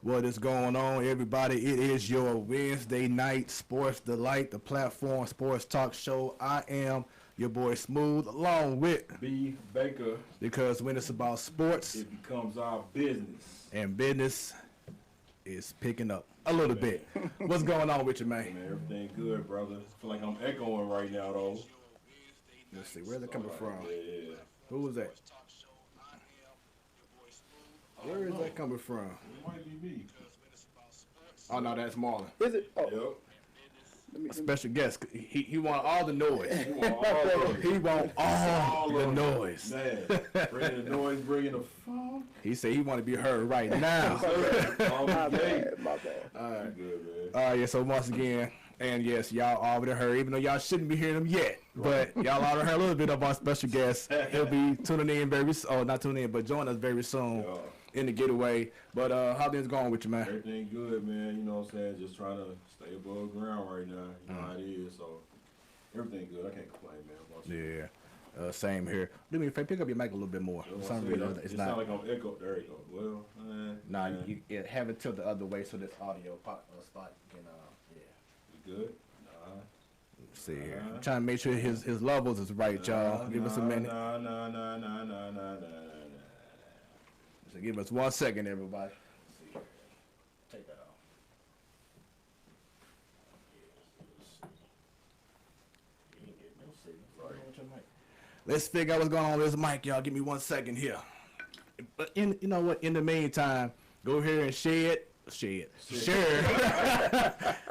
What is going on, everybody? It is your Wednesday night sports delight, the platform sports talk show. I am your boy Smooth, along with B. Baker. Because when it's about sports, it becomes our business. And business is picking up a little bit. What's going on with you, man? Man, everything good, brother. I feel like I'm echoing right now, though. Let's see, where's it coming from? Yeah. Who was that? Where is that coming from? It might be me. Oh no, that's Marlon. Is it? Oh. Yep. A special guest. He want all the noise. He want all the noise. Man, bringing the noise, bringing the funk. He said he want to be heard right now. My bad. All right. Good, man. Yeah, so once again, and yes, y'all already heard, even though y'all shouldn't be hearing them yet, but y'all already heard a little bit of our special guest. He'll be tuning in not tuning in, but join us very soon in the getaway. But how things going with you, man? Everything good, man. You know what I'm saying? Just trying to stay above ground right now. You know how it is, so everything good. I can't complain, man. Yeah. Same here. Do me a favor, pick up your mic a little bit more. It sounds like I'm echoed. There you go. Well, you have it tilt the other way so this audio spot can You good? Let's see here. I'm trying to make sure his levels is right, y'all. Give us a minute. So give us 1 second, everybody. Let's see here. Take that off. Let's figure out what's going on with this mic, y'all. Give me 1 second here. But you know what? In the meantime, go here and share.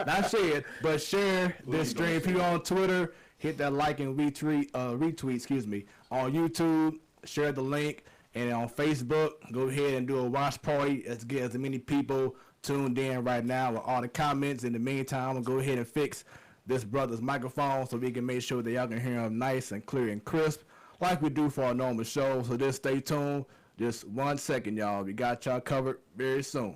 Not share, but share this stream. If you're on Twitter, hit that like and retweet, on YouTube, share the link, and on Facebook, go ahead and do a watch party. Let's get as many people tuned in right now with all the comments. In the meantime, I'm gonna go ahead and fix this brother's microphone so we can make sure that y'all can hear him nice and clear and crisp, like we do for our normal show. So just stay tuned. Just 1 second, y'all. We got y'all covered very soon.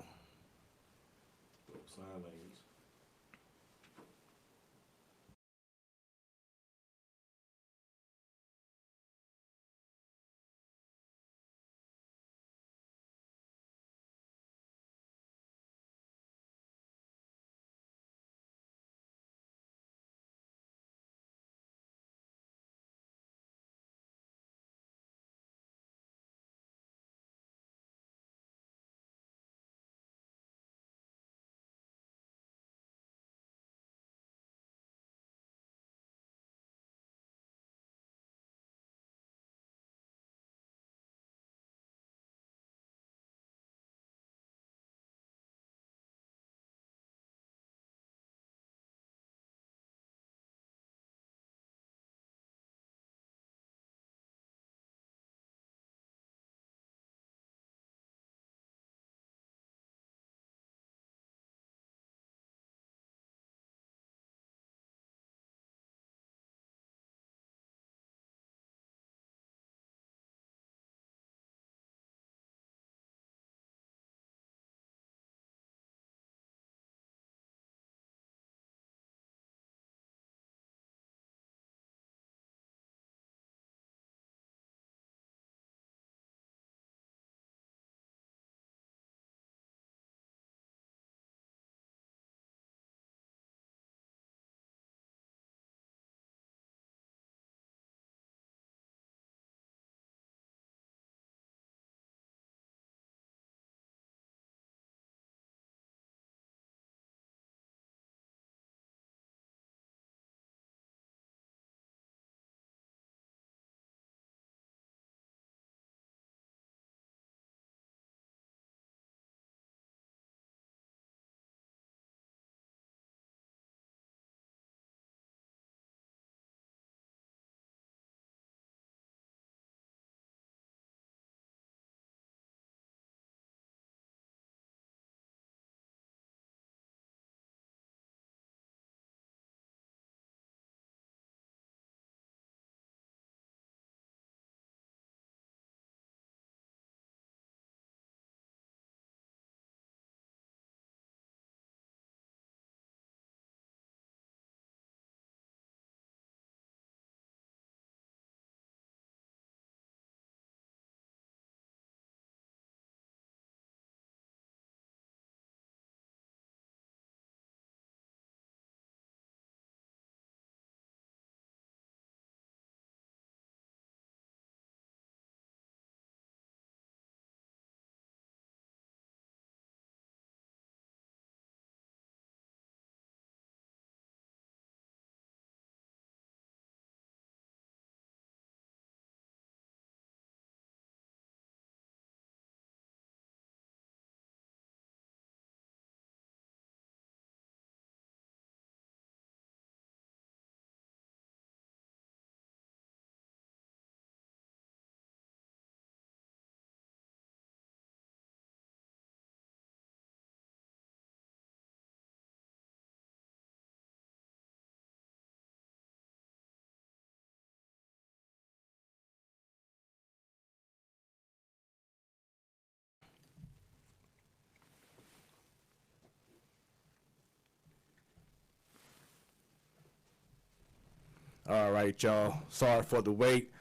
All right, y'all. Sorry for the wait.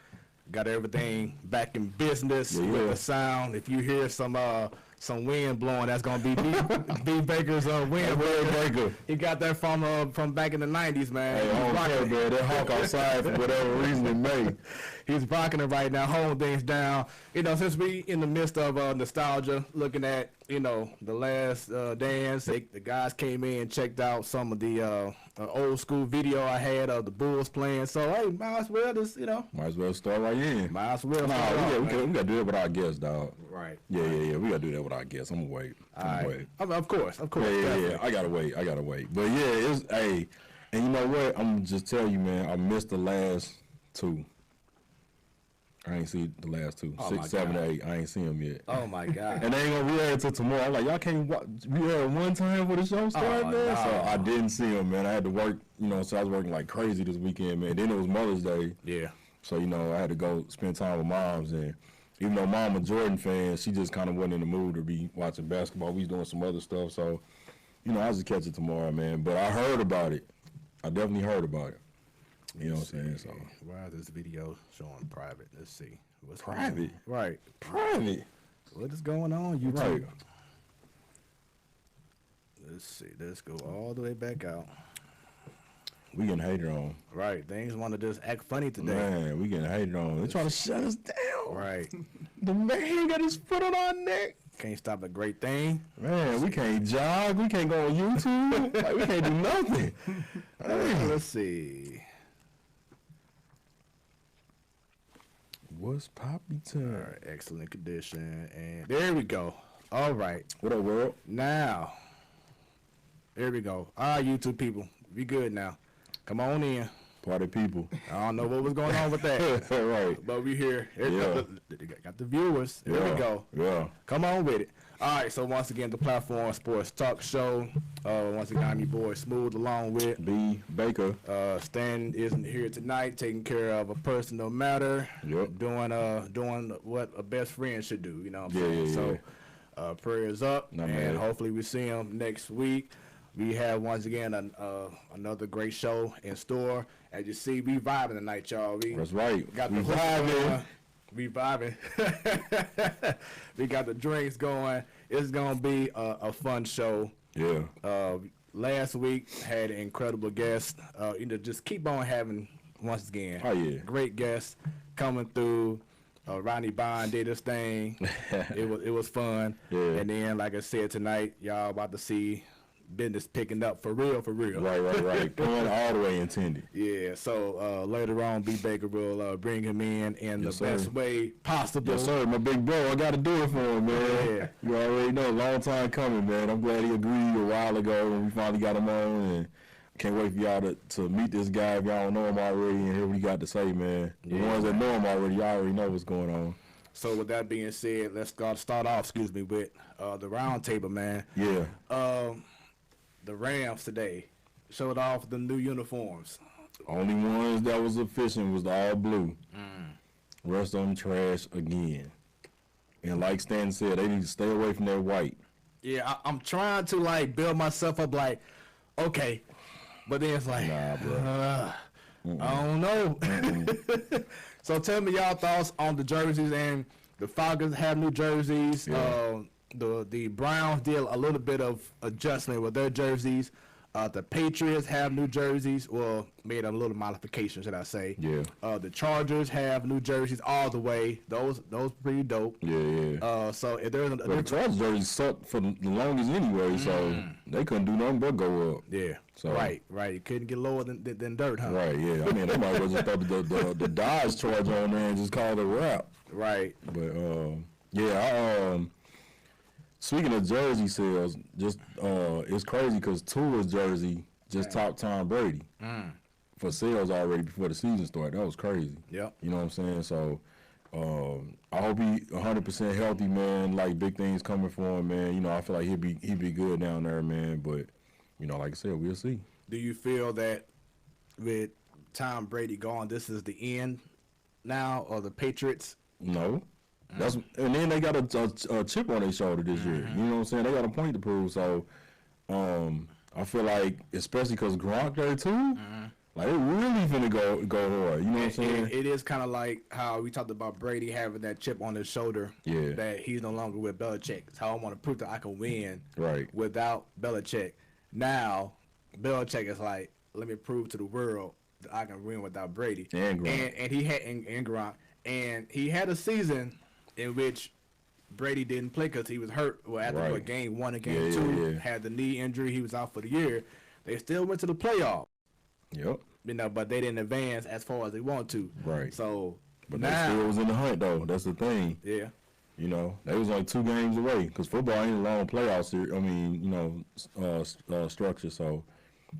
Got everything back in business with the sound. If you hear some wind blowing, that's gonna be B Baker's wind breaker. He got that from back in the 90s, man. Hey, I don't care, man. That hawk outside for whatever reason it may. He's rocking it right now, holding things down. You know, since we in the midst of nostalgia, looking at, you know, the last dance, the guys came in and checked out some of the old school video I had of the Bulls playing. So, hey, might as well just, you know. Might as well start right in. Might as well. Nah, we got to do that with our guests, dog. Right. Yeah. We got to do that with our guests. I'm going to wait. Wait. Of course. Yeah. I got to wait. But, yeah, it's, hey, and you know what? I'm going to just tell you, man, I missed the last two. I ain't see the last two. 6, 7, 8. I ain't seen them yet. Oh, my God. And they ain't going to re-air until tomorrow. I'm like, y'all can't re-air one time for the show start, man? No. So I didn't see them, man. I had to work, you know, so I was working like crazy this weekend, man. Then it was Mother's Day. Yeah. So, you know, I had to go spend time with moms. And even though Mom a Jordan fan, she just kind of wasn't in the mood to be watching basketball. We was doing some other stuff. So, you know, I'll just catch it tomorrow, man. But I heard about it. I definitely heard about it. You know what I'm saying? So why is this video showing private? Let's see. What's private? Right. Private. What is going on? YouTube. Right. Let's see. Let's go all the way back out. We getting hated on. Right. Things want to just act funny today. Man, we getting hated on. They trying to shut us down. Right. The man got his foot on our neck. Can't stop a great thing. Man, we can't jog. We can't go on YouTube. Like, we can't do nothing. Let's see. What's Poppy time? All right, excellent condition. And there we go. All right. What up, world? Now, there we go. All right, YouTube people. We good now. Come on in. Party people. I don't know what was going on with that. Right. But we here. Got the viewers. There we go. Yeah. Come on with it. All right, so once again, the platform Sports Talk Show. Once again, I'm your boy Smooth, along with B Baker. Stan isn't here tonight, taking care of a personal matter. Yep. Doing what a best friend should do. You know what I'm saying? Yeah. So, prayers up, Not and bad. hopefully we see him next week. We have once again another great show in store. As you see, we vibing tonight, y'all. That's right. Got We the vibing. We vibing. We got the drinks going. It's gonna be a fun show. Yeah. Last week had an incredible guest. Just keep on having once again. Oh, yeah. Great guests coming through. Ronnie Bond did his thing. It was fun. Yeah. And then, like I said, tonight y'all about to see business picking up for real. Right. Going all the way intended. Yeah, so later on, B Baker will bring him in Yes, the best way possible. Yes, sir. My big bro, I got to do it for him, man. Yeah. You already know, long time coming, man. I'm glad he agreed a while ago when we finally got him on, and can't wait for y'all to meet this guy if y'all don't know him already and hear what he got to say, man. The ones that know him already, y'all already know what's going on. So with that being said, let's start off, with the round table, man. Yeah. The Rams today showed off the new uniforms. Only ones that was efficient was the all blue. Rest of them trash again. And like Stan said, they need to stay away from that white. Yeah, I'm trying to build myself up okay, but then it's Nah, bro. I don't know. So tell me y'all thoughts on the jerseys, and the Falcons have new jerseys. Yeah. The Browns did a little bit of adjustment with their jerseys. The Patriots have new jerseys, made a little modification, should I say. Yeah. The Chargers have new jerseys all the way. Those pretty dope. Yeah. So if there's But the Chargers jersey sucked for the longest anyway, so they couldn't do nothing but go up. yeah. So- Right. You couldn't get lower than dirt, huh? Right, yeah. I mean, they might as well just throw the Dodge Charger on there and just call it a wrap. Right. But, speaking of jersey sales, just it's crazy because Tua's jersey just topped Tom Brady for sales already before the season started. That was crazy. Yep. You know what I'm saying? So I hope he 100% healthy, man. Like, big things coming for him, man. You know, I feel like he'd be good down there, man. But, you know, like I said, we'll see. Do you feel that with Tom Brady gone, this is the end now of the Patriots? No. And then they got a chip on their shoulder this year. You know what I'm saying? They got a point to prove. So I feel like, especially because Gronk there too, Like, they really finna go hard. You know what I'm saying? It is kind of like how we talked about Brady having that chip on his shoulder. Yeah. That he's no longer with Belichick. It's how I want to prove that I can win Right. without Belichick. Now, Belichick is like, let me prove to the world that I can win without Brady. And Gronk. And he had and Gronk. And he had a season in which Brady didn't play because he was hurt. Well, after Right. game 1 and game 2, Yeah. had the knee injury. He was out for the year. They still went to the playoff. Yep. You know, but they didn't advance as far as they want to. Right. So But they now, still was in the hunt, though. That's the thing. yeah, You know, they was like 2 games away because football ain't a long playoff series. I mean, you know, structure. So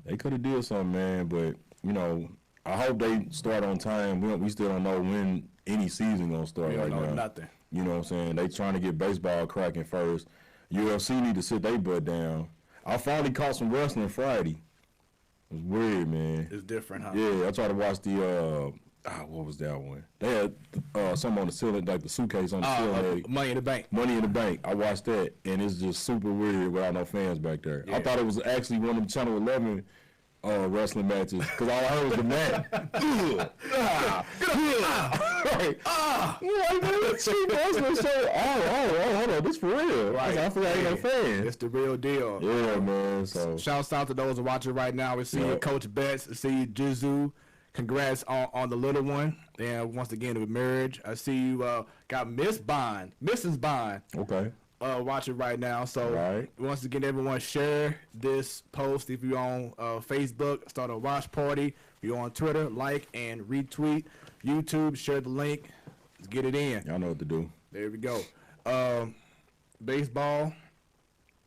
they could have did something, man. But you know, I hope they start on time. We still don't know when any season gonna start we right don't know now. nothing. You know what I'm saying? They trying to get baseball cracking first. UFC need to sit their butt down. I finally caught some wrestling Friday. It was weird, man. It's different, huh? Yeah, I tried to watch the what was that one? They had something on the ceiling, like the suitcase on the ceiling. Money in the Bank. Money in the Bank. I watched that, and it's just super weird without no fans back there. Yeah. I thought it was actually one of the Channel 11 wrestling matches because all I heard was the mat. Hold on, this for real. Right. I forgot I ain't no fan. It's the real deal. Yeah, man. So Shouts out to those watching right now. We see you, Yep. Coach Betts. I see you, Jizu. Congrats on the little one. And once again, with marriage. I see you got Mrs. Bond, okay. watching right now. So Right. once again, everyone share this post. If you're on Facebook, start a watch party. If you're on Twitter, like and retweet. YouTube, share the link. Let's get it in. Y'all know what to do. There we go. Baseball,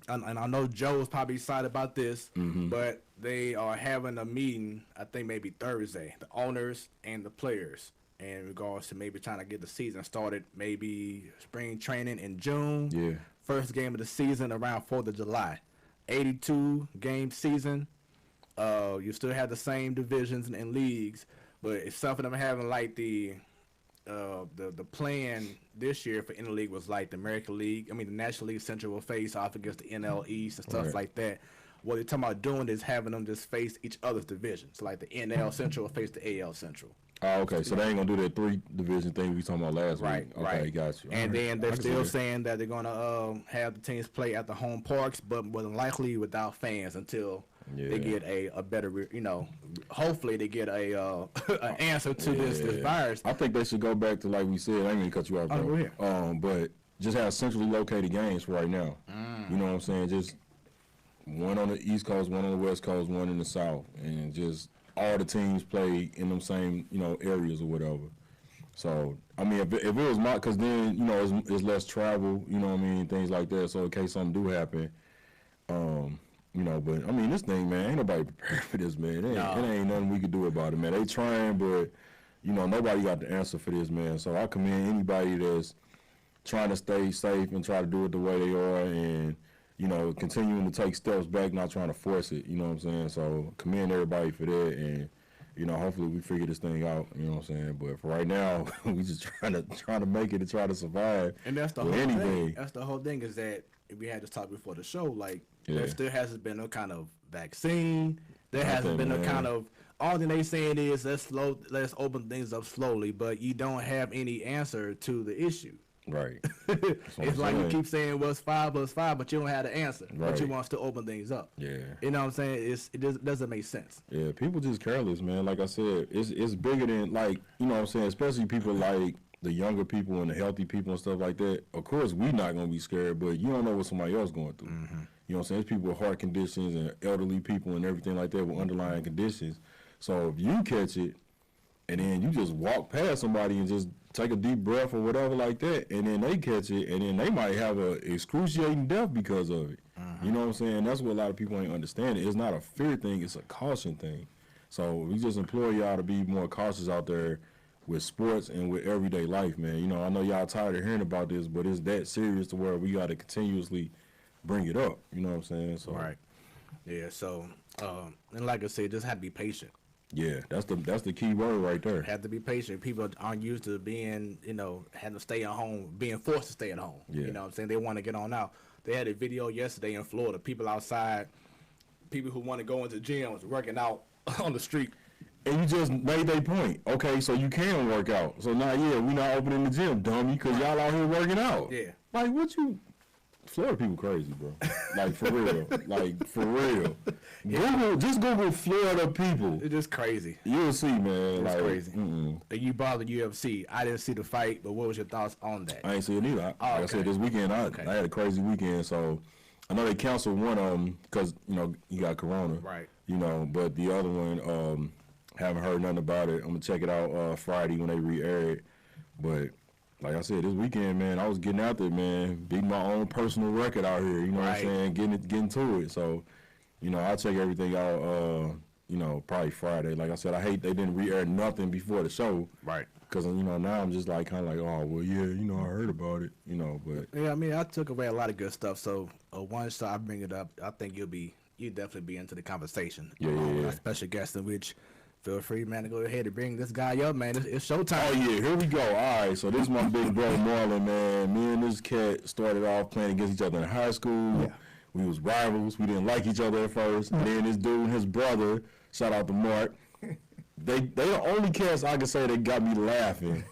and I know Joe is probably excited about this, but they are having a meeting, I think maybe Thursday, the owners and the players, in regards to maybe trying to get the season started, maybe spring training in June. Yeah. First game of the season around 4th of July. 82-game season. You still have the same divisions and leagues, but it's something I'm having like the plan this year for Interleague was like the American League. I mean, the National League Central will face off against the NL East and stuff Right. like that. What they're talking about doing is having them just face each other's divisions. Like the NL Central will face the AL Central. Oh, okay. So they ain't gonna do that 3-division thing we talking about last Right, week. Okay, right. got you. And All right. then I they're can see still that. saying that they're gonna have the teams play at the home parks, but more than likely without fans until they get a better, hopefully they get a an answer to this virus. I think they should go back to, like we said, I ain't gonna cut you off, Oh, bro. go ahead. But just have centrally located games for right now. You know what I'm saying? Just one on the East Coast, one on the West Coast, one in the South, and just all the teams play in them same, areas or whatever. So, I mean, if it was my, because then, it's less travel, you know what I mean, things like that. So in case something do happen, but I mean, this thing, man, ain't nobody prepared for this, man. It ain't nothing we could do about it, man. They trying, but, nobody got the answer for this, man. So I commend anybody that's trying to stay safe and try to do it the way they are and, continuing to take steps back, not trying to force it, you know what I'm saying? So commend everybody for that and, hopefully we figure this thing out, you know what I'm saying? But for right now, we just trying to make it and try to survive. And that's the with whole anything. thing. That's the whole thing is that we had this talk before the show. Like Yeah. there still hasn't been no kind of vaccine. There hasn't Nothing, been no man. kind of. All thing they saying is let's open things up slowly, but you don't have any answer to the issue. Right. It's I'm like you saying. keep saying what's 5 plus 5, but you don't have the answer. But you Right. want to open things up. Yeah. You know what I'm saying? It doesn't make sense. Yeah, people just careless, man. Like I said, it's bigger than, like, you know what I'm saying, especially people like the younger people and the healthy people and stuff like that. Of course, we not going to be scared, but you don't know what somebody else going through. You know what I'm saying? There's people with heart conditions and elderly people and everything like that with underlying conditions. So if you catch it and then you just walk past somebody and just take a deep breath or whatever like that, and then they catch it, and then they might have a excruciating death because of it. You know what I'm saying? That's what a lot of people ain't understanding. It's not a fear thing, it's a caution thing. So we just implore y'all to be more cautious out there with sports and with everyday life, man. I know y'all tired of hearing about this, but it's that serious to where we got to continuously bring it up. You know what I'm saying? So Right. Yeah. So, and like I said, just have to be patient. yeah, that's the key word right there. Have to be patient. People aren't used to being, having to stay at home, being forced to stay at home. Yeah. You know what I'm saying? They want to get on out. They had a video yesterday in Florida, people outside, people who want to go into gyms, working out on the street. And you just made their point. Okay, so you can work out. So now, we not opening the gym, dummy, because y'all out here working out. Yeah. Like, what you... Florida people crazy, bro. Like, for real. Like, for real. Just Google Florida people. It's just crazy. You'll see, man. It's like, crazy. You bought the UFC. I didn't see the fight, but what was your thoughts on that? I ain't see it either. Like I said, this weekend, I had a crazy weekend, so I know they canceled one of them because, you got Corona. Right. But the other one, haven't heard nothing about it. I'm going to check it out Friday when they re-air it. But like I said, this weekend, man, I was getting out there, man, beating my own personal record out here. You know what I'm saying? Getting to it. So, I'll check everything out. Probably Friday. Like I said, I hate they didn't re-air nothing before the show. Right. Because now I'm just like kind of like, oh well, yeah, I heard about it. But yeah, I mean, I took away a lot of good stuff. So once I bring it up, I think you definitely be into the conversation. Yeah. A special guest in which. Feel free, man, to go ahead and bring this guy up, man. It's showtime. Oh, yeah, here we go. All right, so this is my big brother, Marlon, man. Me and this cat started off playing against each other in high school. Yeah. We was rivals. We didn't like each other at first. And then this dude and his brother, shout out to Mark, they the only cats I can say that got me laughing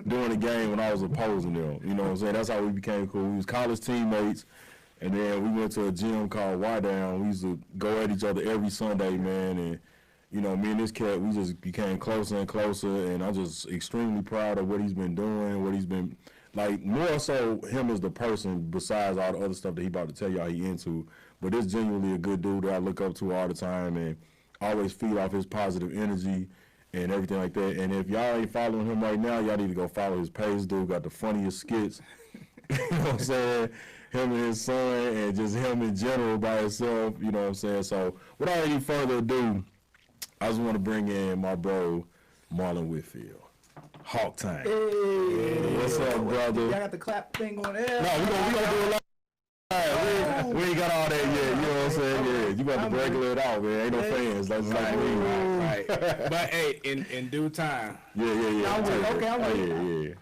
during the game when I was opposing them. You know what I'm saying? That's how we became cool. We was college teammates. And then we went to a gym called Y Down. We used to go at each other every Sunday, man, and me and this cat, we just became closer and closer, and I'm just extremely proud of what he's been doing, what he's been, like, more so him as the person besides all the other stuff that he about to tell y'all he into. But it's genuinely a good dude that I look up to all the time and always feed off his positive energy and everything like that. And if y'all ain't following him right now, y'all need to go follow his page. Dude got the funniest skits. You know what I'm saying? Him and his son and just him in general by himself, you know what I'm saying? So without any further ado, I just want to bring in my bro, Marlon Whitfield. Hawk time. Hey. What's up, brother? Y'all got the clap thing on there? No, we gonna do it live. We ain't got all that yet. You know what I'm saying? Yeah, you got to regulate it out, man. Ain't no fans. Like me. Right. But hey, in due time. Yeah. Okay, I'm ready. Yeah.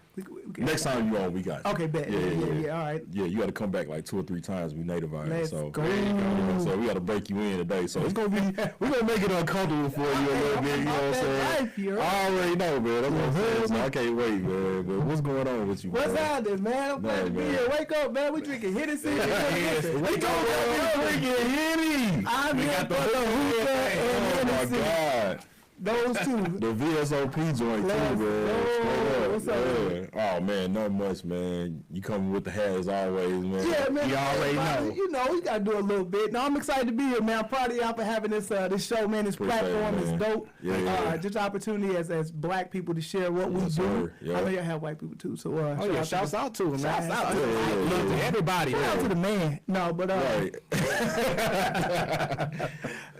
Next time you on, we got you. Okay, bet. Yeah, all right. Yeah, you got to come back like 2 or 3 times. We native out here. Let's So, go. you know what I'm saying? We got to break you in today. So it's gonna be, we're gonna make it uncomfortable for you a little bit. You know what I'm saying? I already know, man. That's what I'm saying. So I can't wait, man. But what's going on with you, What's man? happening, man? I'm glad to be here. Wake up, man. We drinking Hennessy. Wake up, man. We're drinking Henny. I'm here for the hookah and Hennessy. Oh, my God. Those two. The VSOP joint, too, man. Straight up. What's up, man? Oh, man, not much, man. You coming with the hat as always, man. Yeah, man. You already know. You know, we got to do a little bit. No, I'm excited to be here, man. I'm proud of y'all for having this show, man. This platform is dope. Yeah. Just opportunity as black people to share what we do. Sir. Yeah. I know y'all have white people, too. So, Shouts out to him, man. Shouts out to him. Love to everybody. Shout out to the man. No, but Right.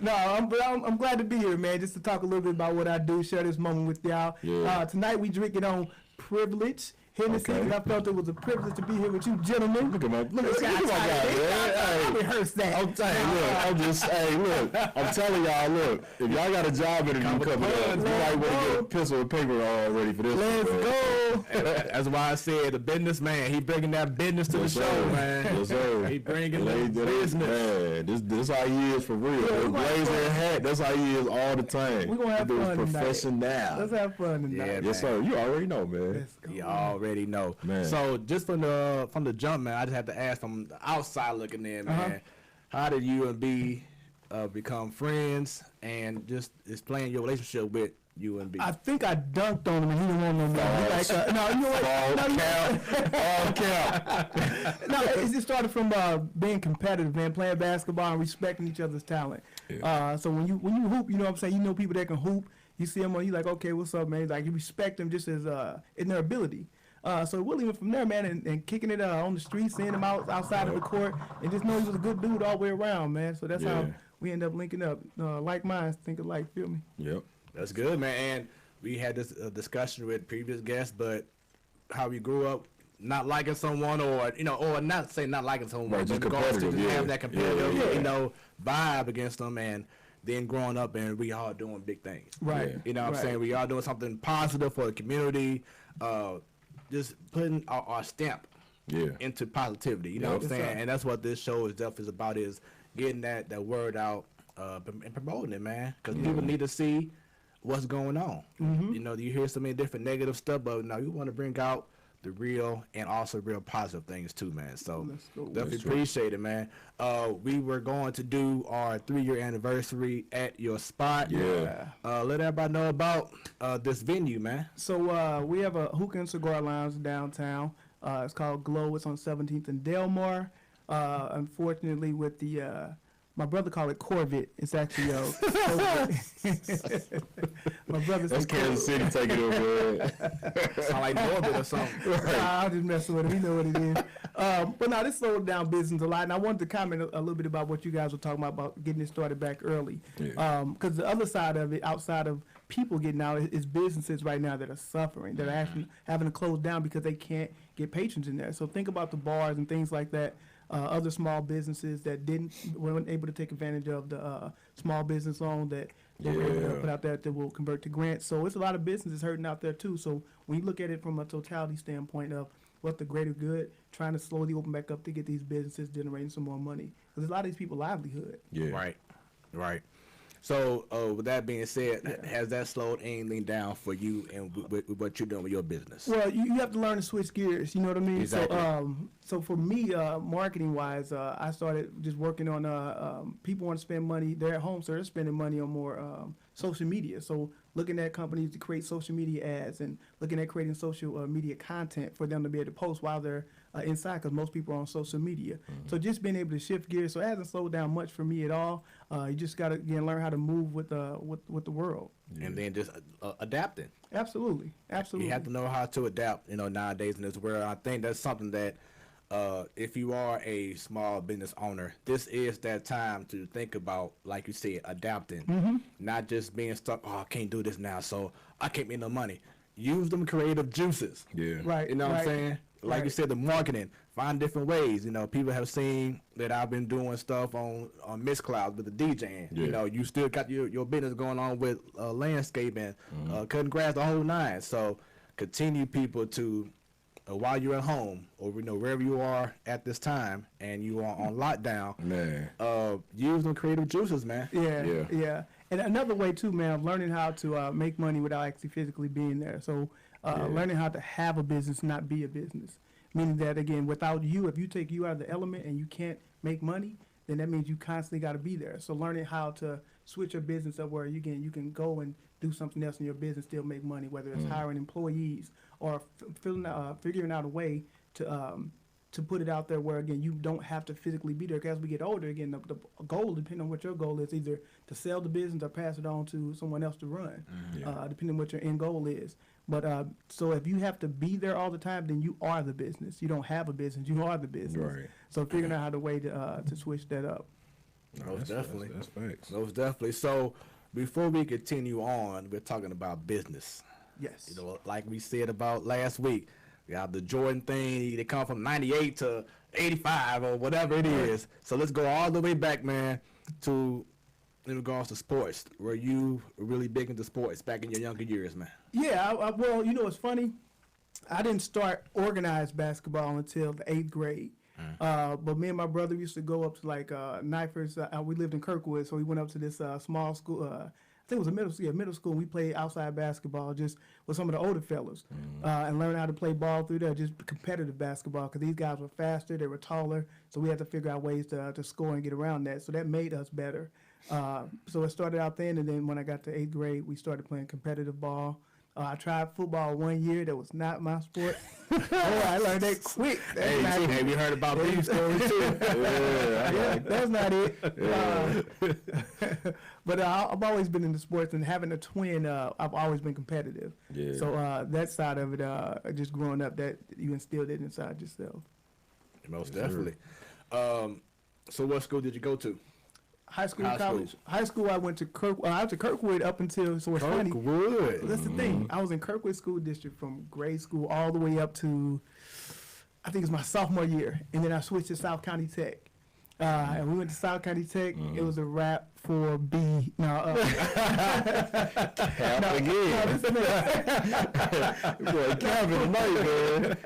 no, I'm glad to be here, man. Just to talk a little bit about what I do, share this moment with y'all. Yeah. Tonight we drinking on privilege. Hennessy, Okay. because I felt it was a privilege to be here with you, gentlemen. Look at my guy, I man. rehearsed that. I'm telling y'all, look, if y'all got a job interview coming up, you might want to get a pencil and paper all ready for this. Let's go. That's why I said the businessman. He bringing that business to the show, man. Yes, sir. He bringing the business. Man, this how he is for real. The blazer hat, that's how he is all the time. We're going to have fun tonight. Professional. Let's have fun tonight. Yeah, Yes, sir. You already know, man. Let's go. You already know. Man. So just from the jump, man, I just have to ask from the outside looking in, man, how did you and B become friends and just explain your relationship with you and B? I think I dunked on him and he didn't want no more. Like, no, you know what? All cap. No, it just started from being competitive, man, playing basketball and respecting each other's talent. Yeah. So when you hoop, you know what I'm saying, you know people that can hoop. You see them, you like, okay, what's up, man? Like you respect them just as in their ability. So Willie went from there, man, and kicking it on the street, seeing him outside of the court, and just know he was a good dude all the way around, man. So that's how we end up linking up. Like minds, think alike, feel me? Yep. That's good, man. And we had this discussion with previous guests, but how we grew up not liking someone, or or not say not liking someone, Right, but just regards to competitive, just having that competitive, Yeah. Vibe against them, and then growing up and we all doing big things. Right. Yeah. You know what I'm saying? We all doing something positive for the community, just putting our stamp into positivity. You know what I'm saying? And that's what this show is definitely about, is getting that word out and promoting it, man. Because people need to see what's going on. You know, you hear so many different negative stuff, but now you want to bring out the real and also real positive things too, man. So definitely appreciate it, man. We were going to do our 3-year anniversary at your spot. Let everybody know about this venue, man. So we have a hookah and cigar lounge downtown. It's called Glow. It's on 17th and Delmar. Unfortunately, with the my brother called it Corvette. It's actually my brother. That's Kansas City taking over. Sound like Norbit or something. Nah, I'm just messing with him. You know what it is. But no, this slowed down business a lot. And I wanted to comment a little bit about what you guys were talking about getting it started back early. Because the other side of it, outside of people getting out, is businesses right now that are suffering, that are actually having to close down because they can't get patrons in there. So think about the bars and things like that. Other small businesses that weren't able to take advantage of the small business loan that they were able to put out there that will convert to grants. So it's a lot of businesses hurting out there too. So when you look at it from a totality standpoint of what the greater good, trying to slowly open back up to get these businesses generating some more money, because a lot of these people livelihood. Right. So with that being said, has that slowed anything down for you and with what you're doing with your business? Well, you have to learn to switch gears. You know what I mean? Exactly. So for me, marketing wise, I started just working on people want to spend money. They're at home, so they're spending money on more social media. So looking at companies to create social media ads and looking at creating social media content for them to be able to post while they're inside, because most people are on social media. So just being able to shift gears, so it hasn't slowed down much for me at all. You just got to learn how to move with the world. And then just adapting. Absolutely. You have to know how to adapt, nowadays in this world. I think that's something that if you are a small business owner, this is that time to think about, like you said, adapting, not just being stuck, I can't do this now, so I can't make no money. Use them creative juices. Right. You know what I'm saying? Like you said, the marketing, find different ways. People have seen that I've been doing stuff on Miss Cloud with the DJing. You still got your business going on with landscaping, cutting grass, the whole nine. So continue, people, to while you're at home or wherever you are at this time and you are on lockdown, use them creative juices, man. Yeah. And another way too, man, of learning how to make money without actually physically being there. So learning how to have a business, not be a business. Meaning that, again, without you, if you take you out of the element and you can't make money, then that means you constantly got to be there. So learning how to switch your business up where you can go and do something else in your business, still make money, whether it's hiring employees or figuring out a way to put it out there where, again, you don't have to physically be there. 'Cause as we get older, again, the goal, depending on what your goal is, either to sell the business or pass it on to someone else to run, depending on what your end goal is. But so if you have to be there all the time, then you are the business. You don't have a business. You are the business. Right. So figuring out how to way to switch that up. Most definitely. That's facts. Most definitely. So before we continue on, we're talking about business. Yes. Like we said about last week, we have the Jordan thing. They come from 98 to 85 or whatever it is. So let's go all the way back, man, to in regards to sports. Were you really big into sports back in your younger years, man? Yeah. Well, it's funny. I didn't start organized basketball until the 8th grade. But me and my brother used to go up to Knifers. We lived in Kirkwood, so we went up to this small school. I think it was a middle school. We played outside basketball just with some of the older fellas and learned how to play ball through there, just competitive basketball, because these guys were faster, they were taller, so we had to figure out ways to score and get around that. So that made us better. So it started out then, and then when I got to 8th grade, we started playing competitive ball. I tried football one year. That was not my sport. I learned that quick. Have you heard about these stories too? That's not it. But I've always been into sports, and having a twin, I've always been competitive. Yeah. So that side of it, just growing up, that you instilled it inside yourself. Most definitely. So what school did you go to? High school, college. High school, I went to I went to Kirkwood up until, so it's funny. Kirkwood. That's the thing. I was in Kirkwood School District from grade school all the way up to, I think it was my sophomore year. And then I switched to South County Tech. And we went to South County Tech. It was a wrap for B. Boy, Calvin tonight, man.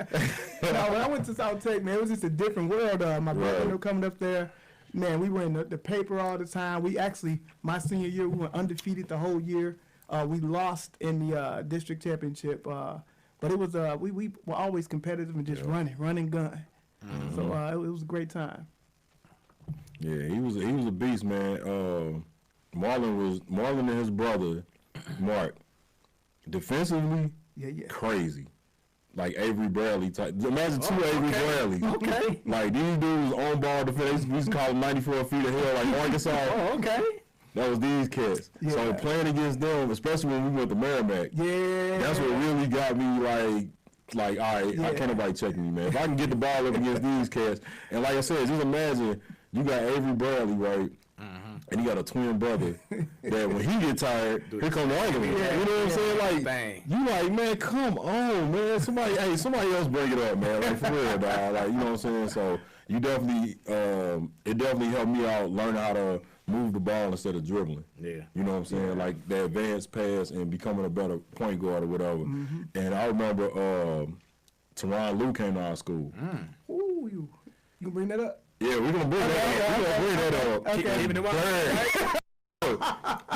When I went to South Tech, man, it was just a different world. My brother coming up there. Man, we were in the paper all the time. We actually, my senior year, we were undefeated the whole year. We lost in the district championship, but it was we were always competitive and just running gun. So it was a great time. Yeah, he was a beast, man. Marlon and his brother Mark, defensively, crazy. Like Avery Bradley type. Imagine two Avery Bradley. Okay. Like these dudes on ball defense. We used to call them 94 feet of hell, like Arkansas. Oh, okay. That was these cats. Yeah. So playing against them, especially when we went to Merrimack, that's what really got me like, all right, I can't nobody check me, man. If I can get the ball up against these cats, and like I said, just imagine you got Avery Bradley, right? And you got a twin brother that when he get tired, here come the other one. You know what I'm saying? Like, Bang. you like, man, come on, man. Somebody else bring it up, man. Like, for real, dog. Like, you know what I'm saying? So, you definitely, it definitely helped me out learning how to move the ball instead of dribbling. Yeah. You know what I'm saying? Like, the advanced pass and becoming a better point guard or whatever. And I remember Teron Lou came to our school. Ooh, you can bring that up? Yeah, we're going to bring that up. Okay. Keeping it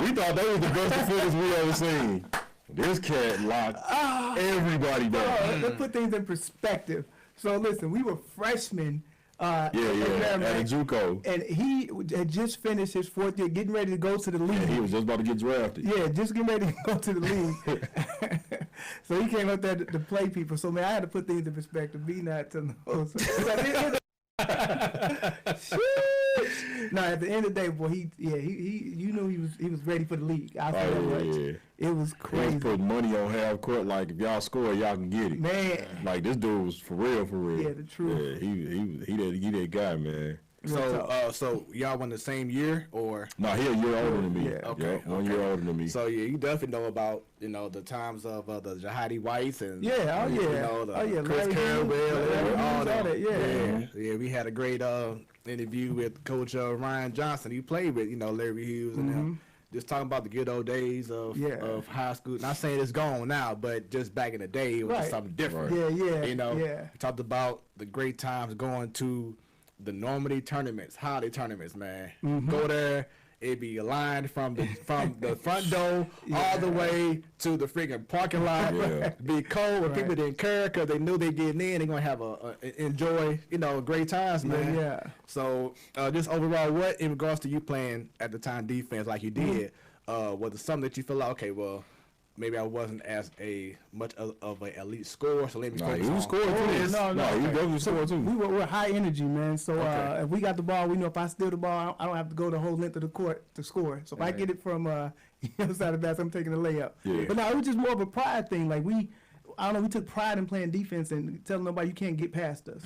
We thought they was the best defenders we ever seen. This cat locked everybody down. Let's put things in perspective. So listen, we were freshmen. At a JUCO. And he had just finished his 4th year, getting ready to go to the league. And he was just about to get drafted. Yeah, just getting ready to go to the league. So he came up there to play people. So man, I had to put things in perspective. Be not to know. No, at the end of the day, boy, he you knew he was ready for the league. I said that much. It was crazy. He was putting money on half court. Like if y'all score, y'all can get it. Man, like this dude was for real. Yeah, the truth. Yeah, he that guy, man. So y'all won the same year or? No, he a year older than me. Yeah. Okay. 1 year older than me. So yeah, you definitely know about the times of the Jahadi Whites and the Chris Campbell, all that. Yeah. We had a great interview with Coach Ryan Johnson. He played with Larry Hughes and them. Just talking about the good old days of high school. Not saying it's gone now, but just back in the day, it was just something different. Right. We talked about the great times going to the Normandy tournaments, holiday tournaments, man. Go there, it'd be a line from the front door all the way to the freaking parking lot. Be cold, and people didn't care because they knew they getting in. They're gonna have enjoy, great times, man. Yeah. So, just overall, what in regards to you playing at the time defense like you did, was it something that you feel like, okay, well, maybe I wasn't as much of an elite scorer, so let me focus on. Scored too. No, he definitely scored too. We're high energy, man. So if we got the ball, we know if I steal the ball, I don't have to go the whole length of the court to score. So if I get it from the other side of the basket, I'm taking a layup. Yeah. But no, it was just more of a pride thing. Like we took pride in playing defense and telling nobody you can't get past us.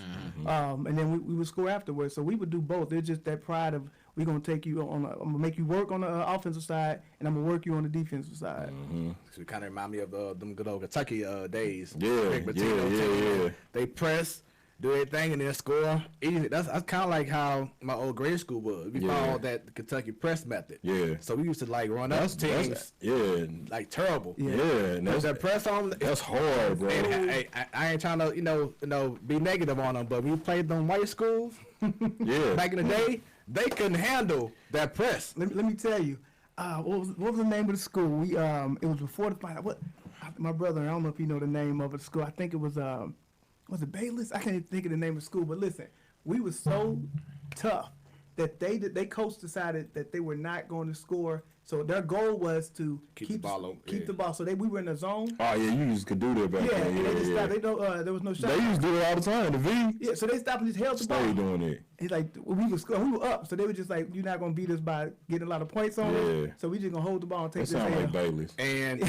And then we would score afterwards. So we would do both. It's just that pride of we're gonna take you on. I'm gonna make you work on the offensive side, and I'm gonna work you on the defensive side. So it kind of remind me of them good old Kentucky days. Yeah. They press, do everything, and then score easy. That's kind of like how my old grade school was. We followed that Kentucky press method. Yeah. So we used to run up teams. Like terrible. Yeah. And that press on. That's hard, bro. And, I ain't trying to be negative on them, but we played them white schools. Back in the day. They couldn't handle that press. Let me tell you, what was the name of the school? We it was before the final. My brother, I don't know if you know the name of the school. I think it was it Bayless? I can't even think of the name of the school. But listen, we were so tough that they coach decided that they were not going to score. So their goal was to keep the ball. The ball. So we were in the zone. Oh yeah, you just could do that back then. And they just stopped. They don't. There was no shot. They used to do it all the time. The V. Yeah, so they stopped and just held the ball. Stay doing it. It's like we were up, so they were just like, "You're not gonna beat us by getting a lot of points on it." So we just gonna hold the ball and take that this. Sound like Bayless. And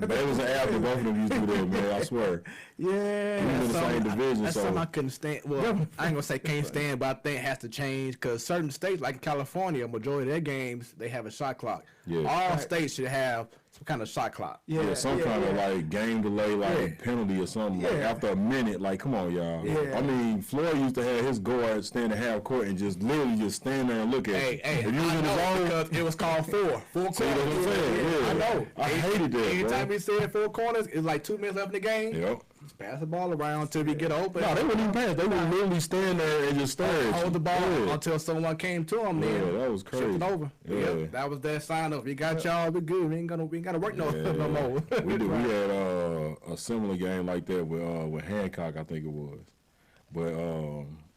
Bayless and Apple, both of them used to do that, man. I swear. Yeah. We in the same division. That's something I couldn't stand. Well, I ain't gonna say can't stand, but I think it has to change because certain states, like in California, majority of their games they have a shot clock. All states should have some kind of shot clock. Some kind of like game delay, penalty or something. Like after a minute, like come on, y'all. I mean, Floyd used to have his guard stand at half court and just literally just stand there and look at it. If you was in the zone, because it was called four corners. See what I'm saying? I know. I hated that. Anytime we said 4 corners, it's like 2 minutes left in the game. Just pass the ball around until we get open. No, they wouldn't even pass. They would literally stand there and just stare. Hold the ball until someone came to them. Yeah, Then that was crazy. shift it over. Yeah. That was their sign up. We got y'all. We good. We ain't gotta work no more. We had a similar game like that with Hancock, I think it was. But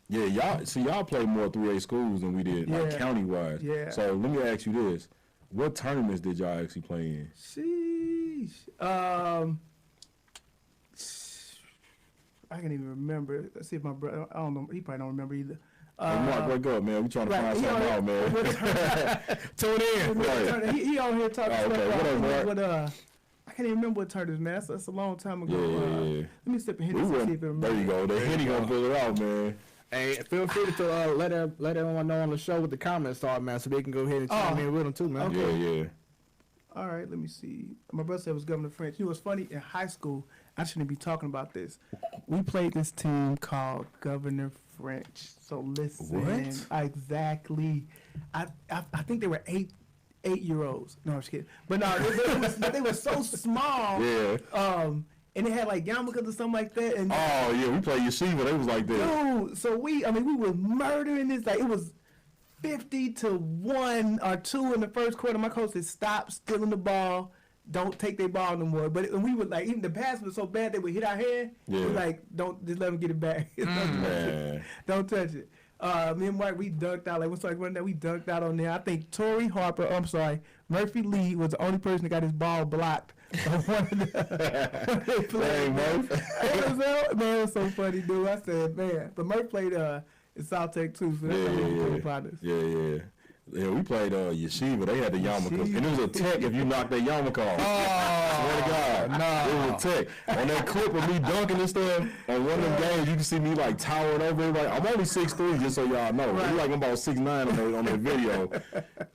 y'all play more 3A schools than we did, like county wise. Yeah. So let me ask you this: what tournaments did y'all actually play in? Sheesh. I can't even remember. Let's see if my brother. I don't know. He probably don't remember either. Mark, wake up, man. We trying to find something out, man. Tune in. He on here talking okay. What up, Mark? I can't even remember what tournaments, man. That's a long time ago. Yeah. Let me step in here and see if it remember. There you go. The Henny gonna pull it out, man. Hey, feel free to let everyone know on the show what the comments are, man, so they can go ahead and chime in with them too, man. Okay. Yeah. All right, let me see. My brother said it was Governor French. You know what's funny? In high school, I shouldn't be talking about this. We played this team called Governor French. So listen. What? Exactly. I think they were 8-year-olds. No, I'm just kidding. But no, they were so small. Yeah. And they had like yarmulkes or something like that. And Oh yeah, we played Yeshiva. They was like that. dude, so we were murdering this. Like it was 50-1 or 2 in the first quarter. My coach said, "Stop stealing the ball. Don't take their ball no more." But we would like, even the pass was so bad they would hit our head. Yeah. We like, don't just let them get it back. Man. Don't touch it. Me and Mark, we dunked out. Like, we dunked out on there. I think Torrey Harper, Murphy Lee was the only person that got his ball blocked. Man, it was so funny, dude. I said, man. But Murph played in South Tech too, so that's Yeah, we played Yeshiva. They had the yarmulke. And it was a tech if you knocked that yarmulke off. Swear to God. It was a tech. On that clip of me dunking and stuff, on one of them games, you can see me like towering over everybody. I'm only 6'3", just so y'all know. Right. Like I'm about 6'9" on that video.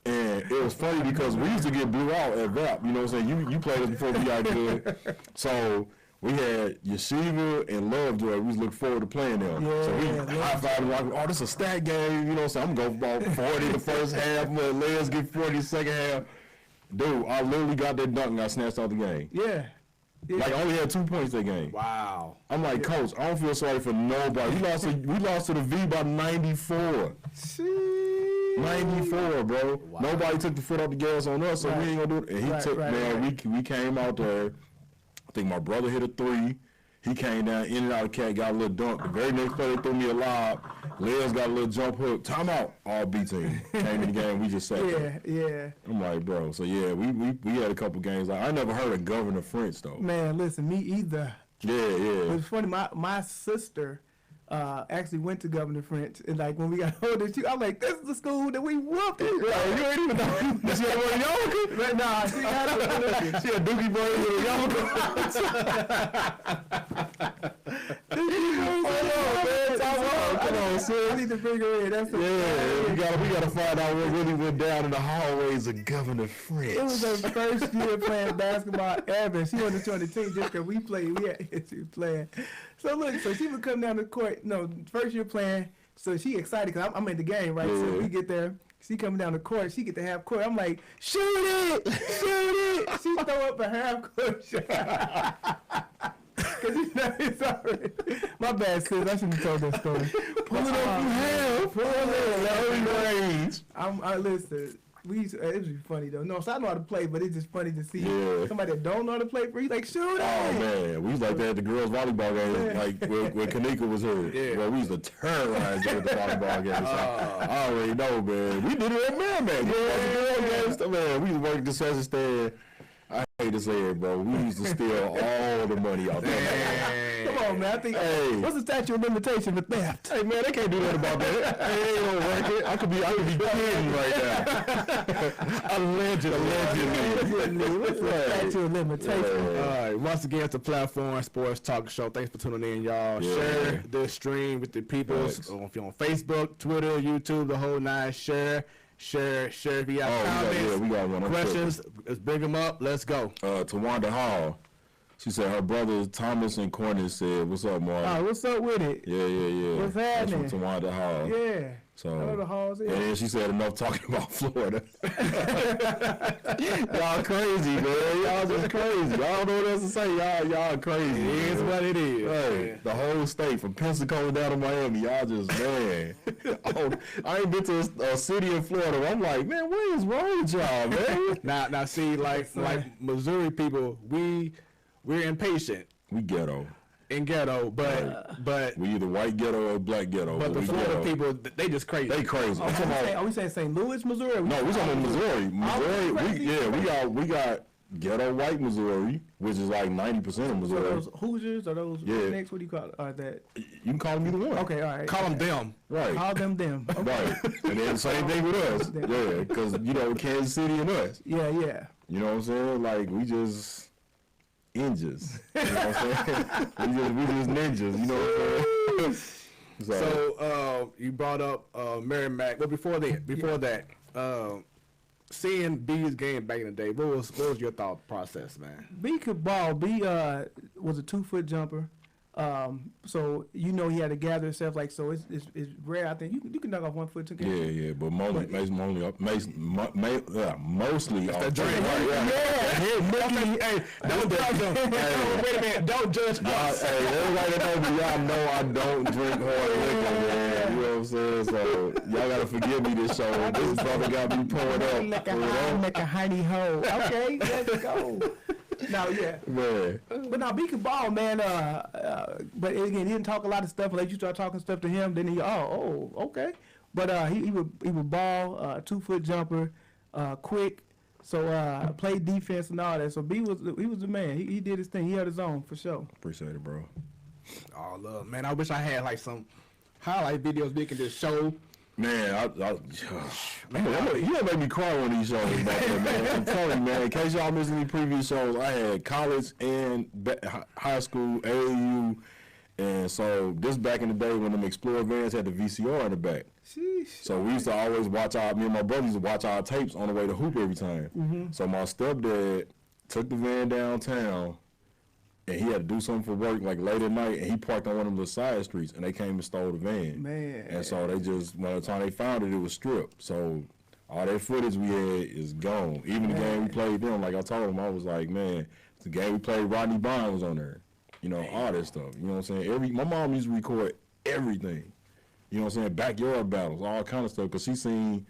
And it was funny because we used to get blew out at VAP. You know what I'm saying? You played us before we got good. So we had Yeshiva and Lovejoy. We was looking forward to playing them. Yeah, so we high-fived like, oh, this is a stat game. You know, so I'm going to go for about 40 the first half. Let's get 40 the second half. Dude, I literally got that dunk and I snatched out the game. Yeah. Like, I only had 2 points that game. Wow. I'm like, Coach, I don't feel sorry for nobody. We lost to the V by 94. 94, bro. Wow. Nobody took the foot off the gas on us, so we ain't going to do it. And he took, we came out there. I think my brother hit a 3. He came down, in and out of the cat, got a little dunk. The very next play, they threw me a lob. Les got a little jump hook. Timeout. All B team. Came in the game. We just sat there. Yeah. I'm like, bro. So, yeah, we had a couple games. I never heard of Governor French, though. Man, listen, me either. Yeah. It was funny. My sister actually went to Governor French, and like when we got older, I'm like, this is the school that we whooped it. Like, you ain't even know. She had one of yarmulke? But nah, she had she had Dookie Boy with a yarmulke. Come on, sis. I need to figure it. That's we gotta find out what really went down in the hallways of Governor French. It was her first year playing basketball ever. She wanted to join the team just because we had playing. So look, so she would come down the court. No, first year playing. So she excited because I'm in the game, right? Yeah. So we get there. She coming down the court. She get to half court. I'm like, shoot it. She throw up a half court shot. Because it's already. My bad, sis. I shouldn't have told that story. Pull it up from half. Pull it up. I listen. It was funny though. No, so I know how to play, but it's just funny to see somebody that don't know how to play for you, like, shoot it. Oh man, we was like that at the girls volleyball game, like when Kanika was here. Yeah. Well, we used to terrorize them at the volleyball game. So I already know, man. We did it at Merrimack. Man, we was working the session stand. I hate to say it, bro. We used to steal all the money out there. Come on, man. I think what's the statute of limitation for theft? Hey, man, they can't do that about that. They ain't gonna work it. I could be kidding right now. Allegedly. What's the statute of limitation? All right. Once again, it's the Platform Sports Talk Show. Thanks for tuning in, y'all. Share this stream with the people. If you're on Facebook, Twitter, YouTube, the whole nine. Share. If you have comments, we got one questions, let's bring them up. Let's go. Tawanda Hall. She said her brothers Thomas and Cornish said, "What's up, Mark?" What's up with it? Yeah. What's happening? That's from Tawanda Hall. Yeah. So, I know the halls, yeah. and then she said enough talking about Florida. Y'all crazy, man. Y'all just crazy. Y'all know what else to say. Y'all crazy. It is what it is. Right. The whole state from Pensacola down to Miami. Y'all just, man. I ain't been to a city in Florida. I'm like, man, what is wrong with y'all, man? Now see, like Missouri people, we're impatient We ghetto. in ghetto, but We either white ghetto or black ghetto. the we Florida ghetto. people, they just crazy. They crazy. I'm talking about, Are we saying St. Louis, Missouri? no, we talking about Missouri. Missouri, crazy. we got ghetto white Missouri, which is like 90% of So Missouri. those Hoosiers or those Yeah. rednecks? What do you call it? That You can call them either one. okay, all right. Call them. Right. Call them. Okay. Right. And then same thing with us. Them. Yeah, because, Kansas City and us. Yeah. You know what I'm saying? Like, we just ninjas. You know what I'm saying? we just ninjas. You know what I'm saying? So you brought up Mary Mack. Well, before that, seeing B's game back in the day, what was your thought process, man? B could ball. B was a 2-foot jumper. So he had to gather himself so it's rare. I think you can knock off 1 foot too. Yeah, but mostly off The drink, don't judge them. Wait a minute, don't judge us. Hey, everybody that knows me, y'all know I don't drink hard liquor, man. You know what I'm saying? So y'all gotta forgive me this show. This brother got me poured up. Make a honey hole. Okay, let's go. No, yeah. Man. But now B could ball, man. But again, he didn't talk a lot of stuff. Like you start talking stuff to him, then he okay. But he would ball, 2-foot jumper, quick. So played defense and all that. So B was the man. He did his thing. He held his own for sure. Appreciate it, bro. Oh, love, man. I wish I had like some highlight videos we can just show. Man, you don't make me cry on these shows back there, man. I'm telling you, man. In case y'all missed any previous shows, I had college and high school, AAU, and so this back in the day when them Explorer vans had the VCR in the back. Sheesh. So we used to always me and my brothers used to watch our tapes on the way to hoop every time. Mm-hmm. So my stepdad took the van downtown, and he had to do something for work like late at night, and he parked on one of them little side streets, and they came and stole the van. Man. And so they just, by the time they found it, it was stripped. So all that footage we had is gone. Even the game we played them, like I told him, I was like, man, the game we played, Rodney Bond was on there. All that stuff. You know what I'm saying? My mom used to record everything. You know what I'm saying? Backyard battles, all kind of stuff, because she seen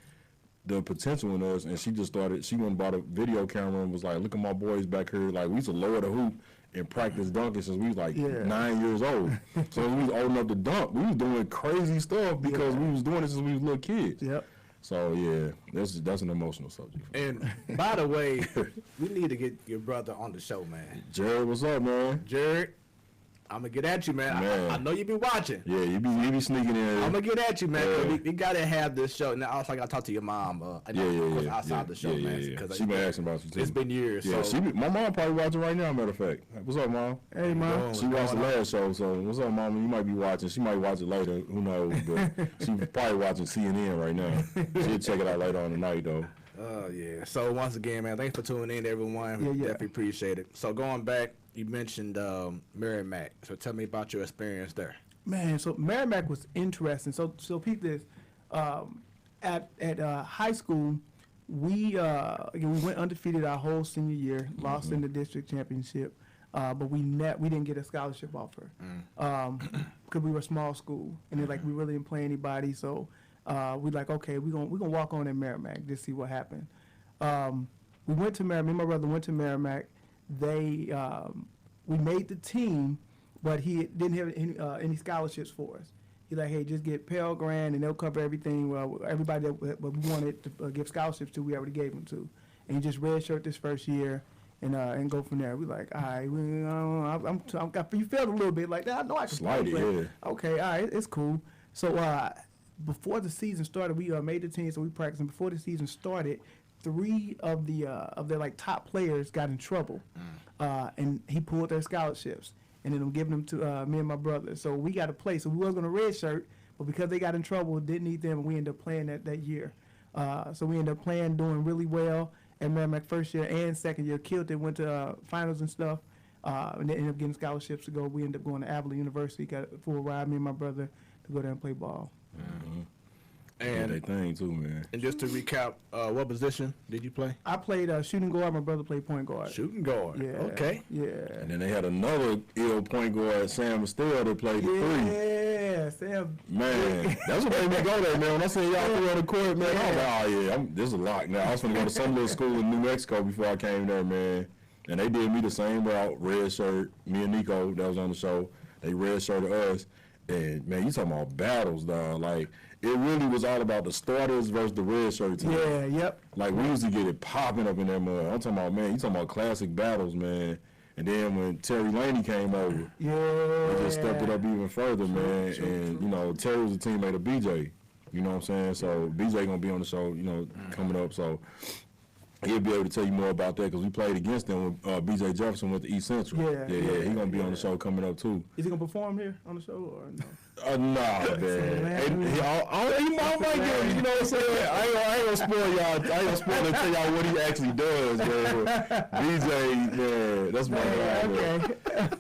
the potential in us, and she just started, she went and bought a video camera and was like, look at my boys back here. Like, we used to lower the hoop and practice dunking since we was like 9 years old. So when we was old enough to dunk, we was doing crazy stuff because we was doing it since we was little kids. Yep. So yeah, that's an emotional subject. And by the way, we need to get your brother on the show, man. Jared, what's up, man? Jared, I'm gonna get at you, man. I know you be watching. Yeah, you be sneaking in. I'm gonna get at you, man. Yeah. We gotta have this show. Now, also, I gotta talk to your mom. Outside the show, man. Cause She been asking about you too. it's been years. Yeah, so. my mom probably watching right now. Matter of fact, what's up, mom? Hey, Mom. She watched the last show, so what's up, mama? You might be watching. She might watch it later. Who knows? But she probably watching CNN right now. She'll check it out later on tonight, though. Oh, yeah. So, once again, man, thanks for tuning in, everyone. Yeah. Definitely appreciate it. So, going back, you mentioned Mary Mack. So, tell me about your experience there. Man, so Merrimack was interesting. So peep this. At high school, we went undefeated our whole senior year, lost in the district championship, but we didn't get a scholarship offer because we were a small school, and then we really didn't play anybody. So we okay, we're gonna walk on in Merrimack, just see what happened. We went to Merrimack. Me and my brother went to Merrimack. We made the team, but he didn't have any scholarships for us. He's like, hey, just get Pell Grant and they'll cover everything. Well, everybody that we wanted to give scholarships to, we already gave them to. And he just redshirt this first year and go from there. We like, all right, you felt a little bit like that. I know I can Slighted, play. yeah. Okay, all right, it's cool. So before the season started, we made the team, so we practiced. And before the season started, 3 of their top players got in trouble, and he pulled their scholarships. And then I'm giving them to me and my brother. So we got to play. So we was going to redshirt, but because they got in trouble, didn't need them, and we ended up playing that year. So we ended up playing, doing really well. And Merrimack first year and second year killed it, went to finals and stuff, and they ended up getting scholarships to go. We ended up going to Abilene University, got a full ride, me and my brother, to go there and play ball. Mm-hmm. And they thing too, man. And just to recap, what position did you play? I played shooting guard. My brother played point guard. Shooting guard. Yeah. Okay. Yeah. And then they had another ill point guard, Sam Estelle, that played the three. Yeah, Sam. Man, that's what made me go there, man. When I seen y'all three on the court, man, I was like, oh yeah, this is a lot. Now I was gonna go to some little school in New Mexico before I came there, man. And they did me the same route, red shirt. Me and Nico, that was on the show, they red shirted us. And man, you talking about battles, dog. Like it really was all about the starters versus the red shirt team. Yeah, yep. Like we used to get it popping up in that mud. I'm talking about, man, you talking about classic battles, man. And then when Terry Laney came over, they just stepped it up even further, man. And you know, Terry was a teammate of BJ. You know what I'm saying? So BJ gonna be on the show, you know, coming up. So he'll be able to tell you more about that because we played against them when BJ Jefferson went to East Central. Yeah. He gonna be on the show coming up too. Is he gonna perform here on the show or no? Nah, man. He might get it, you know what I'm saying? I ain't gonna spoil y'all. I ain't gonna spoil and tell y'all what he actually does, man. BJ, man, that's my guy, man.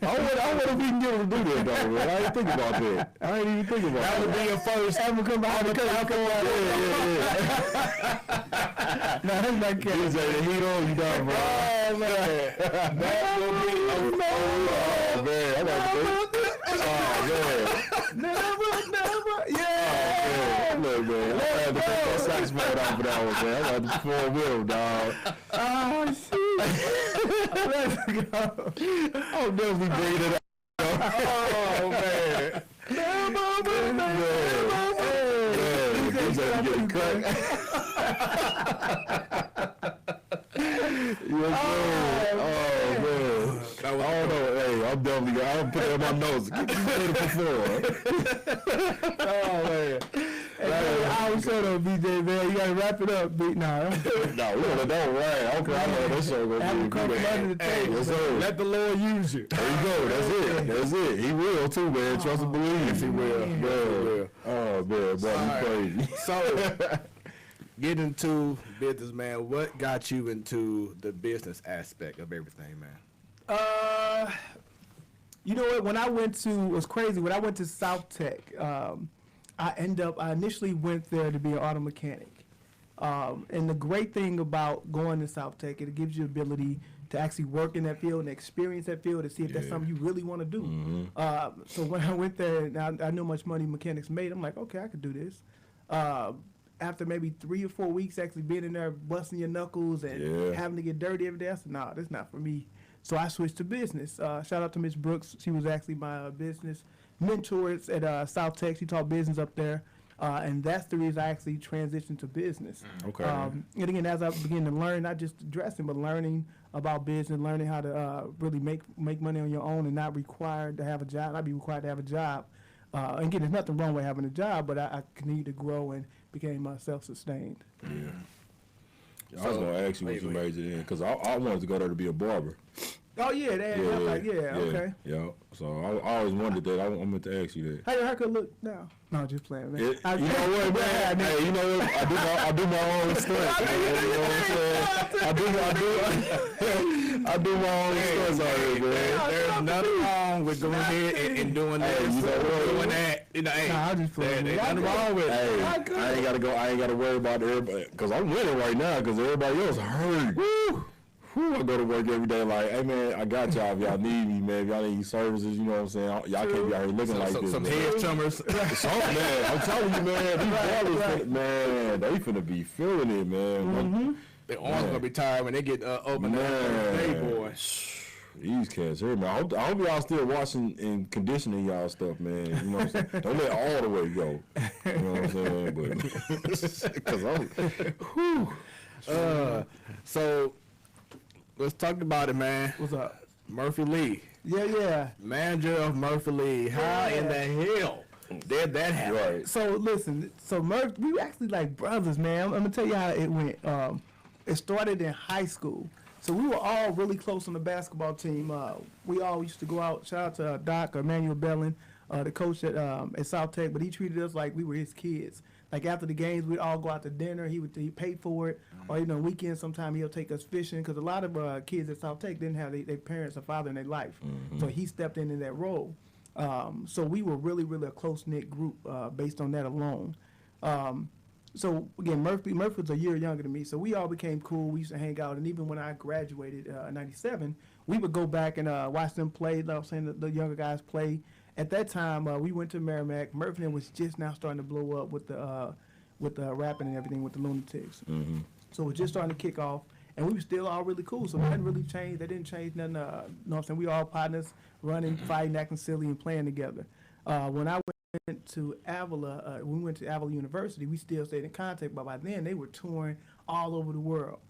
I wonder if we can get him to do that, though, man. I didn't think about that. I ain't even think about that. That would be your first. Have him come behind the curtain. No, that's not kidding. BJ, the heat on you, dog, bro. Oh man, that will be. Oh, man. I got to think. Oh, man. Never. Yeah. Oh, man. Look, man. I had to take that saxophone off of that one, man. I got to perform with him, dog. Oh, shit. Let's go. I'll definitely bring it up. Oh man. Getting cut. Oh man. I don't know. Hey, I'm definitely I'll put it in my notes. Get ready to perform. Oh man. Hey, I was showing up, BJ, man. You gotta wrap it up, B. No, we gonna don't worry. I know this show gonna be come under the table. Yes, sir. Let the Lord use you. There you go. That's it. He will too, man. Trust and believe. Yes, he will. Man. Yes, he will. Oh man, boy, you crazy. So, get into business, man. What got you into the business aspect of everything, man? You know what? When I went to, it was crazy. When I went to South Tech, I initially went there to be an auto mechanic. And the great thing about going to South Tech, it gives you the ability to actually work in that field and experience that field to see if that's something you really want to do. Mm-hmm. So when I went there, and I knew how much money mechanics made, I'm like, okay, I could do this. After maybe 3 or 4 weeks actually being in there, busting your knuckles and having to get dirty every day, I said, nah, that's not for me. So I switched to business. Shout out to Miss Brooks. She was actually my business mentor at South Tech. She taught business up there. And that's the reason I actually transitioned to business. Okay. And again, as I began to learn, not just dressing, but learning about business, learning how to really make money on your own and not required to have a job, not be required to have a job. And again, there's nothing wrong with having a job, but I continued to grow and became self-sustained. Yeah. I was gonna ask you what you majored in because I wanted to go there to be a barber. Oh yeah, okay. Yeah. So I always wondered that. I meant to ask you that. How your haircut look now? No, just playing, man. You know what, man? Hey, you know what? I do my own stuff. You know what I'm saying? I do my own stunts out here, man. There's nothing wrong with going ahead and doing that. You know what? Doing that. You know, hey, Nah, I just playing. there's nothing wrong with it. Hey, I ain't gotta go. I ain't gotta worry about everybody because I'm winning right now because everybody else hurt. Woo! I go to work every day like, hey man, I got y'all if y'all need me, man. If y'all need services, you know what I'm saying? Y'all can't be out here looking like this. Some man. head trimmers. Some, man, I'm telling you, man, these barbers, man, they finna be feeling it, man. Their arms gonna be tired when they get open. Hey, boy. These cats here, man. I hope y'all still washing and conditioning y'all stuff, man. You know what I'm saying? Don't let all the way go. You know what I'm saying? But because So let's talk about it, man. What's up? Murphy Lee, Yeah. manager of Murphy Lee. How in the hell did that happen? right. So listen, Murph, we were actually like brothers, man. I'm gonna tell you how it went. It started in high school. So we were all really close on the basketball team. We all used to go out. Shout out to Doc Emmanuel Bellin, the coach at South Tech, but he treated us like we were his kids. Like after the games, we'd all go out to dinner. He paid for it, or weekends. Sometimes he'll take us fishing because a lot of kids at South Tech didn't have their parents or father in their life, so he stepped into that role. So we were really, really a close knit group based on that alone. So again, Murphy was a year younger than me, so we all became cool. We used to hang out, and even when I graduated in '97, we would go back and watch them play. Like I was saying, the younger guys play. At that time, we went to Merrimack. Murphy was just now starting to blow up with the rapping and everything with the Lunatics. Mm-hmm. So it was just starting to kick off, and we were still all really cool. So nothing really changed. That didn't change nothing. You know what I'm saying? We all partners, running, fighting, acting silly, and playing together. When I went to Avila, when we went to Avila University, we still stayed in contact, but by then they were touring all over the world,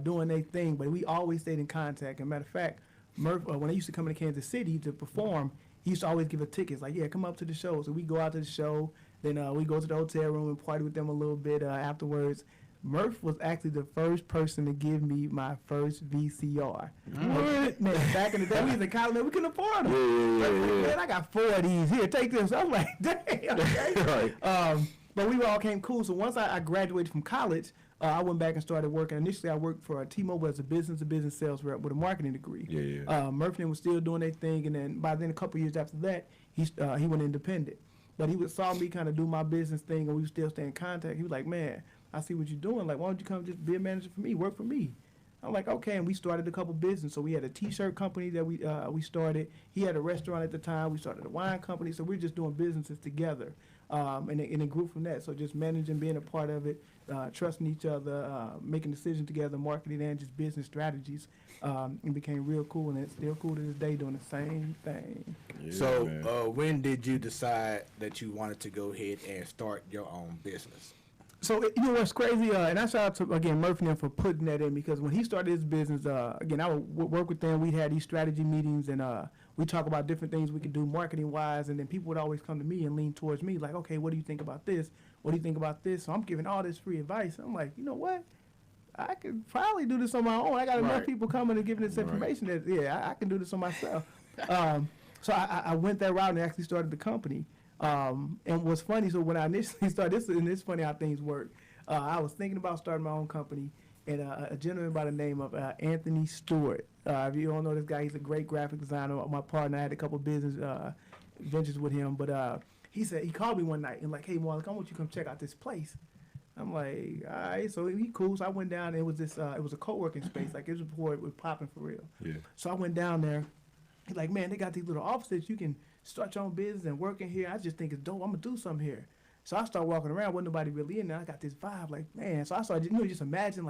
doing their thing, but we always stayed in contact. As a matter of fact, Murph, when I used to come to Kansas City to perform, he used to always give us tickets, like, yeah, come up to the show. So we go out to the show, then we go to the hotel room and party with them a little bit afterwards. Murph was actually the first person to give me my first VCR. Man, back in the day, we was in college, man, we couldn't afford them. Yeah. Man, I got 4 of these. Here, take this. I'm like, dang. Okay. Right. But we all came cool. So once I graduated from college, I went back and started working. Initially, I worked for T-Mobile as a business-to-business sales rep with a marketing degree. Yeah. Murphy was still doing their thing, and then by then, a couple years after that, he went independent. But he saw me kind of do my business thing, and we still stay in contact. He was like, man, I see what you're doing. Like, why don't you come just be a manager for me, work for me? I'm like, okay, and we started a couple business. So we had a T-shirt company that we started. He had a restaurant at the time. We started a wine company. So we're just doing businesses together, and it grew from that. So just managing, being a part of it, trusting each other, making decisions together, marketing and just business strategies, and became real cool. And it's still cool to this day, doing the same thing. Yeah, So when did you decide that you wanted to go ahead and start your own business? So, you know what's crazy, and I shout out to, again, Murphy and them for putting that in, because when he started his business, again, I would work with them. We'd have these strategy meetings, and we talk about different things we could do marketing-wise, and then people would always come to me and lean towards me, like, okay, what do you think about this? What do you think about this? So I'm giving all this free advice. I'm like, you know what? I could probably do this on my own. I got enough people coming and giving this information that, yeah, I can do this on myself. So I went that route and actually started the company. And what's funny, so when I initially started, and it's funny how things work. I was thinking about starting my own company, and a gentleman by the name of Anthony Stewart. If you don't know this guy, he's a great graphic designer. My partner, I had a couple business ventures with him, but he called me one night and like, hey, Marlon, I want you to come check out this place. I'm like, all right, so he cool. So I went down, and it was it was a co-working space, like it was before it was popping for real. Yeah. So I went down there. He's like, man, they got these little offices. You can start your own business and work in here. I just think it's dope. I'm gonna do something here. So I started walking around. Wasn't nobody really in there. I got this vibe, like, man. So I started, just imagine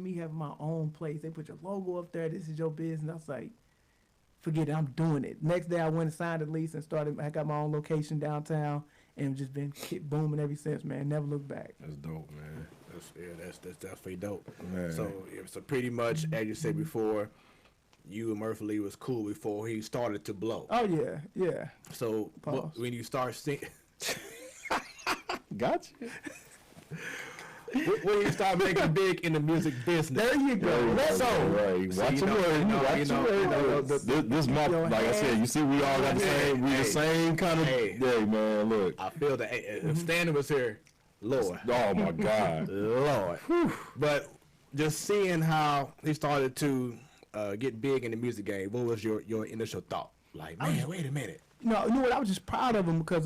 me having my own place. They put your logo up there. This is your business. I was like, forget it. I'm doing it. Next day I went and signed a lease and started. I got my own location downtown and just been booming ever since, man. Never looked back. That's dope, man. That's definitely dope. Man. So pretty much, as you said before, you and Murphy Lee was cool before he started to blow. Oh yeah. So when you start singing, Gotcha. when you start making big in the music business. There you go. Right. Watch your words. This month, like I said, you see, we all got the same kind of day, man. Look, I feel that if Stanley was here, Lord. Oh my God, Lord. But just seeing how he started to get big in the music game, what was your initial thought? Like, man, wait a minute. No, you know what? I was just proud of him because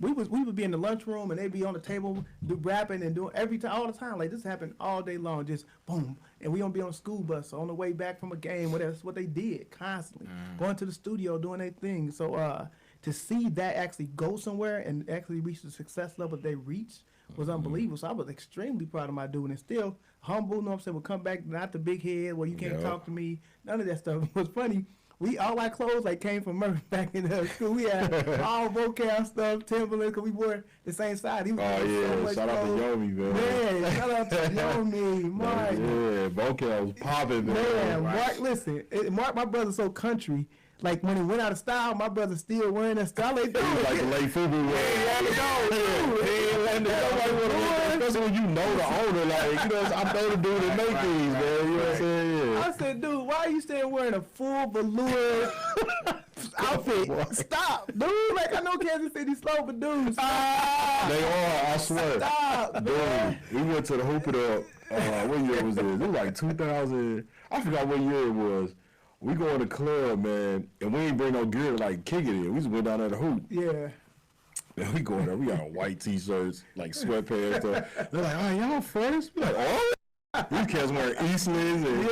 we would be in the lunchroom and they'd be on the table rapping and doing every time, all the time. Like this happened all day long, just boom. And we gonna be on a school bus on the way back from a game, whatever. That's what they did constantly, going to the studio, doing their thing. So to see that actually go somewhere and actually reach the success level they reached was unbelievable. So I was extremely proud of my dude and still humble. You know what I'm saying? Would come back, not the big head where you can't talk to me. None of that stuff. It was funny. All our clothes came from Murphy back in the school. We had all vocal stuff, Timberland, because we wore the same side. He was so much shout out to Yomi, man. Man, shout out to Yomi, Mark. Yeah, vocal was popping, man. Man, Mark, listen, Mark, my brother's so country. Like when he went out of style, my brother's still wearing that style. Like the late football especially when you know the owner, I know the dude that make these, man. You know what I'm saying? Yeah. I said, dude, why are you still wearing a full velour outfit? Stop, dude. Like I know Kansas City slow, but dude, stop. They are, I swear. Stop, dude. We went to the Hoop It Up. What year was this? It was like 2000. I forgot what year it was. We go in the club, man, and we ain't bring no gear to kick it in. We just went down there to hoop. Yeah. And we go there, we got white t-shirts, like sweatpants. Stuff. They're like, oh, y'all fresh? We like, oh. These cats wearing Eastlands and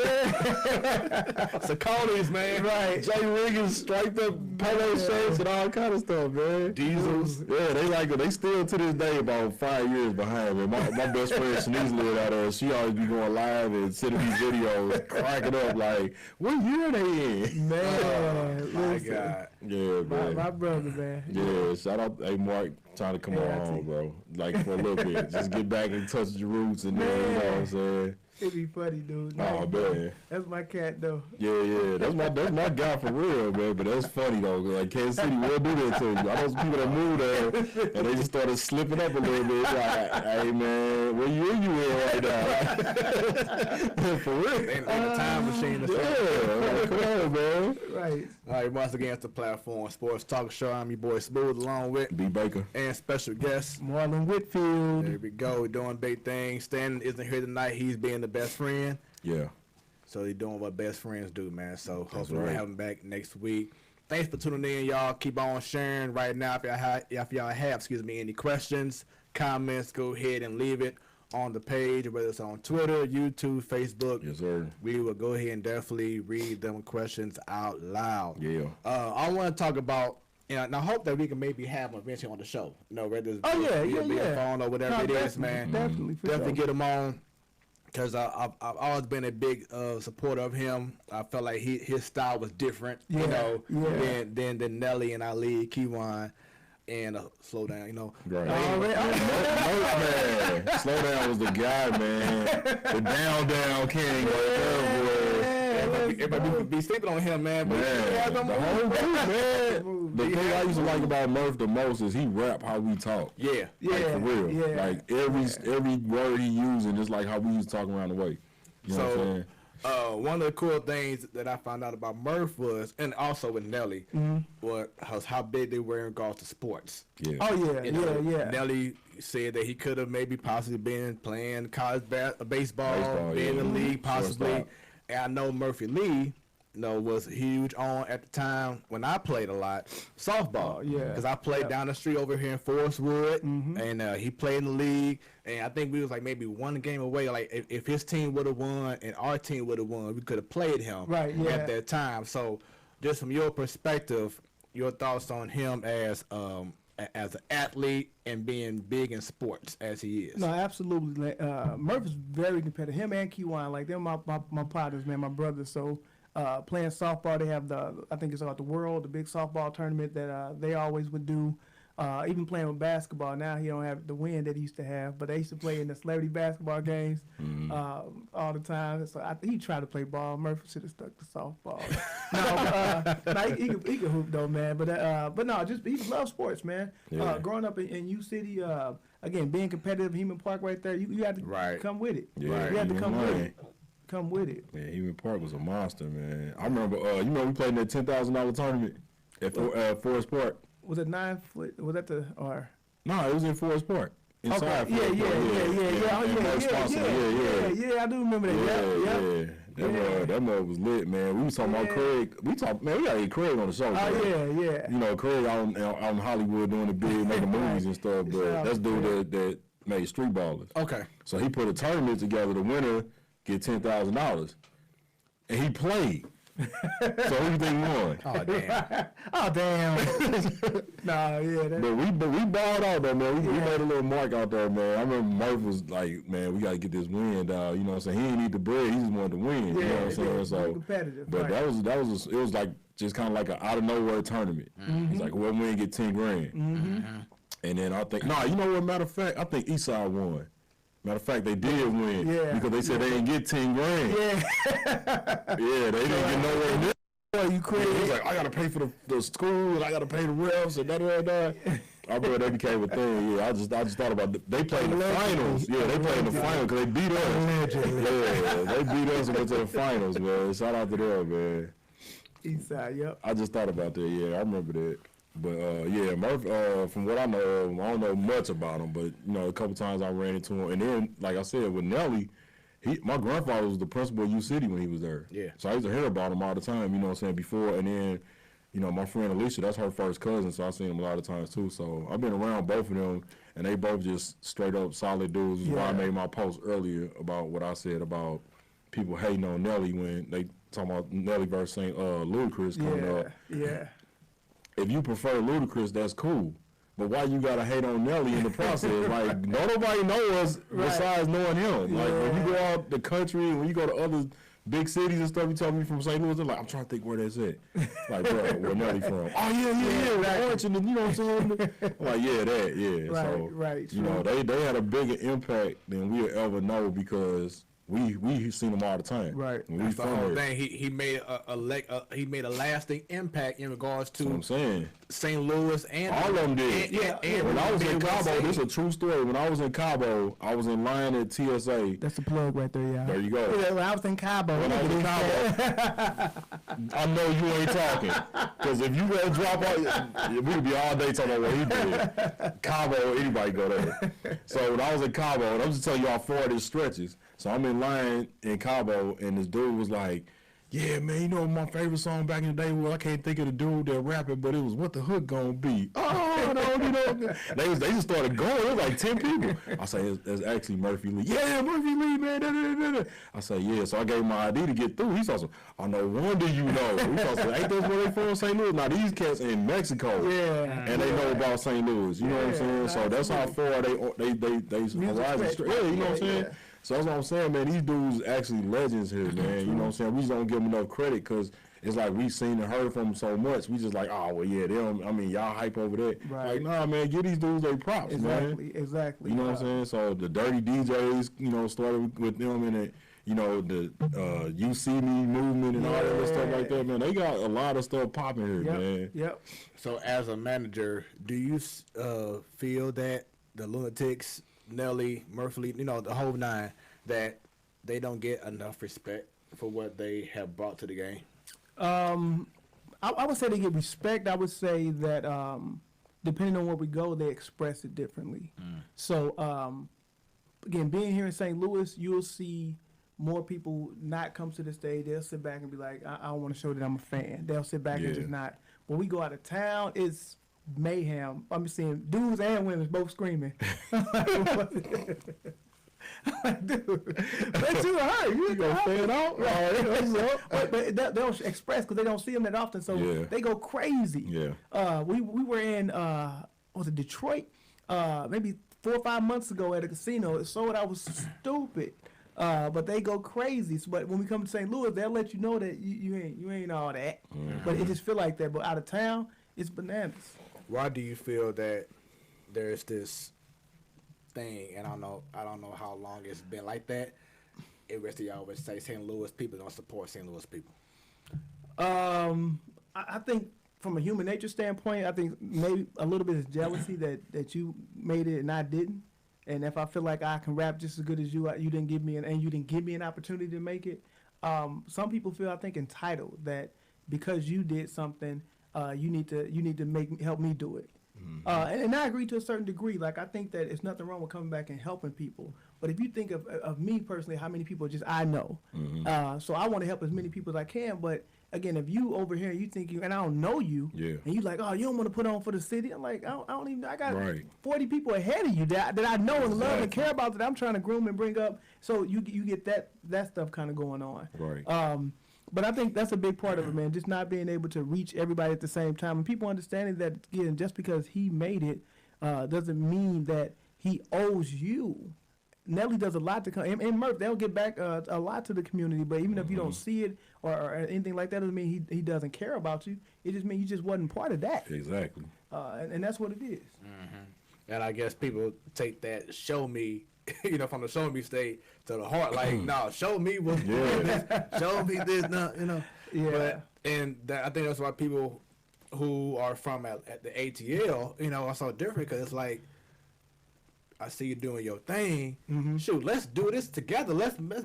Saucony's, man. Right. Jay Riggins striped up polo shirts and all kind of stuff, man. Diesels. Yeah, they like it. They still to this day about 5 years behind me. My best friend Shanice lived out there. She always be going live and sending these videos, cracking up like, what year they in? Man, My listen. God. Yeah, man. My brother, man. Yeah, shout out, hey Mark, trying to come on, bro. Like for a little bit, just get back and touch your roots, and then you know what I'm saying. It be funny, dude. Oh man, That's my cat, though. yeah, that's my guy for real, man. But that's funny though, like Kansas City will do that to you. I know some people that moved there and they just started slipping up a little bit. It's like, hey man, what year you in right now? For real, Ain't a time machine. like, come on, man. Right. All right, once again, it's the platform Sports Talk Show. I'm your boy Smooth, along with B Baker. and special guest. Marlon Whitfield. There we go. We're doing big things. Stan isn't here tonight. He's being the best friend. Yeah, So he's doing what best friends do, man. So hopefully right. we'll have him back next week. Thanks for tuning in, y'all. Keep on sharing right now. If y'all have any questions, comments, go ahead and leave it on the page, whether it's on Twitter, YouTube, Facebook. yes sir. We will go ahead and definitely read them questions out loud. Yeah. I want to talk about, and I hope that we can maybe have them eventually on the show. You know, whether it's via phone or whatever it is, man. Definitely, for Definitely sure. get him on. Because I've always been a big supporter of him. I felt like his style was different, you know, than Nelly and Ali, Kiwan, and slow down, you know. Right. Oh, Man, Slow Down was the guy, man. The down king right there, boy. Everybody be sleeping on him, man. But Man, the whole group, man. The thing I used to like about Murph the most is he rap how we talk. yeah. Like, for real. yeah. Like, every word he using is like how we used to talk around the way. You know what I'm saying? One of the cool things that I found out about Murph was, and also with Nelly, was how big they were in regards to sports. Yeah. Oh, yeah, You know, yeah. Nelly said that he could have maybe possibly been playing college baseball, being in the league possibly. Shortstop. And I know Murphy Lee, you know, was huge on at the time when I played a lot softball. Oh, yeah. Because I played down the street over here in Forest Wood, and he played in the league. And I think we was like maybe one game away. Like if his team would have won and our team would have won, we could have played him at that time. So just from your perspective, your thoughts on him as an athlete and being big in sports as he is. No, absolutely. Murph is very competitive. Him and Kiwan, like they're my partners, man, my brothers. So playing softball, they have I think it's called the World, the big softball tournament that they always would do. Even playing with basketball, now he don't have the win that he used to have, but they used to play in the celebrity basketball games all the time. So he tried to play ball. Murphy should have stuck to softball. He can hoop though, man. But no, just he loves sports, man. Yeah. Growing up in U City, again, being competitive, Heman Park right there, you had to come with it. Yeah, You had to you come ain't with lying. it. Come with it. Yeah, Heman Park was a monster, man. I remember, we played in that $10,000 tournament at Forest Park. Was it 9 foot? Was that or? No, it was in Forest Park. Inside Okay. Forest Park. Yeah. I do remember that. Yeah. That mug was lit, man. We was talking about Craig. We gotta get Craig on the show. Man. Yeah. You know, Craig out in Hollywood doing the big, making movies and stuff. But that's dude that made Street Ballers. Okay. So he put a tournament together. The winner get $10,000, and he played. So who you think won? Oh damn. Nah, yeah. But we balled out though, man. We made a little mark out there, man. I remember Murph was like, man, we gotta get this win, dog. You know what I'm saying? He didn't need the bread, he just wanted to win. You know what I'm saying? So competitive. but right. it was like just kind of like an out of nowhere tournament. It's like whoever win get 10 grand. And then I think you know what? Matter of fact, I think Eastside won. Matter of fact, they did win because they said they didn't get 10 grand. They didn't get nowhere near. You crazy? He was like, I gotta pay for the school and I gotta pay the refs and da. I remember that became a thing. Yeah, I just thought about they played in the finals. Yeah, they played in the finals because they beat us. They beat us and went to the finals, man. Shout out to them, man. Eastside, yep. I just thought about that. Yeah, I remember that. But Murph, from what I know, I don't know much about him, but you know, a couple times I ran into him, and then, like I said, with Nelly, my grandfather was the principal of U City when he was there. Yeah. So I used to hear about him all the time. You know what I'm saying? Before, and then you know, my friend Alicia, that's her first cousin, so I seen them a lot of times too. So I've been around both of them, and they both just straight up solid dudes. Is why I made my post earlier about what I said about people hating on Nelly when they talking about Nelly versus St. Ludacris coming up. Yeah. If you prefer Ludacris, that's cool. But why you gotta hate on Nelly in the process? Like, nobody knows us besides knowing him. Like, when you go out the country, when you go to other big cities and stuff, you tell me from St. Louis, they're like, I'm trying to think where that's at. Like, bro, where Nelly from? Oh, yeah, right. Orange, and you know what I'm saying? I'm like, yeah, that, yeah. Right, you know, they had a bigger impact than we'll ever know because we seen them all the time. Right. That's the whole thing. He made he made a lasting impact in regards to what I'm saying. St. Louis and all of them did. And when I was in Cabo, this is a true story. When I was in Cabo, I was in line at TSA. That's the plug right there, yeah. There you go. Yeah, when I was in Cabo. When I was in Cabo, I know you ain't talking. Because if you go drop out, we'd be all day talking about what he did. Cabo, anybody go there. So when I was in Cabo, and I'm just telling you how far this stretches. So I'm in line in Cabo, and this dude was like, yeah, man, you know my favorite song back in the day was, I can't think of the dude that rapping, but it was What the Hook Gonna Be. Oh, no, you know. They just started going. It was like 10 people. I say, it's actually Murphy Lee. Yeah, Murphy Lee, man. Da, da, da, da. I say, yeah. So I gave him my ID to get through. He saw some, oh, no wonder you know. He saw some, ain't that where they from, St. Louis? Now, these cats in Mexico. Yeah. And they know about St. Louis. You know what I'm saying? So that's how far they horizon straight. Yeah, you know what I'm saying? So that's what I'm saying, man. These dudes actually legends here, man. You know what I'm saying? We just don't give them enough credit because it's like we seen and heard from them so much. We just like, oh, well, yeah, they don't, I mean, y'all hype over that. Right. Like, nah, man, give these dudes their props, Exactly. You know what I'm saying? So the Dirty DJs, you know, started with them and it, you know, the You See Me movement and all that other stuff like that, man. They got a lot of stuff popping here, man. Yep. So as a manager, do you feel that the Lunatics, Nelly, Murphy, you know, the whole nine, that they don't get enough respect for what they have brought to the game? I would say they get respect. I would say that depending on where we go, they express it differently. So again, being here in St. Louis, you'll see more people not come to the stage. They'll sit back and be like, I don't want to show that I'm a fan. They'll sit back and just not. When we go out of town, it's mayhem. I'm seeing dudes and women both screaming. Dude, but you hurt. You gonna fan out, right? But they don't express because they don't see them that often, so they go crazy. Yeah. We were in was it Detroit? Maybe 4 or 5 months ago at a casino. It sold out was stupid. But they go crazy. So, but when we come to St. Louis, they'll let you know that you ain't all that. But it just feel like that. But out of town, it's bananas. Why do you feel that there's this thing, and I don't know how long it's been like that? Everybody always say St. Louis people don't support St. Louis people. I think from a human nature standpoint, I think maybe a little bit of jealousy that you made it and I didn't. And if I feel like I can rap just as good as you didn't give me an opportunity to make it. Some people feel, I think, entitled that because you did something, you need to help me do it. And I agree to a certain degree. Like, I think that it's nothing wrong with coming back and helping people. But if you think of me personally, how many people just I know. So I want to help as many people as I can. But again, if you over here, you think and I don't know you, and you like, oh, you don't want to put on for the city. I'm like, I don't even. I got 40 people ahead of you that I know and love and care about that I'm trying to groom and bring up. So you get that stuff kind of going on. Right. But I think that's a big part of it, man. Just not being able to reach everybody at the same time, and people understanding that again, just because he made it doesn't mean that he owes you. Nelly does a lot to come, and Murph, they'll get back a lot to the community. But even if you don't see it or anything like that, doesn't mean he doesn't care about you. It just means you just wasn't part of that. Exactly. And that's what it is. And I guess people take that show me, from the show me state to the heart. Like, no, show me what, show me this, Yeah. I think that's why people who are from at the ATL, are so different, because it's like, I see you doing your thing. Shoot, let's do this together. Let's make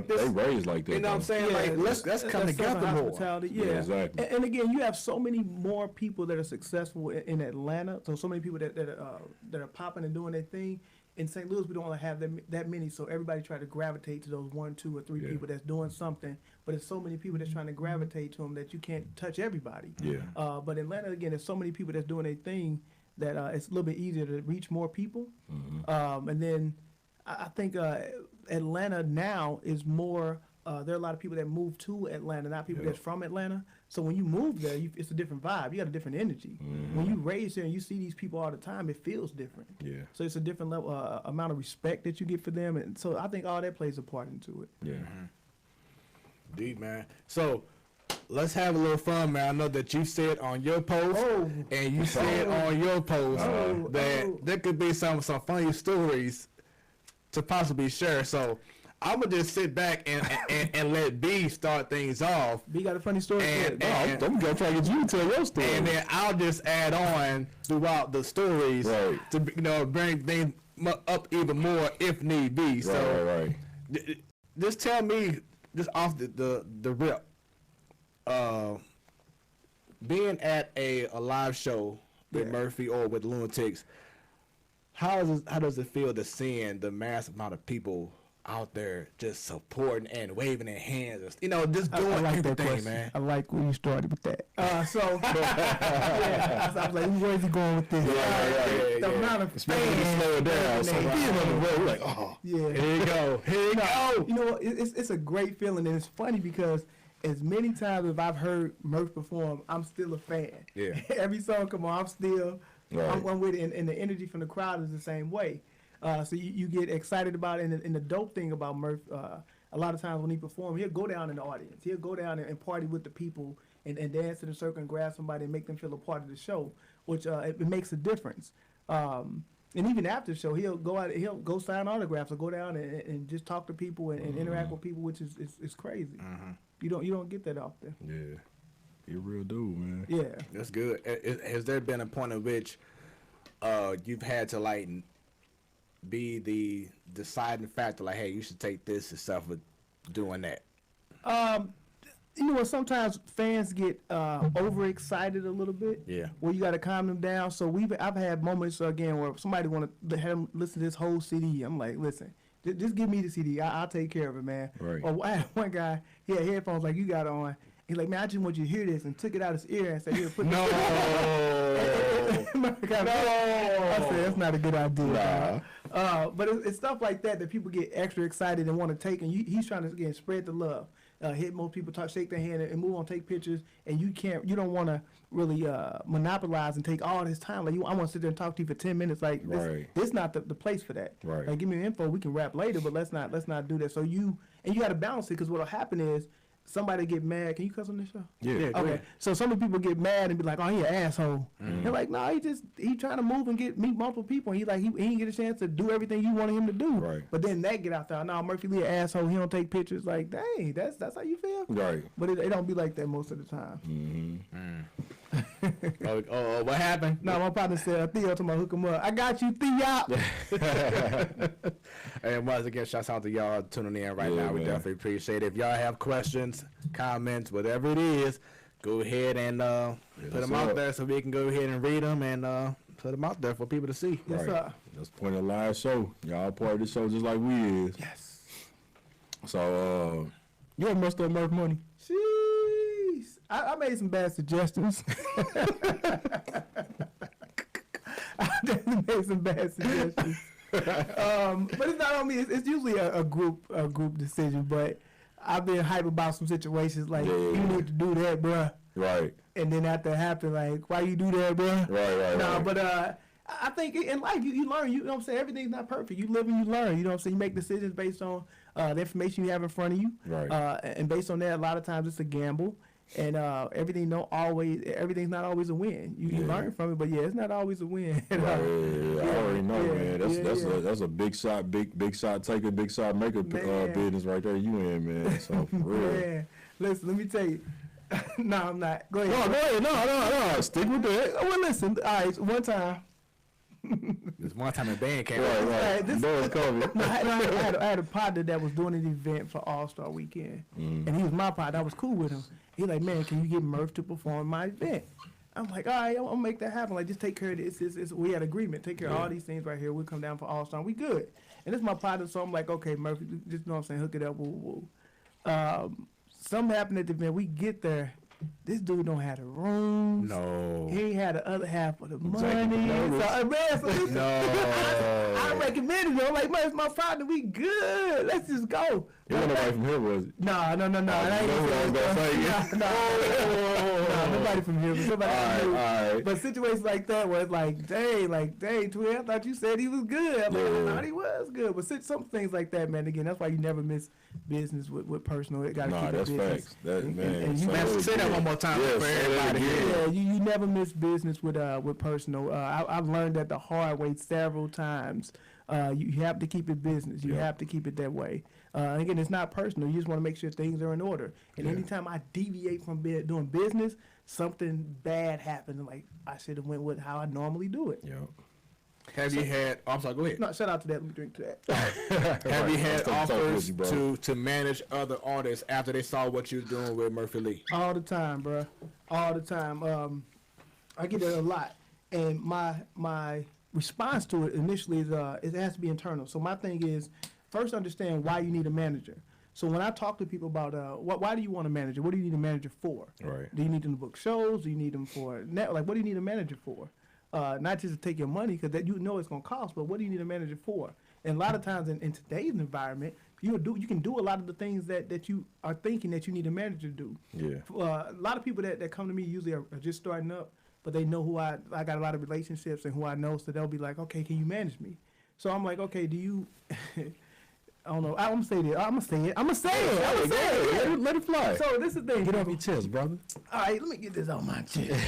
this. They raised like that. You know what I'm saying? Yeah, like let's come together more. Yeah, exactly. And again, you have so many more people that are successful in Atlanta. So many people that are popping and doing their thing. in St. Louis, we don't have that many, so everybody try to gravitate to those 1, 2, or 3 people that's doing something. But there's so many people that's trying to gravitate to them that you can't touch everybody. Yeah. But Atlanta, again, there's so many people that's doing their thing that it's a little bit easier to reach more people. And then I think Atlanta now is more. There are a lot of people that move to Atlanta, not people that's from Atlanta. So when you move there, it's a different vibe. You got a different energy. When you raise there and you see these people all the time, it feels different. Yeah. So it's a different level, amount of respect that you get for them, and so I think all that plays a part into it. Yeah. Deep, man. So let's have a little fun, man. I know that you said on your post, and you said on your post that there could be some funny stories to possibly share. So I'm gonna just sit back and let B start things off. B got a funny story. I'm gonna try to get you to tell your story, and then I'll just add on throughout the stories to bring things up even more if need be. So just tell me, just off the rip, being at a live show with Murphy or with Lunatics, how does it feel to seeing the massive amount of people out there just supporting and waving their hands, just doing I like everything, that question, man. I like when you started with that. I was like, where's he going with this? The amount of fans. Slow it down. So being on the road, like, Here you go. You know, it's a great feeling, and it's funny because as many times as I've heard Murph perform, I'm still a fan. Yeah. Every song come on, I'm still, I'm with it, and the energy from the crowd is the same way. So you get excited about it, and the dope thing about Murph, a lot of times when he performs, he'll go down in the audience. He'll go down and party with the people and dance in a circle and grab somebody and make them feel a part of the show, which it makes a difference. And even after the show, he'll go out, he'll go sign autographs or go down and just talk to people and interact with people, which is crazy. You don't get that often. Yeah, you're a real dude, man. Yeah, That's good. Has there been a point at which you've had to be the deciding factor, like, hey, you should take this and stuff with doing that? You know what? Sometimes fans get overexcited a little bit. Yeah. Where you got to calm them down. So I've had moments again where somebody want to have them listen to this whole CD. I'm like, listen, just give me the CD. I'll take care of it, man. Right. Or I had one guy, he had headphones like you got on. He's like, man, I just want you to hear this, and took it out his ear and said, here, put No. I said, that's not a good idea. But it's stuff like that people get extra excited and want to take, and he's trying to, again, spread the love. Hit most people, shake their hand, and move on, take pictures, and you don't want to really monopolize and take all this time. Like, I want to sit there and talk to you for 10 minutes. Like, this not the place for that. Right. Like, give me your info, we can rap later, but let's not do that. So you got to balance it, because what'll happen is somebody get mad. Can you cuss on this show? Yeah. Okay. So some of the people get mad and be like, "Oh, he an asshole." They're like, "No, he trying to move and meet multiple people. And he didn't get a chance to do everything you wanted him to do." Right. But then that get out there. "No, Murphy Lee an asshole. He don't take pictures." Like, dang, that's how you feel. Right. But it don't be like that most of the time. What happened? No, my partner said, Theo told me to hook him up. I got you, Theo. And once again, shouts out to y'all tuning in right now. We definitely appreciate it. If y'all have questions, comments, whatever it is, go ahead and put them out there so we can go ahead and read them and put them out there for people to see. Yes, sir. That's the point of the live show. Y'all part of the show just like we is. Yes. So, You ever messed up Murph money? Jeez. I made some bad suggestions. I definitely made some bad suggestions. But it's not on me. It's usually a group decision. But I've been hype about some situations like, you need to do that, bruh. right. And then after it happened, like, why you do that, bruh? Right. No, but I think in life you learn. You know what I'm saying? Everything's not perfect. You live and you learn. You know what I'm saying? You make decisions based on the information you have in front of you. Right. And based on that, a lot of times it's a gamble. And everything's not always a win. You learn from it, but it's not always a win. I already know, man. That's a big shot, big shot taker, big shot maker business right there. You in, man. So for real. Man, listen, let me tell you. No, I'm not. Go ahead. No, go ahead. No. Stick with that. Well, listen. All right. So one time. This one time in band camp. Right. Doors covered. I had a partner that was doing an event for All-Star Weekend. And he was my partner. I was cool with him. He like, man, can you get Murph to perform my event? I'm like, all right, I'll make that happen. Like, just take care of this. We had agreement. Take care of all these things right here. We'll come down for All Star. We good. And it's my partner, so I'm like, okay, Murphy, just know what I'm saying, hook it up. Woo, woo. Something happened at the event. We get there. This dude don't have the rooms. No. He ain't had the other half of the money. I recommended him. I'm like, man, it's my partner. We good. Let's just go. You went away from here, was it? No. I was gonna Nobody from here. Somebody from here. All right. But situations like that where it's like, dang, Twin, I thought you said he was good. I'm like, I thought he was good. But some things like that, man, again, that's why you never miss business with personal. It gotta keep it that's business. facts. That, man, and you say that one more time for everybody. Yeah, you never miss business with personal. I've learned that the hard way several times. You have to keep it business. You have to keep it that way. Again, it's not personal. You just want to make sure things are in order. And anytime I deviate from doing business, something bad happens. Like, I should have went with how I normally do it. Yeah. Have you had? Oh, I'm sorry. Go ahead. No, shout out to that. Let me drink to that. Have you had offers to manage other artists after they saw what you was doing with Murphy Lee? All the time, bro. All the time. I get that a lot, and my response to it initially is it has to be internal. So my thing is, first understand why you need a manager. So when I talk to people about why do you want a manager? What do you need a manager for? Right. Do you need them to book shows? Do you need them for what do you need a manager for? Not just to take your money, because that it's going to cost, but what do you need a manager for? And a lot of times in today's environment, you can do a lot of the things that you are thinking that you need a manager to do. Yeah. A lot of people that come to me usually are just starting up, but they know who I got a lot of relationships and who I know, so they'll be like, okay, can you manage me? So I'm like, okay, do you? I don't know. I'm gonna say this. I'm gonna say it. Let it fly. So this is the thing. Get off your chest, brother. All right, let me get this on my chest.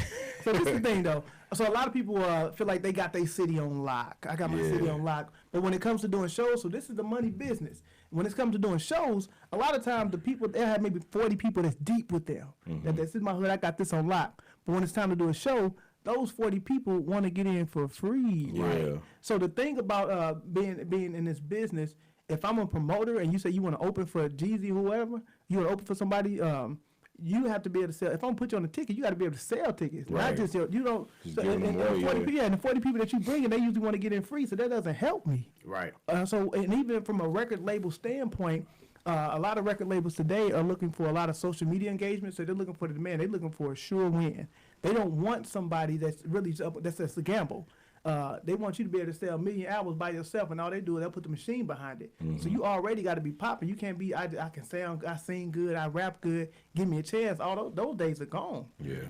So this is the thing, though. So a lot of people feel like they got their city on lock. I got my city on lock. But when it comes to doing shows, so this is the money business. When it comes to doing shows, a lot of times the people, they have maybe 40 people that's deep with them. That this is my hood, I got this on lock. But when it's time to do a show, those 40 people want to get in for free. Yeah. Right? So the thing about being in this business, if I'm a promoter and you say you want to open for Jeezy or whoever, you want to open for somebody, you have to be able to sell. If I'm gonna put you on a ticket, you got to be able to sell tickets, not just you don't. So, and the 40 people that you bring in, they usually want to get in free, so that doesn't help me. Right. So, and even from a record label standpoint, a lot of record labels today are looking for a lot of social media engagement, so they're looking for the demand. They're looking for a sure win. They don't want somebody that's really that's a gamble. They want you to be able to sell 1 million albums by yourself, and all they do is they'll put the machine behind it. So you already got to be popping. You can't be, I can sound, I sing good, I rap good, give me a chance. All those days are gone. Yeah.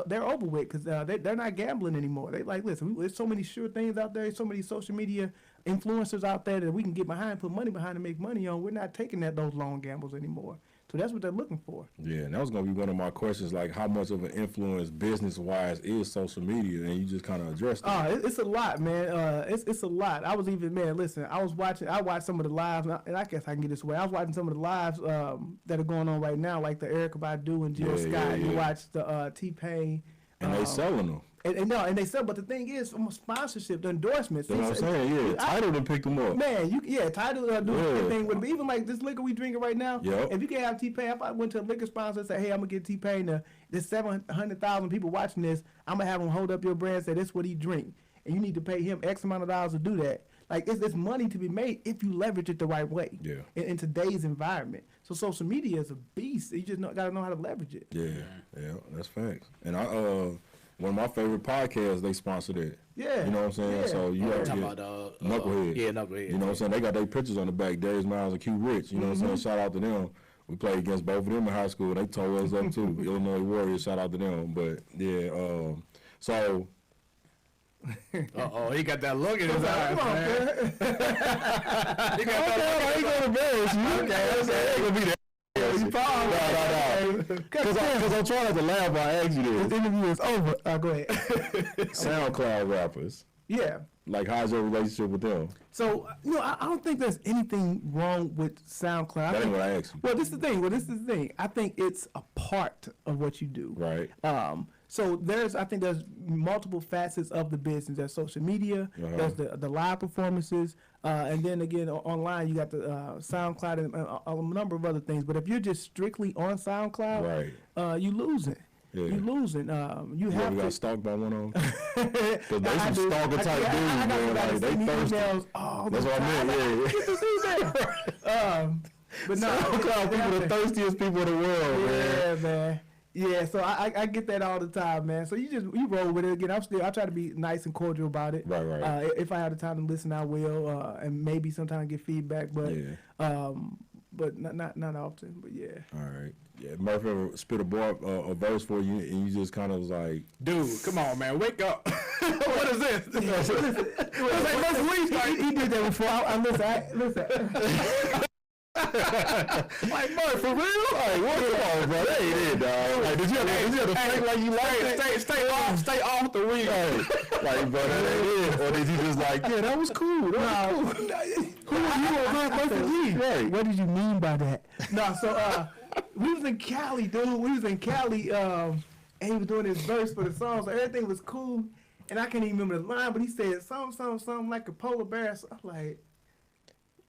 They're over with because they're not gambling anymore. They like, listen, there's so many sure things out there, so many social media influencers out there that we can get behind, put money behind and make money on. We're not taking those long gambles anymore. So that's what they're looking for. Yeah, and that was going to be one of my questions, like how much of an influence business-wise is social media, and you just kind of addressed it. It's a lot, man. It's a lot. I was even, man, listen, I watched some of the lives, and I guess I can get this away. I was watching some of the lives that are going on right now, like the Erykah Badu and Jill Scott. You watched the T-Pain. And they selling them. And they sell, but the thing is, from a sponsorship, the endorsements. That's what I'm saying, Tidal done picked them up. Man, Tidal do the thing with me. Even like this liquor we drinking right now. Yep. If you can't have T-Pain, if I went to a liquor sponsor and said, hey, I'm going to get T-Pain, there's 700,000 people watching this, I'm going to have him hold up your brand and say, this is what he drink. And you need to pay him X amount of dollars to do that. Like, it's money to be made if you leverage it the right way in today's environment. So social media is a beast. You just got to know how to leverage it. Yeah, that's facts. And one of my favorite podcasts, they sponsored it. Yeah. You know what I'm saying? Yeah. So you have Knucklehead. Yeah, Knucklehead. You know what I'm saying? They got their pictures on the back, Darius Miles and Q Rich. You know what I'm saying? Shout out to them. We played against both of them in high school. They tore us up too. Illinois Warriors, shout out to them. But yeah, so. He got that look in his eyes, man. He got that look. He gonna embarrass you. Okay, ain't gonna be that. No. Because I'm trying not to laugh while I ask you this. This interview is over. Go ahead. SoundCloud rappers. Yeah. Like, how's your relationship with them? So, I don't think there's anything wrong with SoundCloud. That ain't what I asked you. Well, this is the thing. I think it's a part of what you do. Right. So I think there's multiple facets of the business. There's social media, there's the live performances, and then again online you got the SoundCloud and a number of other things. But if you're just strictly on SoundCloud, you losing. Yeah. You losing. You You have ever to. got stalked by one of them? Because they I some do. stalker type dudes, man. Like, they thirsty. All That's the what I time. meant, Like, yeah. get to see that. But no, SoundCloud people the thirstiest people in the world, man. yeah, man. Yeah, so I get that all the time, man. So you roll with it again. I try to be nice and cordial about it. Right. If I have the time to listen, I will, and maybe sometimes get feedback, but Yeah. but not often. But yeah. All right. Yeah, Murphy ever spit a verse for you, and you just kind of was like, Dude, come on, man, wake up. What is this? This ain't Murphy Lee. He did that before. I listen. Like, Murphy, for real? "Like, what? Come on, bro, that ain't it, dog. Like, did you have to fake like you like that? Stay off the weed. Like, bro, that ain't it. Or did you just like, yeah, that was cool. That was cool. Who are you on Murphy Lee? Right. What did you mean by that? No, so we was in Cali, dude. We was in Cali, and he was doing his verse for the song, so everything was cool. And I can't even remember the line, but he said something like a polar bear. So I'm like,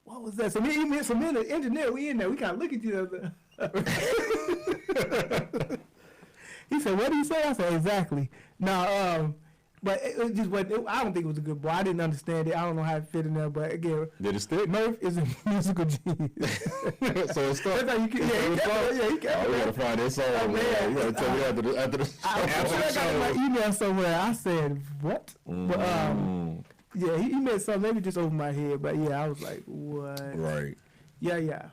what was that? So me and the engineer, we in there. We kind of look at each other. He said, "What did he say?" I said, "Exactly." No, but it just wasn't. I don't think it was a good boy. I didn't understand it. I don't know how it fit in there. But again, Did it stick? Murph is a musical genius. So it's stuck. That's how you can. Yeah, he kept Oh, we it. gotta find this song, Oh, man. man. You gotta tell me after the I'm sure I got in my email somewhere. I said, "What?" But yeah, he meant something maybe just over my head. But yeah, I was like, "What?" Right. Yeah.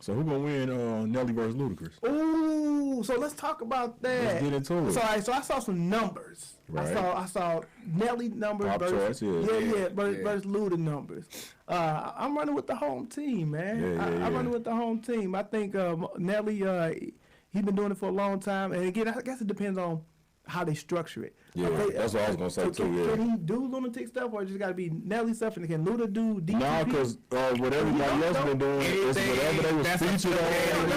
So who gonna win Nelly versus Ludacris? Ooh, so let's talk about that. Let's get into it. So I saw some numbers. Right. I saw Nelly numbers Pop versus choice, yeah. versus Luda numbers. I'm running with the home team, man. Yeah. I'm running with the home team. I think Nelly, he's been doing it for a long time, and again, I guess it depends on how they structure it. Yeah, that's what I was gonna say too. Yeah. Can he do lunatic stuff, or just got to be Nelly stuff? And can Luda do DPP? No, because what everybody else been doing is whatever they was featured on.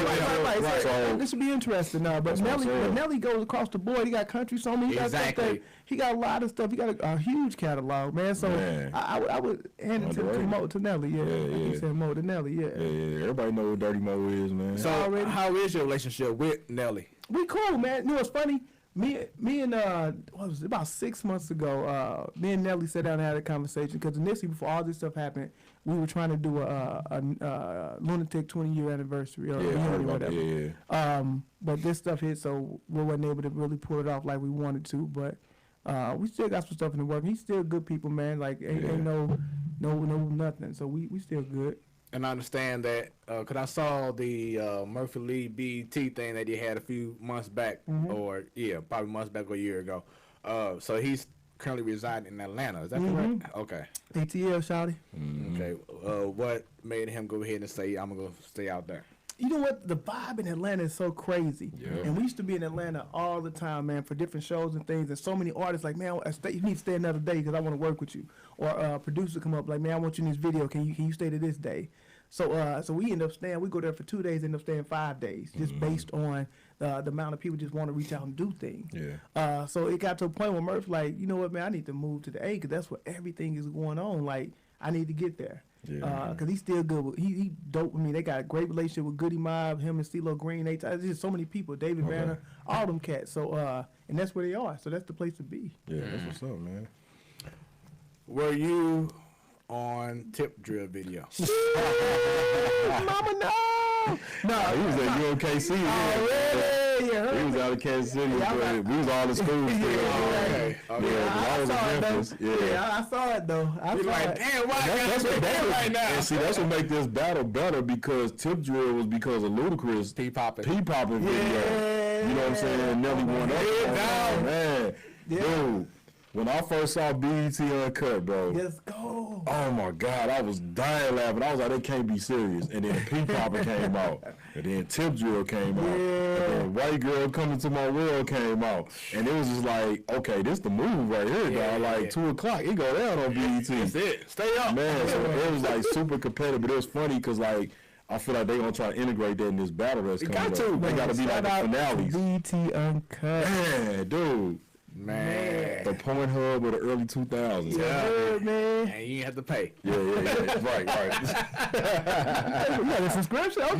Right. So This would be interesting now. But Nelly goes across the board. He got country song. He got stuff that, he got a lot of stuff. He got a huge catalog, man. So I would hand it to Nelly. Yeah. He said Mo to Nelly. Yeah. Everybody know who Dirty Mo is, man. So how is your relationship with Nelly? We cool, man. You know what's funny? Me and what was it, about 6 months ago, me and Nelly sat down and had a conversation because initially before all this stuff happened, we were trying to do a Lunatic 20-year anniversary or whatever. But this stuff hit, so we wasn't able to really pull it off like we wanted to. But we still got some stuff in the work. He's still good people, man. Like ain't no nothing. So we still good. And I understand that because I saw the Murphy Lee BET thing that he had a few months back, or probably months back or a year ago. So he's currently residing in Atlanta. Is that correct? Okay. ATL, shawty. Okay. What made him go ahead and say I'm gonna stay out there? You know what? The vibe in Atlanta is so crazy. Yeah. And we used to be in Atlanta all the time, man, for different shows and things. And so many artists like, man, you need to stay another day because I want to work with you. Or a producer come up like, man, I want you in this video. Can you stay to this day? So we end up staying. We go there for 2 days, end up staying 5 days, just based on the amount of people just want to reach out and do things. Yeah. So it got to a point where Murph like, you know what, man, I need to move to the A because that's where everything is going on. Like, I need to get there. Yeah. Cause he's still good. He dope. I mean, they got a great relationship with Goody Mob, him and CeeLo Green. There's just so many people. David Banner, all them cats. So and that's where they are. So that's the place to be. Yeah, that's what's up, man. Were you on Tip Drill video? Mama, no. No, he was at UMKC. He was out of Kansas City. But we was all in school still. I was in Memphis. I saw it though. You're like, damn, why I got to right now? And see, that's what make this battle better because Tip Drill was because of Ludacris P-popping video. You know what I'm saying? Nelly won up. Man, dude. When I first saw BET Uncut, bro. Let's go. Oh my God, I was dying laughing. I was like, they can't be serious. And then P-Popper came out. And then Tip Drill came out. And then White Girl Coming to My World came out. And it was just like, okay, this the move right here, dog. Like 2 o'clock, it go down on BET. That's it. Stay up. Man, so it was like super competitive, but it was funny because like, I feel like they gonna try to integrate that in this battle that's coming up. They gotta be like the finales. BET Uncut. Man, dude. Man. The Pornhub of the early 2000s. Yeah, man. And you have to pay. Yeah. Right. You got a subscription? Okay.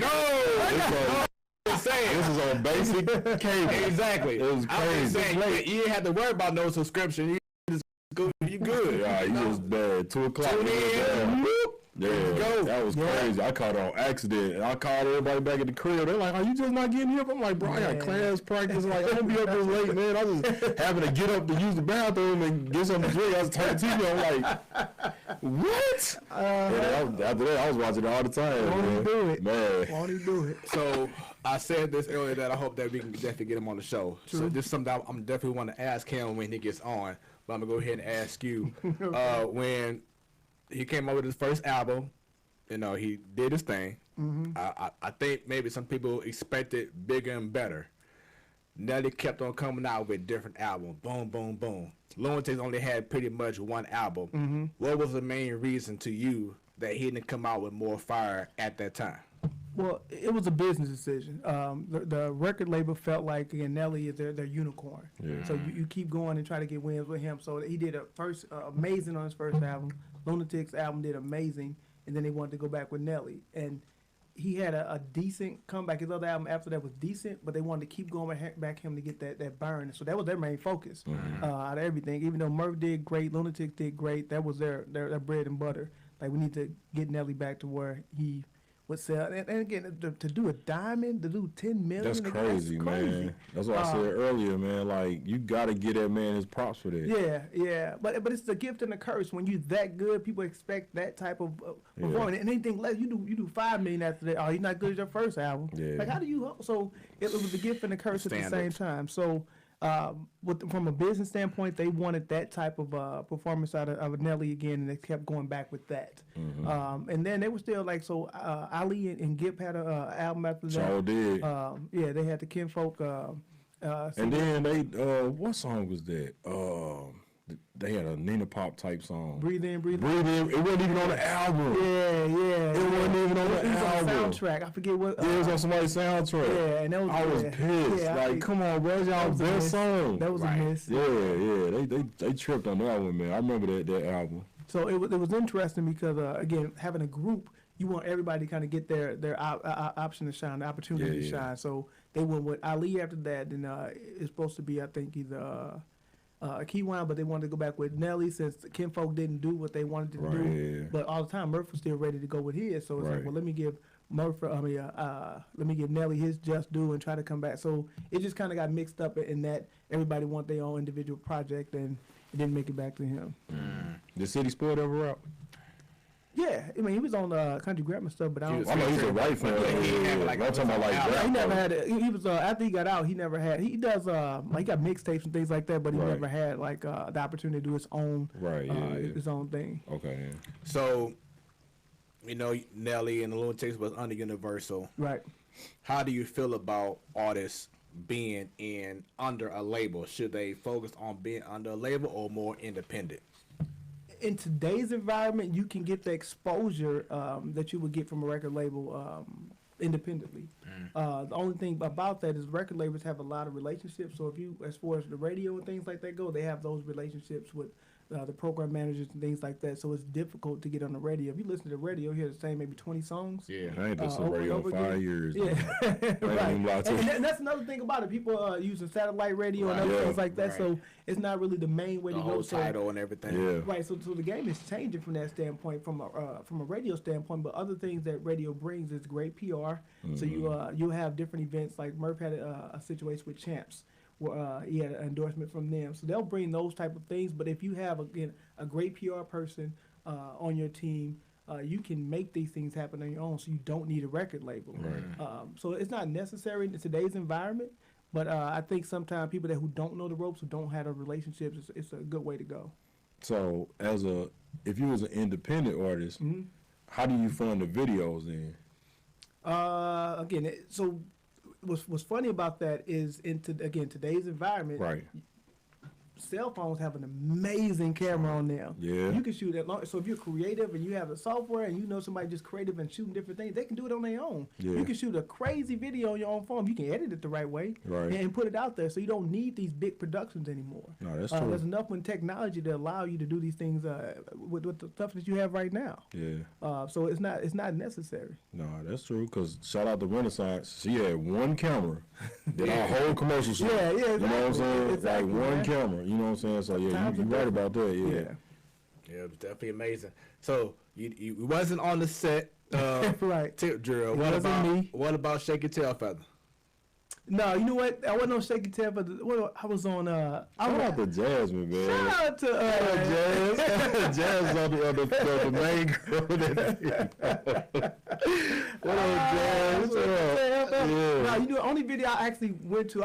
No! just saying. This is on basic cable. Exactly. It was I'm just crazy. saying, you didn't have to worry about no subscription. You just go, you good. Yeah, you just bad. 2 o'clock. Tune in. Whoop. Yeah, Go. that was crazy. I caught it on accident, and I called everybody back at the crib. They're like, "Are you just not getting here?" I'm like, "Bro, I got class, practice. Like, I'm gonna be up this late, man. I was having to get up to use the bathroom and get something to drink. I was turning the TV on, like, what?" After that, I was watching it all the time. Won't he do it? Man. Won't he do it? So I said this earlier that I hope that we can definitely get him on the show. True. So this is something I'm definitely want to ask him when he gets on. But I'm gonna go ahead and ask you when he came out with his first album. You know, he did his thing. I think maybe some people expected bigger and better. Nelly kept on coming out with different albums. Boom, boom, boom. Lunatics only had pretty much one album. What was the main reason to you that he didn't come out with more fire at that time? Well, it was a business decision. The record label felt like, again, Nelly is their unicorn. Yeah. So you keep going and try to get wins with him. So he did amazing on his first album. Lunatics album did amazing, and then they wanted to go back with Nelly. And he had a decent comeback. His other album after that was decent, but they wanted to keep going back him to get that burn. So that was their main focus out of everything. Even though Murph did great, Lunatics did great, that was their bread and butter. Like, we need to get Nelly back to where he would sell. And again, to do a diamond, to do 10 million. That's again, crazy, man. That's what I said earlier, man. Like, you got to get that man his props for that. Yeah. But it's the gift and the curse. When you're that good, people expect that type of performance. And anything less, you do 5 million after that. Oh, you're not good as your first album. Yeah. Like, how do you? So it was the gift and the curse at the same time. So from a business standpoint, they wanted that type of performance out of Nelly again, and they kept going back with that. And then they were still like, so Ali and Gipp had an album after that. Sure did. Yeah, they had the Kinfolk. And then they, what song was that? They had a Nina Pop type song. Breathe In, Breathe Breathe In. It wasn't even on the album. Yeah. It wasn't even on the It was album. on the soundtrack. I forget what. Yeah, it was on somebody's soundtrack. Yeah, and that was. I was pissed. Yeah, like, come on, bro, y'all was a best miss. song. That was a miss. Yeah. They tripped on that one, man. I remember that album. So it was interesting because again, having a group, you want everybody to kind of get their option to shine, the opportunity to shine. So they went with Ali after that. Then it's supposed to be, I think, either a key one, but they wanted to go back with Nelly since Kinfolk didn't do what they wanted to do. Yeah. But all the time, Murph was still ready to go with his. So it's like, well, let me give Nelly his just due and try to come back. So it just kind of got mixed up in that everybody want their own individual project, and it didn't make it back to him. Did City Sport ever out? Yeah, I mean, he was on Country Grammar stuff, but I don't. I know he's a right fan. I'm talking about like Yeah, he never rap, had it. He was after he got out. He never had. He does like he got mixtapes and things like that, but he never had like the opportunity to do his own his own thing. Okay. So, you know, Nelly and the Lunatics was under Universal. Right. How do you feel about artists being under a label? Should they focus on being under a label or more independent? In today's environment, you can get the exposure that you would get from a record label independently. The only thing about that is record labels have a lot of relationships. So if you, as far as the radio and things like that go, they have those relationships with the program managers and things like that. So it's difficult to get on the radio. If you listen to the radio, you hear the same maybe 20 songs. Yeah, I ain't listened to radio in 5 years. Yeah, right. And And that's another thing about it. People using satellite radio and other things like that. So it's not really the main way to The go. whole So, title and everything. Yeah. right. So the game is changing from that standpoint, from a radio standpoint. But other things that radio brings is great PR. So you have different events. Like Murph had a situation with Champs, where he had an endorsement from them. So they'll bring those type of things. But if you have, again, a great PR person on your team, you can make these things happen on your own, so you don't need a record label. Right. So it's not necessary in today's environment, but I think sometimes people who don't know the ropes, who don't have a relationship, it's a good way to go. So if you was an independent artist, how do you fund the videos then? So what's funny about that is today's environment, Right. cell phones have an amazing camera on them. Yeah. You can shoot that long. So if you're creative and you have the software and you know somebody just creative and shooting different things, they can do it on their own. Yeah. You can shoot a crazy video on your own phone. You can edit it the right way and put it out there. So you don't need these big productions anymore. No, that's true. There's enough in technology to allow you to do these things with the stuff that you have right now. Yeah. So it's not necessary. No, that's true. Because shout out to Renaissance. She had one camera. Did our whole commercial shoot. Yeah, You know what I'm saying? Exactly, like one man. camera. You know what I'm saying? So yeah, you right about that. Yeah. Yeah, it was definitely amazing. So you wasn't on the set. Right. Tip drill. It What wasn't about me. What about Shake Your Tail Feather? No, you know what? I wasn't on Shake Your Tail, but I was on. Shout out to Jasmine, man. Shout out to Jazz. Jazz is on the main girl. What up, Jazz? What's up? Yeah. No, you know the only video I actually went to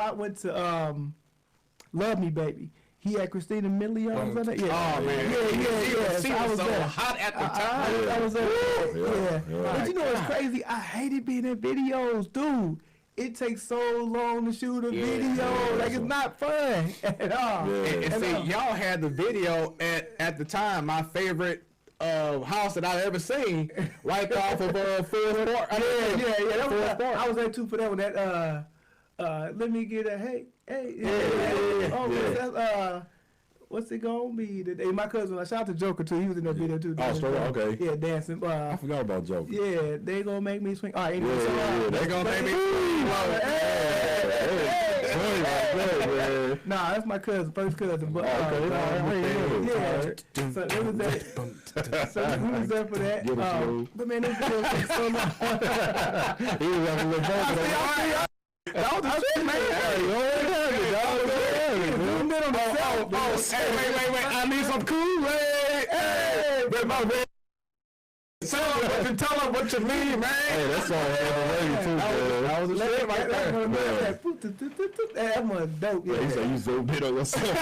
Love Me Baby. He had Christina Milian on that. Yeah. Oh man. Yeah. She So I was was so there. hot at the time. I was there. Yeah. But you know what's crazy? I hated being in videos, dude. It takes so long to shoot a video. Like, it's not fun at all. Yeah. And see, y'all had the video at the time. My favorite house that I've ever seen, right off of Full Sport. I was there too for that one. That let me get a hey. That's what's it gonna be today? My cousin, shout out to Joker too. He was in that video too. Oh, straight up, okay. Yeah, dancing. I forgot about Joker. Yeah, they gonna make me swing. All right, anyway, They gonna make me swing. Nah, that's my cousin, first cousin. But Okay. So it was that. So we was there for that. Get it, Smooth. But man, this video was so long. He was having a little vocal. That was the shit, man. Wait. I need some Kool-Aid. Hey, but my man. Tell them what you mean, man. Hey, that song had too, man. That was the shit right there. That was dope. Yeah, he said you zoomed in on yourself.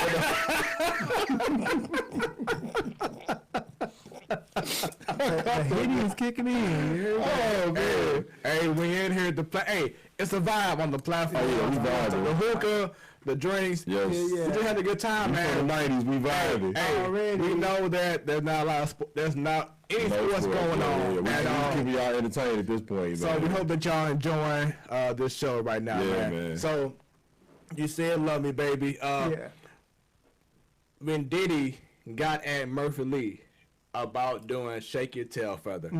The hitting is kicking in. Oh man! Hey, we in here at the Hey, it's a vibe on the platform. Oh, yeah, we vibing. The hookah, the drinks. Yes. We just had a good time, We man. from the 90s, we vibing. Hey, Already. we know that there's not a lot of there's not any No sports sport. going Yeah, on. yeah, at all. we keep y'all entertained at this point, So man. we hope that y'all enjoying this show right now, Yeah, man. man. So you said "Love Me, Baby." Yeah. When Diddy got at Murphy Lee about doing "Shake Your Tail Feather,"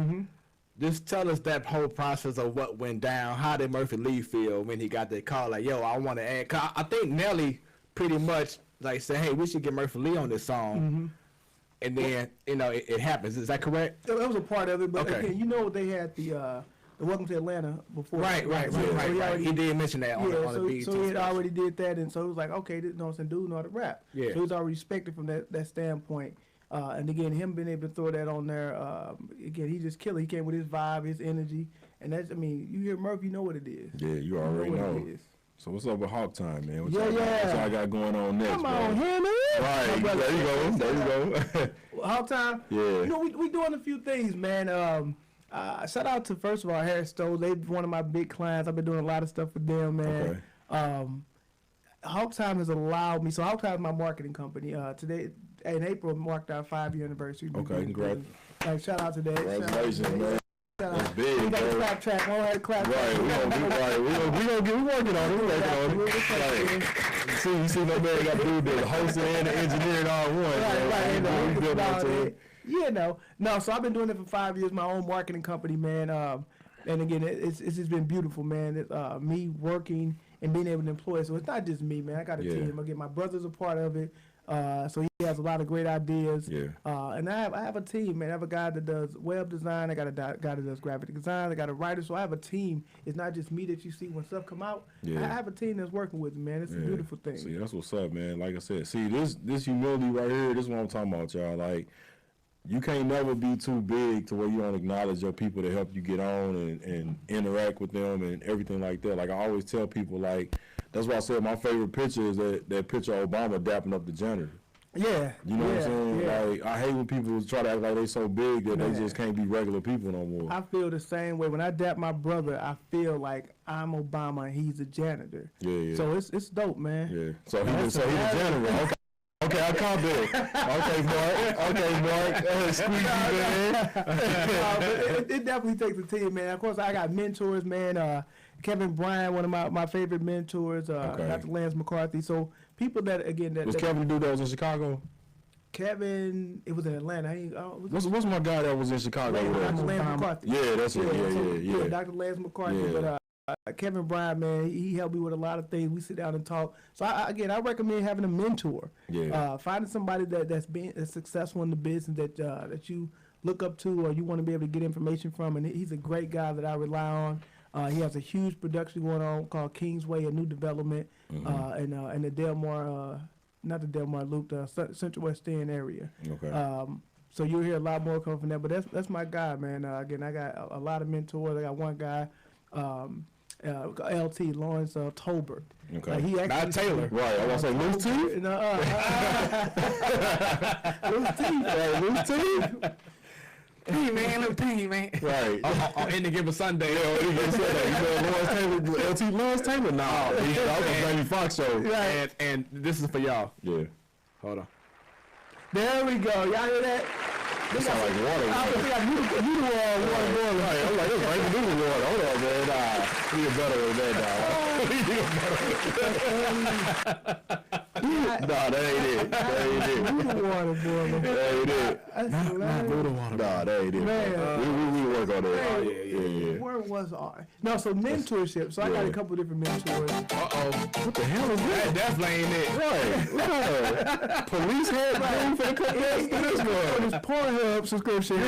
just tell us that whole process of what went down. How did Murphy Lee feel when he got that call? Like, yo, I want to add. 'Cause I think Nelly pretty much like said, "Hey, we should get Murphy Lee on this song." And then it happens. Is that correct? That was a part of it, but Okay. again, they had the Welcome to Atlanta before. Right. So he Right. already- He did mention that on Yeah, the BET. so he had special. already did that, and so it was like, okay, this dude know how to rap. Yeah. So he was already respected from that standpoint. And again, him being able to throw that on there, again, he just killed it. He came with his vibe, his energy, and that's, you hear Murphy, you know what it is. Yeah, you already what know. it is. So what's up with Hawk Time, man? What Yeah, y'all got going on next, Come man? on, him, man. Right, there you go. How time? Yeah. We doing a few things, man. Shout out to, first of all, Harris Stowe. They're one of my big clients. I've been doing a lot of stuff with them, man. Okay. Hawk Time has allowed me. So Hawk Time is my marketing company. Today in April marked our 5-year anniversary. Okay, congrats. Shout out to that. Congratulations, man. That's We big, got a bro. clap track. I don't have a clap Right, track. we working on it. We working on it. Right. You see my man got to do the hosting and the engineering all at once. man. We building up to it. No, so I've been doing it for 5 years, my own marketing company, man. And again, it's just been beautiful, man. Me working and being able to employ. So it's not just me, man. I got a team. Again, my brother's a part of it. So he has a lot of great ideas. Yeah. And I have a team, man. I have a guy that does web design. I got a guy that does graphic design. I got a writer. So I have a team. It's not just me that you see when stuff come out. Yeah. I have a team that's working with me, man. It's a beautiful thing. See, that's what's up, man. Like I said, see, this humility right here, this is what I'm talking about, y'all. Like, you can't never be too big to where you don't acknowledge your people that help you get on and interact with them and everything like that. Like, I always tell people, like, that's why I said my favorite picture is that picture of Obama dapping up the janitor. Yeah. You know what I'm saying? Yeah. Like, I hate when people try to act like they so big that they just can't be regular people no more. I feel the same way. When I dap my brother, I feel like I'm Obama and he's a janitor. Yeah. So it's dope, man. Yeah. So he's a janitor. Okay, Okay, I caught that. Okay, Mark. Squeaky man. But it definitely takes a team, man. Of course, I got mentors, man. Kevin Bryant, one of my favorite mentors. Dr. Lance McCarthy. So people that again that Was Kevin do those in Chicago? Kevin, it was in Atlanta. What's my guy that was in Chicago? Dr. Lance McCarthy. Yeah, that's it. Yeah. Dr. Lance McCarthy. Yeah. But Kevin Bryant, man, he helped me with a lot of things. We sit down and talk. So I recommend having a mentor. Yeah. Finding somebody that's successful in the business that you look up to or you want to be able to get information from. And he's a great guy that I rely on. He has a huge production going on called Kingsway, a new development, in the Delmar, not the Delmar Loop, the Central West End area. Okay. So you'll hear a lot more coming from that. But that's my guy, man. Again, I got a lot of mentors. I got one guy. LT Lawrence Tolbert. Okay. He actually, Not Taylor. Right. I was like, loose teeth? Loose teeth? Hey man, little piggy man. Right. On any given Sunday. Lawrence Taylor? Nah, that was a Jamie Foxx show. Right. And this is for y'all. Yeah. Hold on. There we go. Y'all hear that? That sound like water. You water. Right. I'm like, it's right to water. Hold on, man. Nah, you better with that, dog. Nah, that ain't it. Voodoo water, boy. That ain't it. That's hilarious. Nah, that ain't it. Man. We work on that. Yeah. Where was I? No, so mentorship. So I got a couple different mentors. What the hell is That that? definitely ain't it. Right. What kind of police head dude for the couple days to this one? This Pornhub subscription.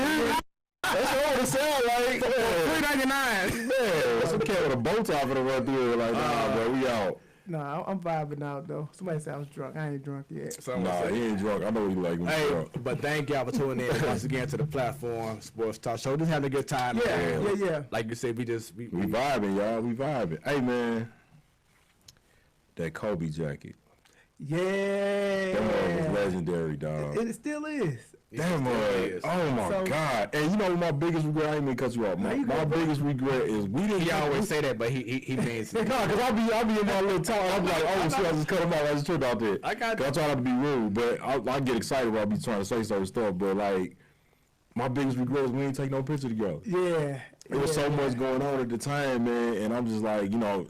That's what it sound like. $3.99. Yeah, some cat with a bow tie for the run through it. Like, nah, bro, we out. Nah, I'm vibing out though. Somebody said I was drunk. I ain't drunk yet. Nah, he ain't drunk. I know what he like when he's Hey, drunk. but thank y'all for tuning in once again to the platform Sports Talk Show. Just having a good time. man. Yeah. Like you said, we We vibing, y'all. We vibing. Hey, man, that Kobe jacket. Yeah. That one was legendary, dog. It still is. That one. Oh my So- God. And you know my biggest regret, I ain't mean to cut you off. My biggest regret is we didn't He always say that, but he means it. Nah, cause I'll be in my little talk. I'll be like, oh, shit, I just cut him out. I just tripped out there. I got Cause I try not to be rude, but I get excited when I be trying to say certain stuff. But like, my biggest regret is we ain't take no picture together. Yeah. There was so much going on at the time, man, and I'm just like, you know,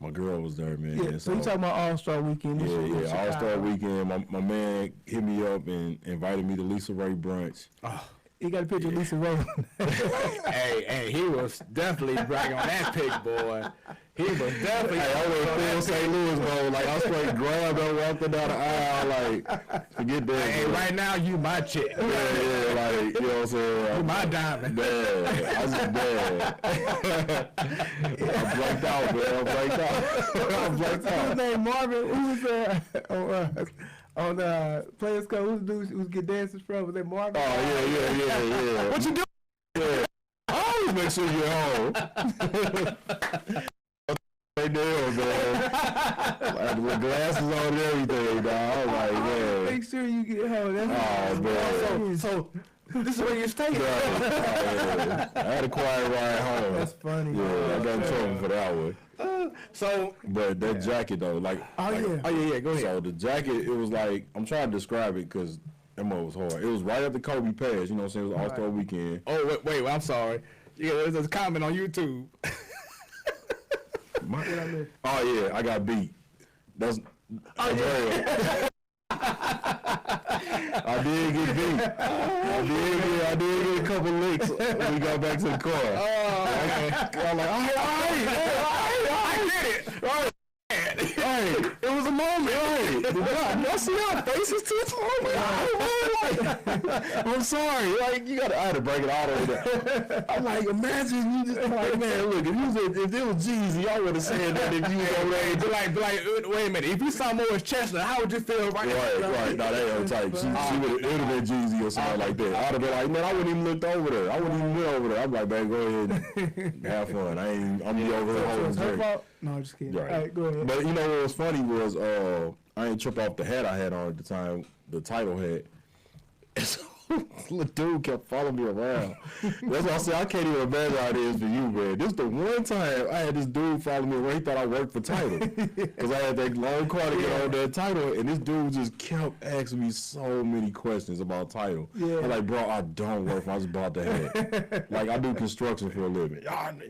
my girl was there, man. Yeah. So you talking about All-Star Weekend? This year in Yeah, All-Star Chicago. Weekend. My man hit me up and invited me to Lisa Ray brunch. He got a picture of Lisa Ray. Hey, he was definitely bragging on that pic, boy. He was definitely. Hey, I went full St. Louis, bro. Like, I straight grabbed her, walked down the aisle, like, forget that. Hey, bro. right now you my chick. Yeah, like, you know what I'm saying? You my diamond. Bad. I was bad. I blanked out, man. I blanked out. I blanked What's his out. name? Marvin. Who was on Players Club? Who's the dude who was get dances from? Was that Marvin? Oh, yeah. What you do? Yeah. I always make sure you're home. Right there, man. I had the glasses on and everything, dog. I was like, man. Make sure you get home. That's Oh, man. So this is where you stay. Yeah. I had a quiet ride home. That's funny. Yeah, I got in trouble for that one. So But that jacket, though, like. Oh, yeah. oh yeah, go ahead. So the jacket, it was like, I'm trying to describe it because that one was hard. It was right after Kobe passed, you know what I'm saying? It was All-Star Weekend. Oh wait, I'm sorry. Yeah, there's a comment on YouTube. Oh yeah, I got beat. That's I did get beat. I did get a couple licks when we got back to the car. I'm like, all right, I get it. Right. Hey, it was a moment. Right. Y'all see our faces too? I'm sorry. Like, you gotta, I had to break it all over there. I'm like, imagine you just like, man, look, if it was Jeezy, I would have said that if you was over there. Be like, wait a minute. If you saw Morris Chestnut, how would you feel right now? Right. No, they ain't type. She would have been Jeezy or something like that. I'd have been like, man, I wouldn't even looked over there. I wouldn't even went over there. I'm like, man, go ahead and have fun. I'm be over here holding Her drink. fault? No, I'm just kidding. Right. All right, go ahead. But you know what was funny was I ain't trip off the hat I had on at the time, the title hat. little dude kept following me around. That's why I said I can't even imagine how it is for you, man. This the one time I had this dude follow me around. He thought I worked for Title because I had that long car to get on that Title, and this dude just kept asking me so many questions about Title. Yeah. I'm like, bro, I don't work for. I just bought the hat. Like I do construction for a living.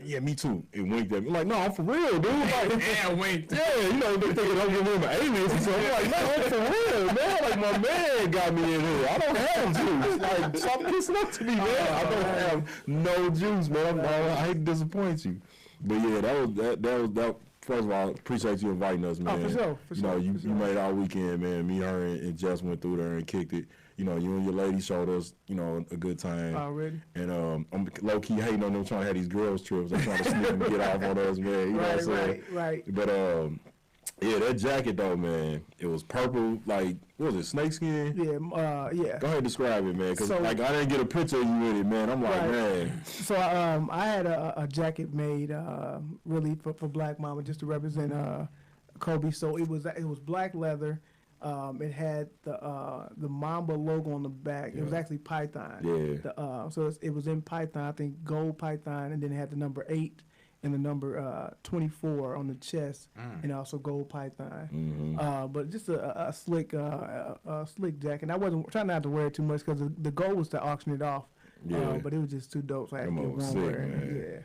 Yeah, me too. And winked at me. I'm like, no, I'm for real, dude. Like, Yeah, wink. yeah, you know, they thinking I'm giving him an alias or something. I'm like, no, I'm for real, man. Like, my man got me in here. I don't have juice. Like, stop kissing up to me, man. I don't have no juice, man. I hate to disappoint you. But yeah, that. First of all, appreciate you inviting us, man. Oh, for sure. You know, you made our weekend, man. Me, her, and Jess went through there and kicked it. You know, you and your lady showed us, you know, a good time. Already. And I'm low key hating on them trying to have these girls trips. They're trying to sneak and get off on us, man. You know what I'm saying? Right. But yeah, that jacket though, man, it was purple, like what was it, snakeskin? Yeah, yeah. Go ahead and describe it, man, because So- like I didn't get a picture of you with it, man. I'm like, Right. man, So I had a jacket made really for Black Mama just to represent Kobe. So it was black leather. It had the Mamba logo on the back. It was Yeah. actually Python. Yeah. So it was in Python, I think gold Python, and then it had the number 8 and the number 24 on the chest, and also gold Python. But just a slick jacket. I wasn't trying not to wear it too much because the goal was to auction it off. Yeah. But it was just too dope. So I had to Them get old one sick, wear. man.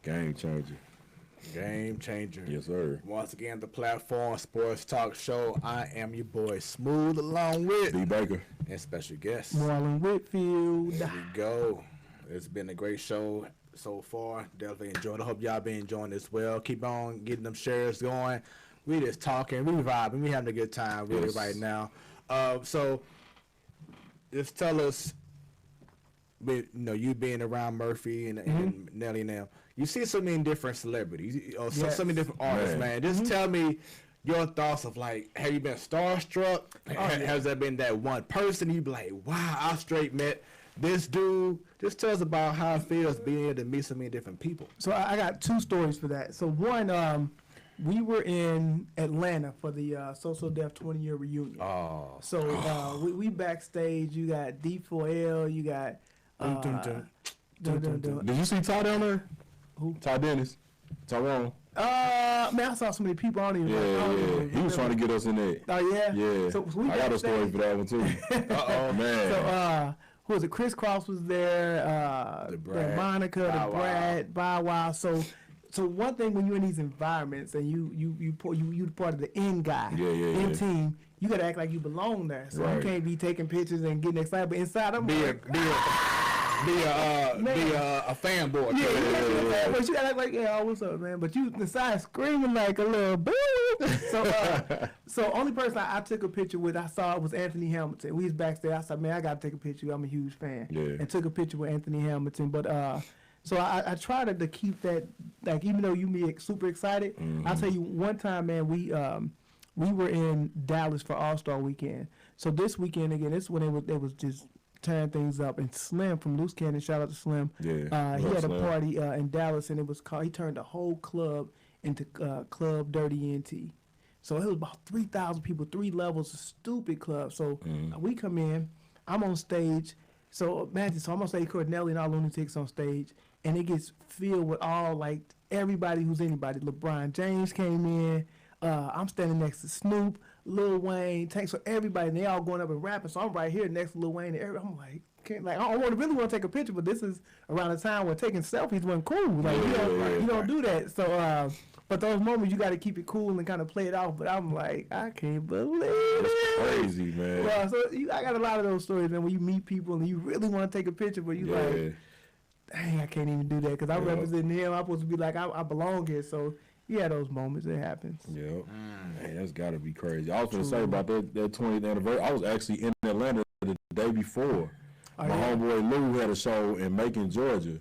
Game changer. Game changer. Yes, sir. Once again, the platform Sports Talk Show. I am your boy Smooth, along with D Baker. and special guest. Marlon Whitfield. There we go. It's been a great show so far. Definitely enjoyed it. I hope y'all been enjoying as well. Keep on getting them shares going. We just talking, we vibing, we having a good time really Yes. right now. So just tell us, you know, you being around Murphy and Nelly and them, you see so many different celebrities, or Yes. so many different artists, man. Just tell me your thoughts of like, have you been starstruck? Has there been that one person you be like, wow, I straight met this dude? Just tell us about how it feels being able to meet so many different people. So I got 2 stories for that. So one, we were in Atlanta for the So Def 20-year reunion. Oh, So we backstage. You got D4L. You got dun, dun, dun. Did you see Ty down there? Who? Ty Dennis. Tyrone. Man, I saw so many people. I don't even. I don't Yeah. even He was trying to get us in there. Oh yeah. Yeah. So we I got a story backstage. for that one too. Uh-oh, man. So who was it? Chris Cross was there. The Brad, Monica, Bow the Wow. Brad, Bow Wow. So one thing when you're in these environments and you part of the end guy, Yeah. team, you gotta act like you belong there. So Right. you can't be taking pictures and getting excited, but inside I'm be a like, fanboy. yeah, Yeah. but you gotta act like, yeah, what's up, man? But you inside screaming like a little boo. So only person I took a picture with, I saw it was Anthony Hamilton. We was backstage. I said, man, I gotta take a picture. I'm a huge fan. Yeah. And took a picture with Anthony Hamilton. But so I try to keep that, like, even though you be super excited, I'll tell you one time, man, we were in Dallas for All-Star Weekend. So this weekend again, this is when they was just tearing things up. And Slim from Loose Cannon, shout out to Slim. Yeah, He love had a Slim. party in Dallas, and it was called. He turned the whole club into Club Dirty NT. So it was about 3,000 people, 3 levels, a stupid club. So we come in, I'm on stage. So imagine, so I'm on stage, Cornelli and all lunatics on stage, and it gets filled with all, like, everybody who's anybody. LeBron James came in. I'm standing next to Snoop, Lil Wayne, Tank, so everybody, and they all going up and rapping. So I'm right here next to Lil Wayne, and I'm like, I really want to take a picture, but this is around the time when taking selfies wasn't cool. Like, you don't do that. So, but those moments you got to keep it cool and kind of play it off. But I'm like, I can't believe It's it. crazy, man. Well, so I got a lot of those stories, man, when you meet people and you really want to take a picture, but you like, dang, I can't even do that because I represent him. I'm supposed to be like, I belong here. So, yeah, those moments, it happens. Yep. Man, that's got to be crazy. I was going to say about that 20th anniversary. I was actually in Atlanta the day before. Oh, My yeah. homeboy Lou had a show in Macon, Georgia.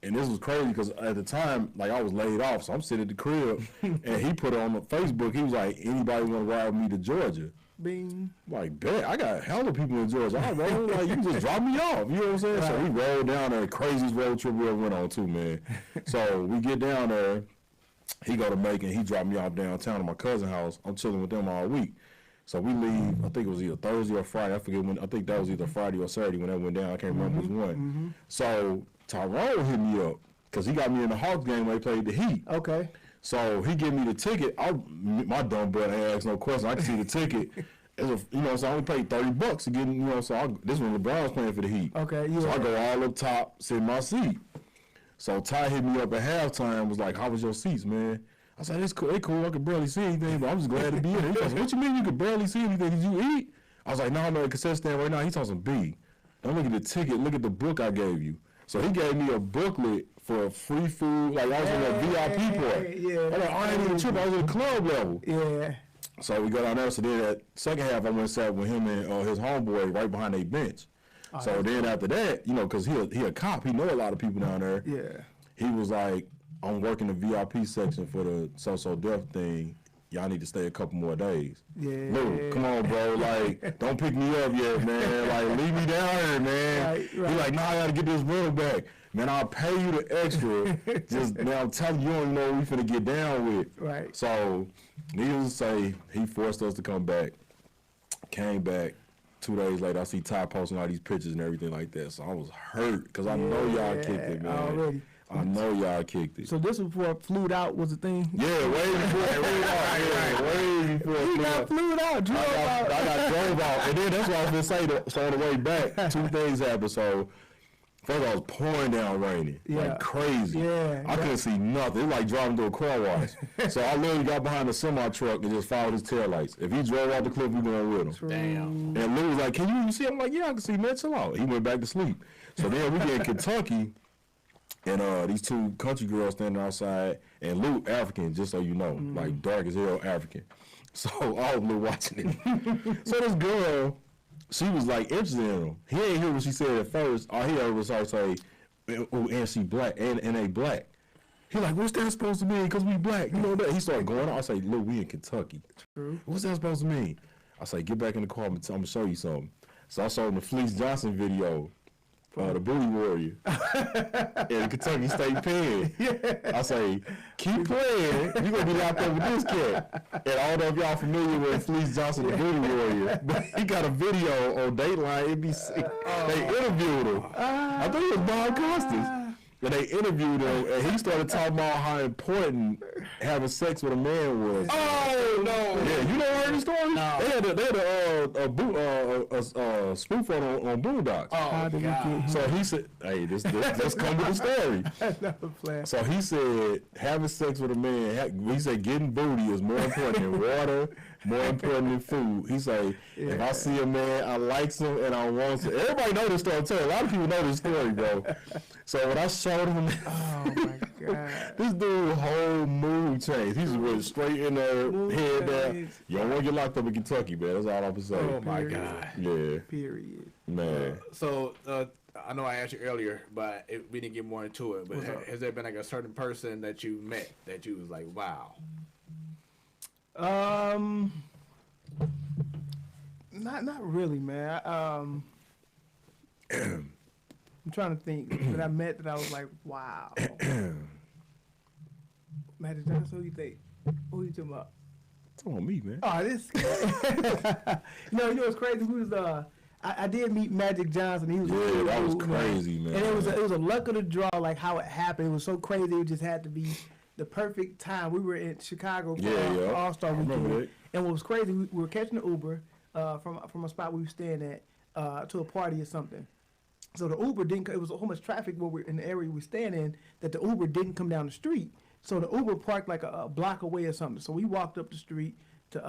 And this was crazy because at the time, like, I was laid off. So I'm sitting at the crib, and he put it on Facebook. He was like, anybody want to ride with me to Georgia? Bing. I'm like, bet. I got hella people in Georgia. All right, bro. Like, you can just drop me off. You know what I'm saying? So we rolled down there. The craziest road trip we ever went on, too, man. So we get down there. He go to Macon. He dropped me off downtown to my cousin's house. I'm chilling with them all week. So we leave, I think it was either Thursday or Friday. I forget when. I think that was either Friday or Saturday when that went down. I can't remember which one. So Tyrone hit me up because he got me in the Hawks game when they played the Heat. Okay. So he gave me the ticket. My dumb butt ain't asked no question. I can see the ticket. So I only paid $30 to get in, this one LeBron was playing for the Heat. Okay, yeah. So I go all up top, sit in my seat. So Ty hit me up at halftime, was like, how was your seats, man? I said, it's cool, I could barely see anything, but I'm just glad to be in. He goes, what you mean you could barely see anything? Did you eat? I was like, no, I'm at a cassette stand right now. He's talking some B. Don't look at the ticket, look at the book I gave you. So he gave me a booklet for free food, like I was on that VIP part. Yeah. I'm like, I ain't even tripping, I was at the club level. Yeah. So we go down there. So then that second half, I went and sat with him and his homeboy right behind their bench. So then after that, because he a cop, he know a lot of people down there. Yeah. He was like, I'm working the VIP section for the so deaf thing. Y'all need to stay a couple more days. Yeah. Look, come on, bro. Like, don't pick me up yet, man. Like, leave me down here, man. Right. He like, nah, I gotta get this rental back. Man, I'll pay you the extra. Just now, I'm telling you, you don't know what we finna get down with. Right. So, needless to say, he forced us to come back. Came back. 2 days later, I see Ty posting all these pictures and everything like that. So I was hurt because I know y'all kicked it, man. Already. I know y'all kicked it. So this was before flued out was a thing? Yeah, way before way before. He got flued out, drove out. I got drove out. And then that's what I was going to say. So on the way back, 2 things happened. So first I was pouring down raining, like crazy. Yeah. I couldn't see nothing. It was like driving through a car wash. So I literally got behind a semi-truck and just followed his taillights. If he drove off the cliff, we going with him. Damn. And Lou was like, can you even see? I'm like, yeah, I can see, man, chill out. He went back to sleep. So then we get in Kentucky, and these 2 country girls standing outside, and Lou African, just so you know, like dark as hell African. So I was watching it. So this girl, she was like interested in him. He ain't hear what she said at first. All he heard was her say, oh, and she black, and they black. He like, what's that supposed to mean? Because we black. You know that? He started going on. I say, look, we in Kentucky. True. What's that supposed to mean? I say, get back in the car. I'm going to show you something. So I showed him the Fleece Johnson video, the Booty Warrior, in Kentucky State Pen. I say, keep playing. You're going to be locked up with this cat. And I don't know if y'all familiar with Fleece Johnson, the Booty Warrior, but he got a video on Dateline NBC. They interviewed him. I think it was Bob Costas. And they interviewed him, and he started talking about how important having sex with a man was. Oh no! Yeah, you never heard the story? No. They had a spoof on Boondocks. Oh God! So he said, "Hey, this come with the story." Another plan. So he said, having sex with a man, he said getting booty is more important than water, more important than food. He said, if I see a man, I like him and I want to. Everybody know this story. A lot of people know this story, bro. So when I showed him, Oh my God. this dude's whole mood changed. He just went straight in there, head down. You don't want to get locked up in Kentucky, man. That's all I'm gonna say. Oh my God! Yeah, Period. man. So I know I asked you earlier, but we didn't get more into it. But has there been like a certain person that you met that you was like, wow? Not really, man. I'm trying to think that I met that I was like, wow. Magic Johnson, who you think? Who you talking about? It's on me, man. Oh, this. You know what's crazy? We was I did meet Magic Johnson. He was Yeah, that was cool, crazy, man. And it was a luck of the draw, like how it happened. It was so crazy. It just had to be the perfect time. We were in Chicago for All-Star Weekend, and what was crazy, we were catching the Uber from a spot we were staying at to a party or something. So the Uber didn't. It was so much traffic where we're in the area we were staying in that the Uber didn't come down the street. So the Uber parked like a block away or something. So we walked up the street to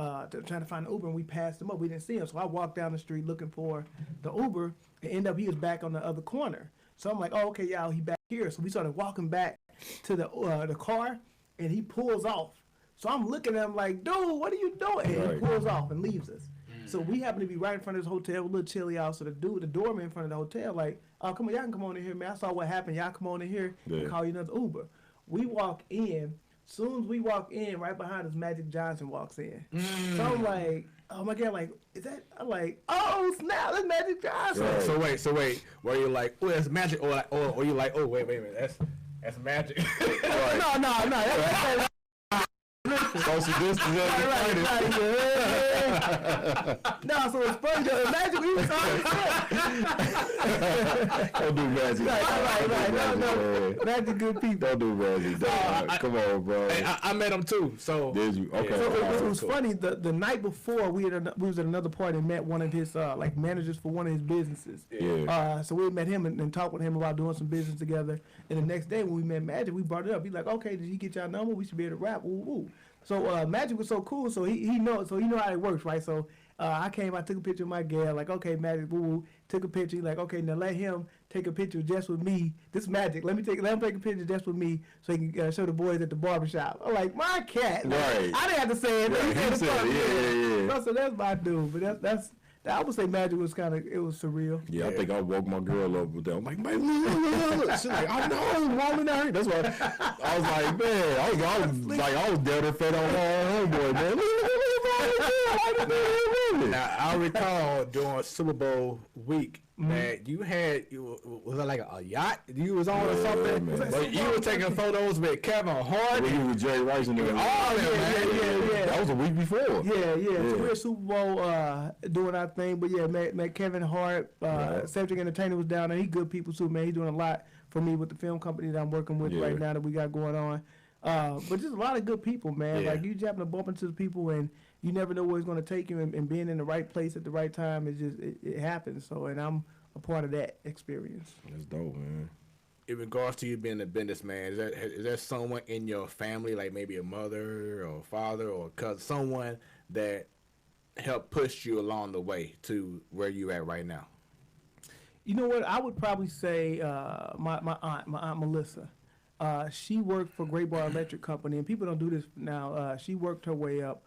trying to find the Uber, and we passed him up. We didn't see him, so I walked down the street looking for the Uber, and ended up he was back on the other corner. So I'm like, oh, okay, y'all, he back here. So we started walking back to the car, and he pulls off. So I'm looking at him like, dude, what are you doing? And he pulls off and leaves us. So we happen to be right in front of this hotel, a little chilly out. So the doorman in front of the hotel, like, oh, come on, y'all can come on in here, man. I saw what happened. Y'all come on in here and call you another Uber. We walk in. Soon as we walk in, right behind us, Magic Johnson walks in. So I'm like, oh my God, like, is that? I'm like, oh snap, that's Magic Johnson. Right. So wait. Were you like, oh, that's Magic, or you like, oh, wait a minute, that's Magic? No. Social distance. No, so it's funny though. Imagine we was on Don't do Magic. Right. No. Magic good people. Don't do Magic. dog. Come on, bro. Hey, I met him too. So Did you? Okay. So all it right. was funny. The night before we was at another party and met one of his like managers for one of his businesses. Yeah. So we met him and talked with him about doing some business together. And the next day when we met Magic, we brought it up. He's like, "Okay, did he get y'all number? We should be able to rap." Woo woo. So Magic was so cool. So he knows how it works, right? So I took a picture of my gal. Like, okay, Magic, woo woo. Took a picture. He's like, okay, now let him take a picture just with me. This Magic. Let him take a picture just with me so he can show the boys at the barbershop. I'm like, my cat. Like, Right. I didn't have to say it. Right, he said it. Yeah. So that's my dude. But that's I would say Magic was it was surreal. Yeah, I think I woke my girl up with that. I'm like, man, look. She's like, I know, woman. That's why I was like, man, I was down there fed on homeboy, man. now I recall during Super Bowl week that you had was it like a yacht you was on or something? man. But you were taking photos with Kevin Hart. When you with Jerry Rice and them. Yeah. That was a week before. Yeah. So we're at Super Bowl doing our thing. But yeah, met Kevin Hart, Cedric Entertainer was down there. He good people too, man. He's doing a lot for me with the film company that I'm working with right now that we got going on. But just a lot of good people, man. Yeah. Like you just happen to bump into the people and you never know where it's going to take you, and being in the right place at the right time it happens. So, and I'm a part of that experience. That's dope, man. In regards to you being a businessman, is there someone in your family, like maybe a mother or father or cousin, someone that helped push you along the way to where you at right now? You know what? I would probably say my aunt Melissa. She worked for Great Bar Electric Company, and people don't do this now. She worked her way up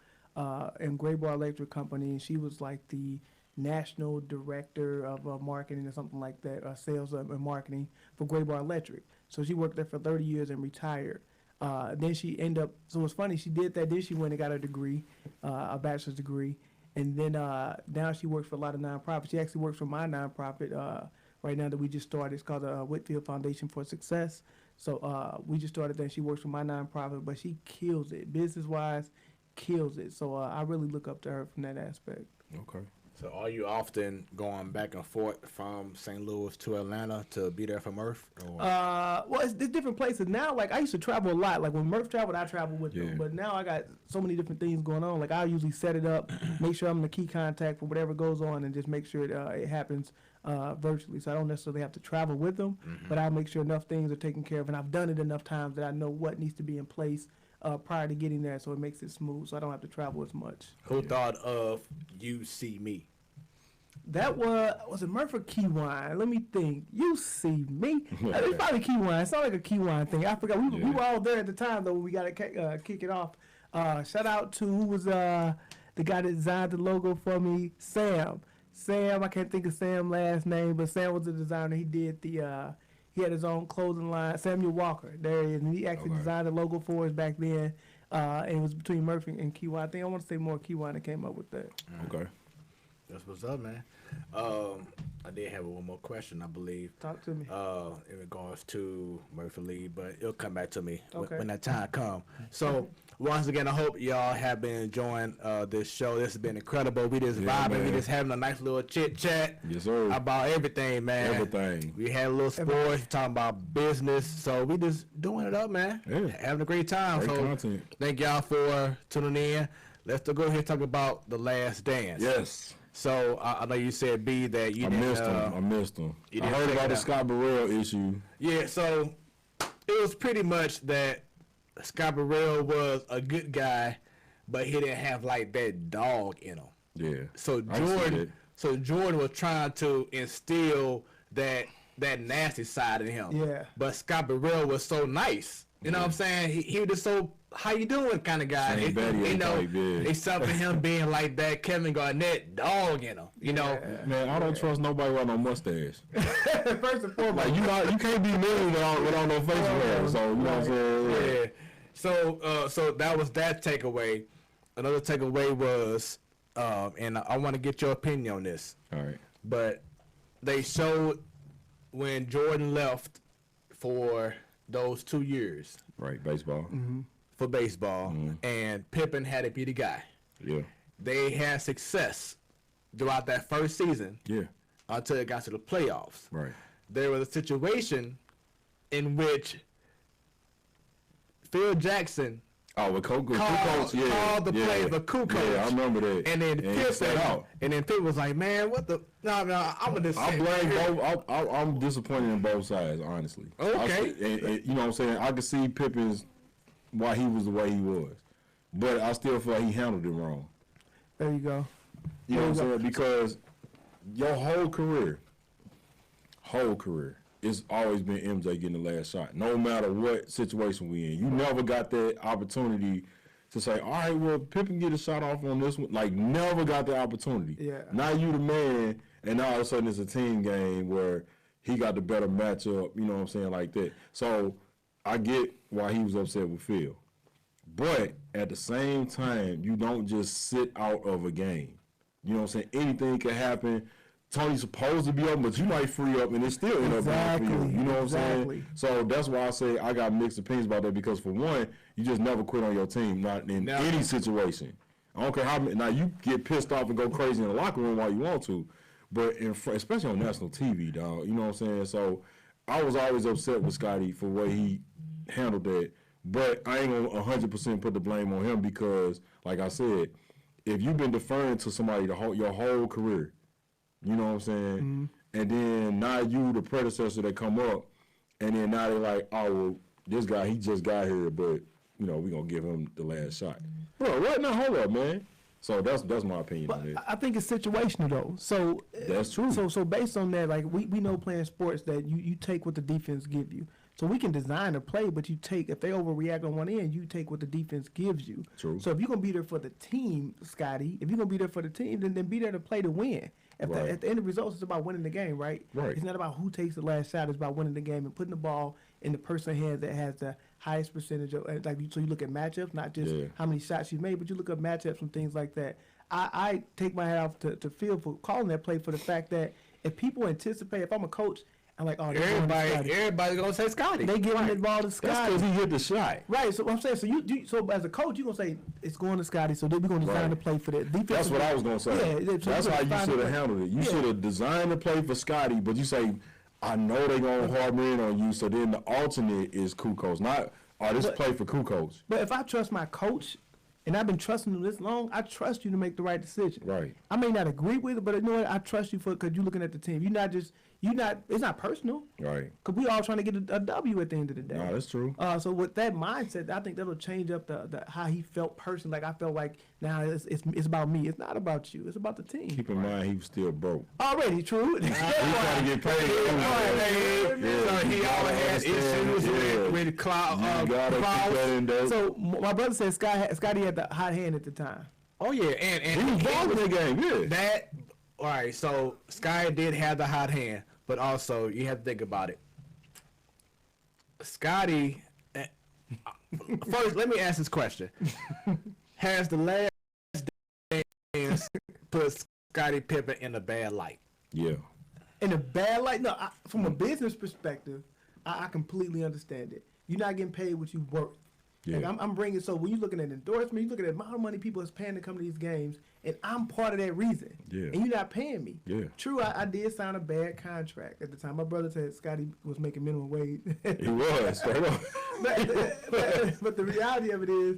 in Great Bar Electric Company, and she was like the national director of marketing or something like that, sales and marketing for Great Bar Electric. So she worked there for 30 years and retired. Then she ended up, so it's funny, she did that, then she went and got her degree, a bachelor's degree, and then now she works for a lot of nonprofits. She actually works for my nonprofit right now that we just started. It's called the Whitfield Foundation for Success. So we just started that. She works for my nonprofit, but she kills it. Business-wise, kills it. So I really look up to her from that aspect. Okay. So are you often going back and forth from St. Louis to Atlanta to be there for Murph? Or? Well, it's different places now. Like I used to travel a lot. Like when Murph traveled, I traveled with him. But now I got so many different things going on. Like I usually set it up, make sure I'm the key contact for whatever goes on, and just make sure it happens virtually. So I don't necessarily have to travel with them, but I make sure enough things are taken care of, and I've done it enough times that I know what needs to be in place prior to getting there, so it makes it smooth. So I don't have to travel as much. Who thought of You See Me? That was it Murph or Keywine? Let me think. You See Me? It's probably Keywine. It sounded like a Keywine thing. I forgot. We were all there at the time, though, when we got to kick it off. Shout out to who was the guy that designed the logo for me, Sam. Sam, I can't think of Sam's last name, but Sam was the designer. He did he had his own clothing line, Samuel Walker. There he is. And he actually designed the logo for us back then. And it was between Murphy and Keywine. I think I want to say more Keywine that came up with that. Okay. That's what's up, man. I did have one more question, I believe. Talk to me. In regards to Murphy Lee, but it'll come back to me Okay. when that time comes. So once again, I hope y'all have been enjoying this show. This has been incredible. We just vibing. man. We just having a nice little chit chat Yes, sir. about everything, man. Everything. We had a little sports, talking about business. So we just doing it up, man. Yeah. Having a great time. Great so content. thank y'all for tuning in. Let's go ahead and talk about The Last Dance. Yes. So I know you said, B, that you I didn't, missed him. you I didn't heard check about it the out. Scott Burrell issue. Yeah, so it was pretty much that Scott Burrell was a good guy, but he didn't have like that dog in him. Yeah. So I see that. Jordan was trying to instill that nasty side in him. Yeah. But Scott Burrell was so nice. You know what I'm saying? He was just so how you doing kind of guy. Same Betty type, yeah. They something him being like that Kevin Garnett dog in him. You know. Man, I don't trust nobody with no mustache. First and foremost. Like you can't be mean without no facial hair. So you know what I'm saying? Yeah. So that was that takeaway. Another takeaway was, and I want to get your opinion on this. All right. But they showed when Jordan left for those 2 years Right. Baseball. for baseball, and Pippen had to be the guy. Yeah. they had success throughout that first season Yeah. until it got to the playoffs. Right. There was a situation in which Phil Jackson Oh, with called the play for Kukoc. Yeah, I remember that. And then he sat out. Pippen was like, man, what the? No, I'm gonna just. I blame both. I'm disappointed in both sides, honestly. Okay. And you know what I'm saying? I could see Pippen's why he was the way he was, but I still feel like he handled it wrong. There you go. You know what I'm saying? Because your whole career, it's always been MJ getting the last shot, no matter what situation we in. You never got that opportunity to say, all right, well, Pippen get a shot off on this one. Like, never got the opportunity. Yeah. Now you the man, and now all of a sudden it's a team game where he got the better matchup, you know what I'm saying, like that. So I get why he was upset with Phil. But at the same time, you don't just sit out of a game. You know what I'm saying? Anything can happen. Tony's supposed to be open, but you might free up and it still end up being for you. You know what I'm saying? So that's why I say I got mixed opinions about that because for one, you just never quit on your team, not in any situation. I don't care how many. Now you get pissed off and go crazy in the locker room while you want to, but especially on national TV, dog. You know what I'm saying? So I was always upset with Scotty for the way he handled that, but I ain't gonna 100% put the blame on him because, like I said, if you've been deferring to somebody your whole career, you know what I'm saying? Mm-hmm. And then now you, the predecessor that come up, and then now they're like, oh, well, this guy, he just got here, but, you know, we're going to give him the last shot. Bro, what? Now, hold up, man. So that's my opinion on it. I think it's situational, though. So that's true. So based on that, like, we know playing sports that you take what the defense give you. So we can design a play, but you take, if they overreact on one end, you take what the defense gives you. True. So if you're going to be there for the team, Scotty, if you're going to be there for the team, then be there to play to win. At the end of the results, it's about winning the game, right? Right. It's not about who takes the last shot. It's about winning the game and putting the ball in the person's hands that has the highest percentage of, so you look at matchups, not just how many shots you made, but you look at matchups and things like that. I take my hat off to Phil for calling that play for the fact that if people anticipate, if I'm a coach, I'm like, oh, everybody's gonna say Scotty. They giving the ball to Scotty. That's because he hit the shot. Right. So I'm saying, so as a coach, you're gonna say it's going to Scotty. So then we're gonna design the play for that. That's what I was gonna say. Yeah, so that's how you should have handled it. You should have designed the play for Scotty, but you say, I know they're gonna harbor in on you. So then the alternate is Kukoc, not this play for Kukoc. But if I trust my coach, and I've been trusting him this long, I trust you to make the right decision. Right. I may not agree with it, but you know what? I trust you because you're looking at the team. It's not personal. Right. Because we all trying to get a W at the end of the day. No, that's true. So with that mindset, I think that'll change up the how he felt personally. Like I felt like now it's about me. It's not about you. It's about the team. Keep in mind he was still broke. Already, true. He trying to get paid. So he always had issues with cloud. So my brother said Scotty had the hot hand at the time. Oh yeah, and he was balling in the game. Yeah. That. All right, so Sky did have the hot hand, but also you have to think about it. Scotty, first, let me ask this question: has the last dance put Scottie Pippen in a bad light? Yeah. In a bad light? No. From a business perspective, I completely understand it. You're not getting paid what you worth. Yeah. Like I'm bringing, so when you're looking at endorsement, you're looking at the amount of money people is paying to come to these games, and I'm part of that reason. Yeah. And you're not paying me. Yeah. True, I did sign a bad contract at the time. My brother said Scotty was making minimum wage. He was, straight up. but the reality of it is,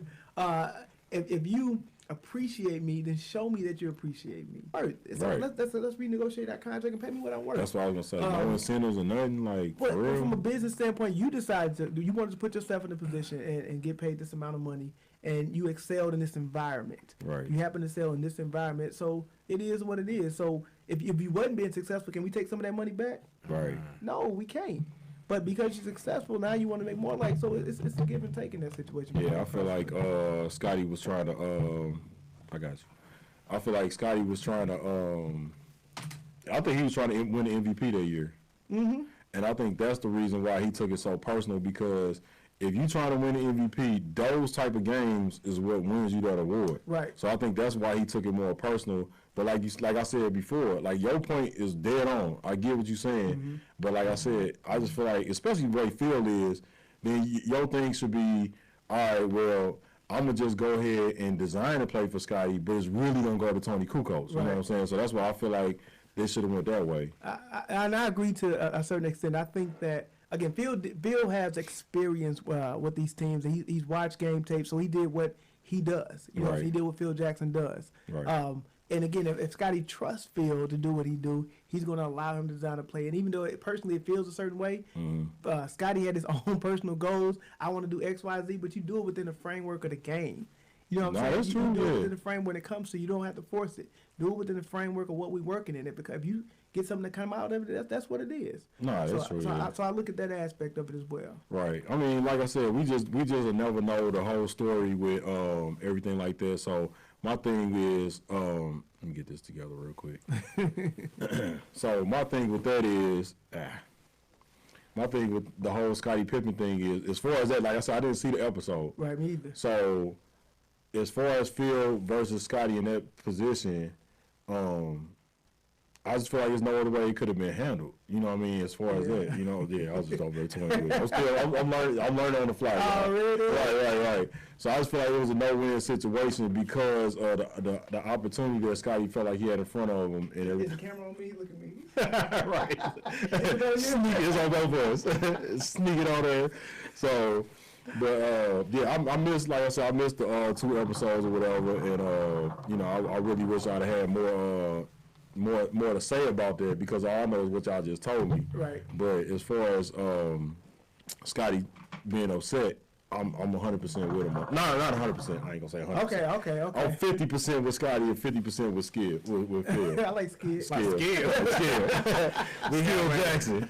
if you appreciate me, then show me that you appreciate me. Right. So right. Let's renegotiate that contract and pay me what I'm worth. That's what I was gonna say. No incentives or nothing, like. But for real? from a business standpoint, you decided you wanted to put yourself in a position and get paid this amount of money, and you excelled in this environment. Right. You happen to excel in this environment, so it is what it is. So if you wasn't being successful, can we take some of that money back? Right. No, we can't. But because you're successful, now you want to make more. Like, so it's a give and take in that situation. Yeah, I feel like Scotty was trying to. I got you. I feel like Scotty was trying to. I think he was trying to win the MVP that year. Mm-hmm. And I think that's the reason why he took it so personal, because if you try to win the MVP, those type of games is what wins you that award. Right. So I think that's why he took it more personal. But like I said before, like your point is dead on. I get what you're saying. Mm-hmm. But like I said, I just feel like, especially the way Phil is, then your thing should be, all right, well, I'm gonna just go ahead and design a play for Scotty, but it's really gonna go to Tony Kukoc. You know what I'm saying? So that's why I feel like they should have went that way. And I agree to a certain extent. I think that again, Bill has experience with these teams, and he's watched game tape, so he did what he does. You know, so he did what Phil Jackson does. Right. And again, if Scotty trusts Phil to do what he do, he's going to allow him to design a play. And even though it feels a certain way, Scotty had his own personal goals. I want to do X, Y, Z, but you do it within the framework of the game. You know what I'm saying? That's you true, do it within the framework when it comes to you don't have to force it. Do it within the framework of what we're working in it. Because if you get something to come out of it, that's what it is. No, that's true. So I look at that aspect of it as well. Right. I mean, like I said, we just will never know the whole story with everything like that. So my thing is, let me get this together real quick. So my thing with that is, my thing with the whole Scottie Pippen thing is, as far as that, like I said, I didn't see the episode. Right, me either. So as far as Phil versus Scotty in that position, I just feel like there's no other way it could have been handled. You know what I mean? As far as that, you know, I was just over there 20 years. I'm learning on the fly. Oh, really? Right. So I just feel like it was a no-win situation because of the opportunity that Scotty felt like he had in front of him. And Is the camera on me? Look at me. Right. Sneak it on both of us. Sneak it on there. So, but yeah, I missed, like I said, I missed the 2 episodes or whatever, and you know, I really wish I'd had more to say about that because all I know is what y'all just told me. Right. But as far as Scotty being upset, I'm 100% with him. No, not 100%. I ain't gonna say 100%. Okay. I'm 50% with Scotty and 50% with Skip. With Phil. I like Skip. Skip. Jackson.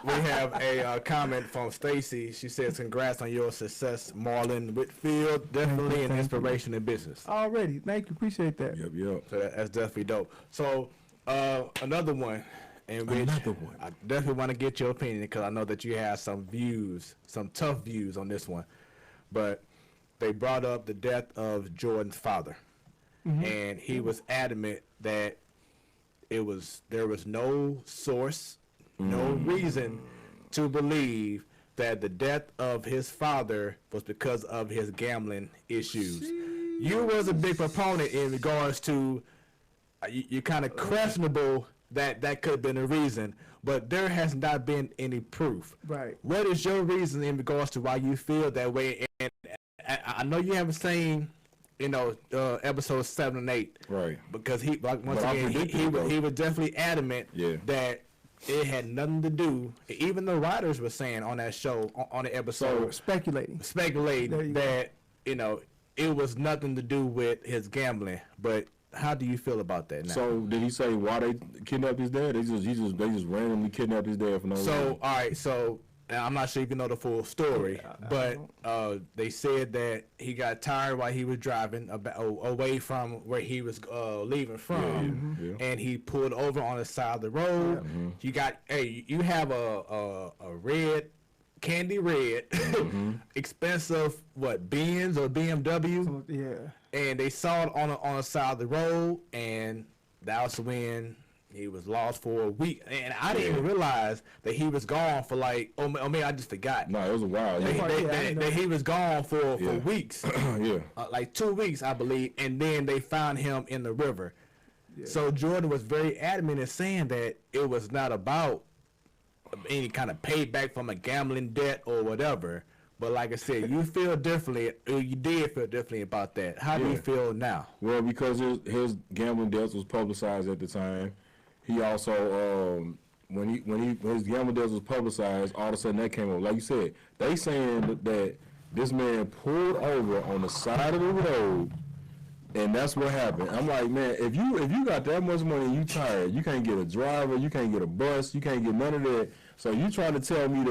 We have a comment from Stacy. She says, "Congrats on your success, Marlon Whitfield. Definitely an inspiration in business." Already, thank you, appreciate that. Yep. So that's definitely dope. So another one, in which I definitely want to get your opinion because I know that you have some views, some tough views on this one. But they brought up the death of Jordan's father, and he was adamant that there was no source, no reason to believe that the death of his father was because of his gambling issues. You was a big proponent in regards to you're kind of questionable that could have been a reason, but there has not been any proof. Right. What is your reason in regards to why you feel that way? And I know you haven't seen, episodes 7 and 8. Right. Because he was definitely adamant that it had nothing to do. Even the writers were saying on that show, on the episode, speculating that it was nothing to do with his gambling. But how do you feel about that now? So did he say why they kidnapped his dad? They just randomly kidnapped his dad for no reason. So all right, so I'm not sure if you know the full story, but they said that he got tired while he was driving away from where he was leaving from, and he pulled over on the side of the road. You have a red. Candy red, expensive Benz or BMW, and they saw it on the side of the road, and that was when he was lost for a week, and I didn't even realize that he was gone for maybe I just forgot. No, it was a while. That he was gone for weeks, like 2 weeks, I believe, and then they found him in the river. So Jordan was very adamant in saying that it was not about any kind of payback from a gambling debt or whatever, but like I said, you feel differently. You did feel differently about that. How do you feel now? Well, because his gambling debts was publicized at the time. He also when his gambling debts was publicized, all of a sudden that came up. Like you said, they saying that this man pulled over on the side of the road. And that's what happened. I'm like, man, if you got that much money and you tired, you can't get a driver, you can't get a bus, you can't get none of that. So you trying to tell me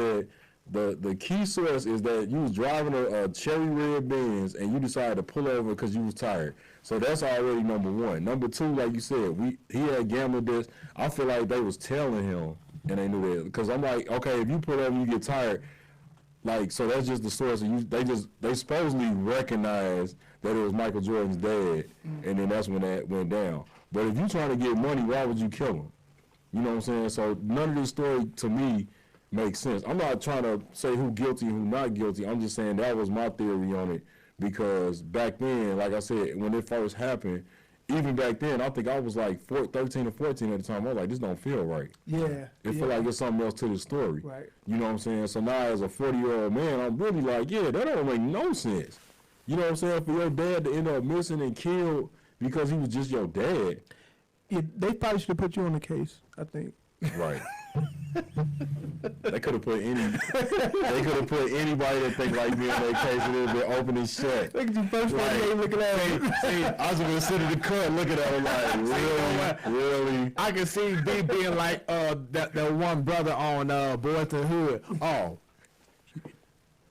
that the key source is that you was driving a cherry red Benz and you decided to pull over because you was tired. So that's already number one. Number two, like you said, he had gambling debts. I feel like they was telling him and they knew that. Because I'm like, okay, if you pull over and you get tired, like, so that's just the source. They supposedly recognized that it was Michael Jordan's dad, and then that's when that went down. But if you trying to get money, why would you kill him? You know what I'm saying? So none of this story, to me, makes sense. I'm not trying to say who guilty and who not guilty. I'm just saying that was my theory on it because back then, like I said, when it first happened, even back then, I think I was like 13 or 14 at the time. I was like, this don't feel right. Yeah. It feel like there's something else to the story. Right. You know what I'm saying? So now as a 40-year-old man, I'm really like, yeah, that don't make no sense. You know what I'm saying? For your dad to end up missing and killed because he was just your dad. Yeah, they probably should have put you on the case, I think. Right. They could have put anybody that think like me on that case and it would be open and shut. Look at you first Right. time looking at me. See, I was gonna sit in the cut looking at him like, really? I can see B being like that one brother on Boys to the Hood. Oh,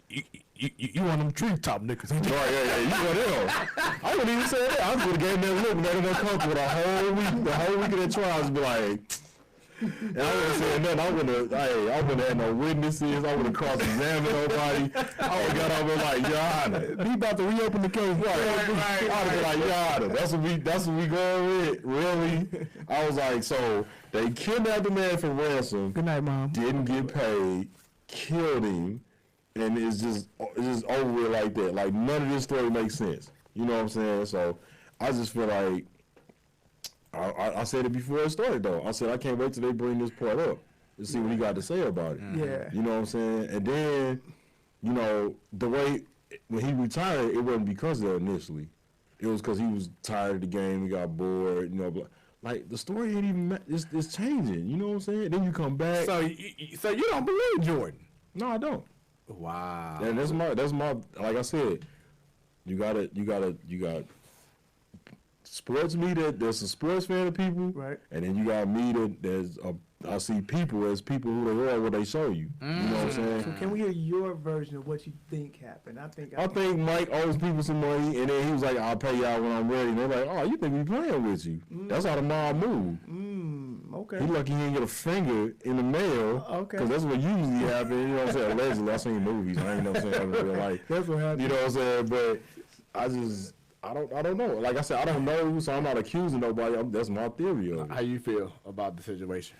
you one of them treetop niggas. Right, yeah, you one of them. I wouldn't even say that. I was gonna give him that look, made him uncomfortable the whole week of the trials, be like. And I wouldn't say nothing. I wouldn't have had no witnesses. I wouldn't cross-examined nobody. I would have got over like, Your Honor. He about to reopen the case. Right. I would have been like, Your Honor, that's what we going with? Really? I was like, so they kidnapped the man for ransom. Good night, Mom. Didn't get paid, killed him, and it's just over with like that. Like none of this story makes sense. You know what I'm saying? So I just feel like I said it before it started though. I said I can't wait till they bring this part up to see what he got to say about it. Yeah. You know what I'm saying? And then, you know, the way when he retired, it wasn't because of that initially. It was because he was tired of the game. He got bored. You know, like the story ain't even. It's changing. You know what I'm saying? Then you come back. So you don't believe Jordan? No, I don't. Wow. And that's my. Like I said, you got sports me that's a sports fan of people, Right. and then you got me I see people as people who they are what they show you. You know what I'm saying? So can we hear your version of what you think happened? I think Mike owes people some money, and then he was like, "I'll pay y'all when I'm ready." And they're like, "Oh, you think we playing with you?" That's how the mob move. okay. He lucky he didn't get a finger in the mail. Okay. Because that's what usually happens. You know what I'm saying? Allegedly, I seen movies. I ain't know what I'm saying in real life. That's what happened. You know what I'm saying? But I don't know. Like I said, I don't know, so I'm not accusing nobody. That's my theory of it. How you feel about the situation?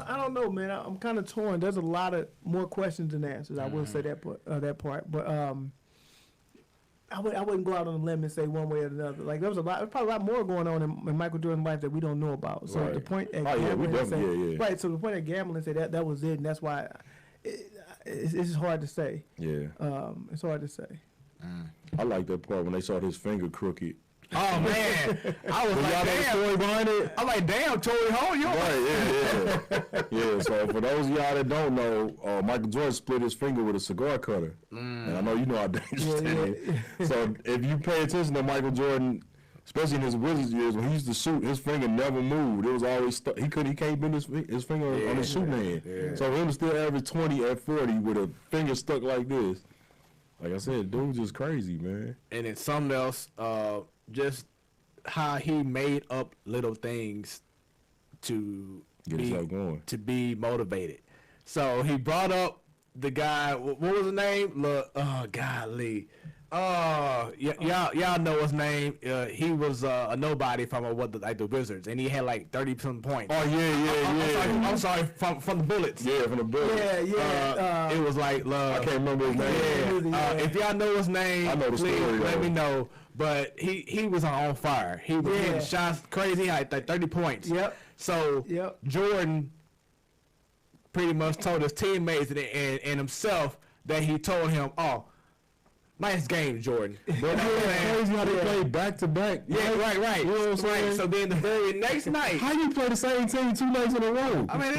I don't know, man. I'm kind of torn. There's a lot of more questions than answers. I will say that part. But I wouldn't go out on a limb and say one way or another. Like there's probably a lot more going on in Michael Jordan's life that we don't know about. So Right. the point at Oh, yeah, we gambling, definitely- yeah. right. So the point at gambling say that was it, and that's why it's just hard to say. Yeah. It's hard to say. I like that part when they saw his finger crooked. Oh man, I was like, Y'all know the damn. story behind it? I'm like, damn, Tory Hall, you. Right, yeah. Yeah, so for those of y'all that don't know, Michael Jordan split his finger with a cigar cutter. And I know you know how dangerous that is. So if you pay attention to Michael Jordan, especially in his Wizards years, when he used to shoot, his finger never moved. It was always stuck. He can't bend his finger on his shooting hand. Yeah. So him to still average 20 at 40 with a finger stuck like this. Like I said, dude's just crazy, man. And then something else, just how he made up little things to Get himself going. to be motivated. So he brought up the guy. What was his name? Look, oh golly, y'all know his name. He was a nobody from the Wizards, and he had like 30-some points. Oh yeah. I'm sorry, from the Bullets. Yeah, from the Bullets. Yeah. It was like I can't remember his name. yeah. If y'all know his name, I know the please story, let though. me know. But he was on fire. He was hitting shots crazy. He had like 30 points. Yep. So Yep. Jordan pretty much told his teammates and himself that he told him, "Oh, nice game, Jordan." But crazy how they play back to back. Yeah, right. You know what I'm saying? Right. So then the very next night, How you play the same team 2 nights in a row? I mean,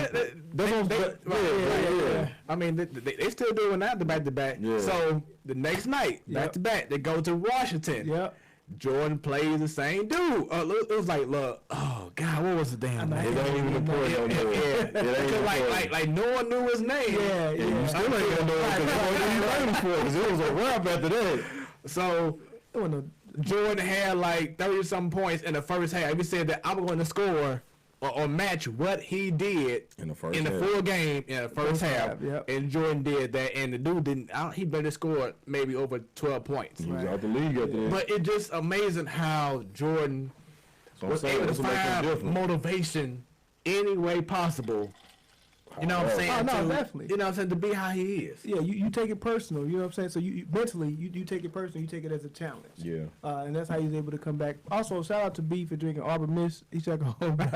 Yeah. I mean, they still doing that the back to back. Yeah. So the next night, back to back, they go to Washington. Yep. Jordan plays the same dude. It was like, look, oh God, what was the damn name? It ain't even important no more. Yeah, It ain't because like no one knew his name. Yeah. You still ain't gonna know it because it was a wrap after that. So Jordan had like 30-something points in the first half. He said that I'm going to score or match what he did In the first in the half. full game in the first half. Yep. And Jordan did that, and the dude didn't. He better scored maybe over 12 points. He was out the league after that. But it's just amazing how Jordan So I'm was saying able to that's what makes him find different. motivation any way possible You know what I'm saying? Oh, no, to, definitely. You know what I'm saying? To be how he is. Yeah, you take it personal. You know what I'm saying? So you mentally, you take it personal. You take it as a challenge. Yeah. And that's how he's able to come back. Also, shout out to B for drinking Arbor Mist. He took home. Hey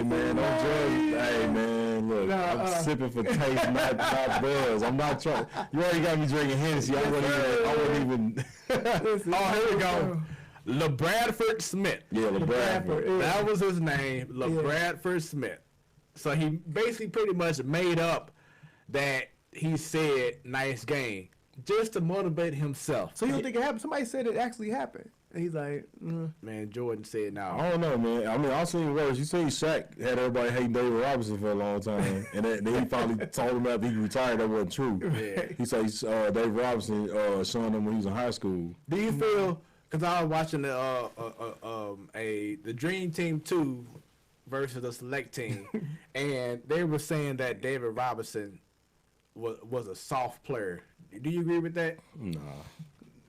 man, don't judge. Hey man, look, I'm sipping for taste, not buzz. I'm not trying. You already got me drinking Hennessy. I wouldn't even. Oh, here we go. LeBradford Smith. Yeah, LeBradford. Yeah. That was his name, LeBradford Smith. So he basically pretty much made up that he said nice game just to motivate himself. So you don't think it happened? Somebody said it actually happened. And he's like, Man, Jordan said no. I don't know, man. I mean, I've seen worse. You seen Shaq had everybody hating David Robinson for a long time, and then he finally told him after he retired that wasn't true. Yeah. He said David Robinson showing him when he was in high school. Do you feel? Because I was watching the Dream Team 2 versus the Select Team, and they were saying that David Robinson was a soft player. Do you agree with that? Nah.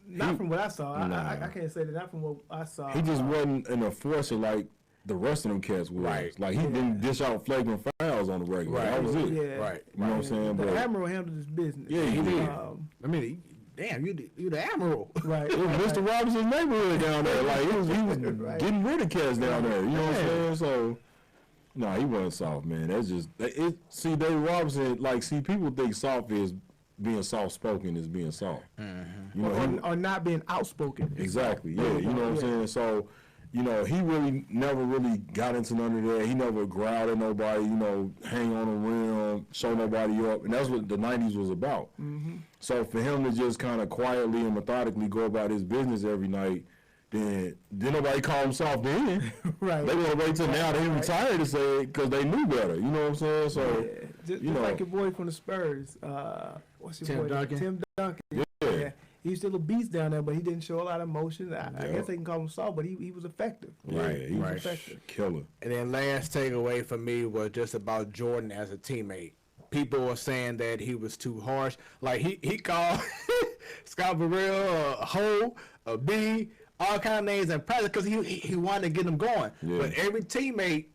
not from what I saw. Nah. I can't say that. Not from what I saw. He just wasn't an enforcer like the rest of them cats was. Right. Like he didn't dish out flagrant fouls on the regular. Right. That was it. Yeah. Right. You know what I'm saying? The But Admiral handled his business. yeah, he did. I mean, damn, you the Admiral. Right. It was Mr. Robinson's neighborhood down there. Like he was Right. getting rid of cats down there. You know what I'm Yeah. saying? So no, he wasn't soft, man. That's just see David Robinson, like people think soft is being soft spoken is being soft. Mm-hmm. You know, Or not being outspoken. exactly. Yeah, you know what I'm saying? So, you know, he really never really got into none of that. He never growled at nobody, you know, hang on the rim, show nobody up. And that's what the 90s was about. Mm-hmm. So for him to just kind of quietly and methodically go about his business every night, then nobody call him soft then. Right. They want to wait till now that he retired to say it because they knew better. You know what I'm saying? So, Yeah. Just you know. like your boy from the Spurs. What's your Tim boy? Duncan? Tim Duncan. yeah. He's still a beast down there, but he didn't show a lot of emotion. I Yeah. guess they can call him soft, but he was effective. Yeah, he was Right. a killer. And then last takeaway for me was just about Jordan as a teammate. People were saying that he was too harsh. Like he called Scott Burrell a hoe, a B, all kind of names in practice because he wanted to get him going. Yeah. But every teammate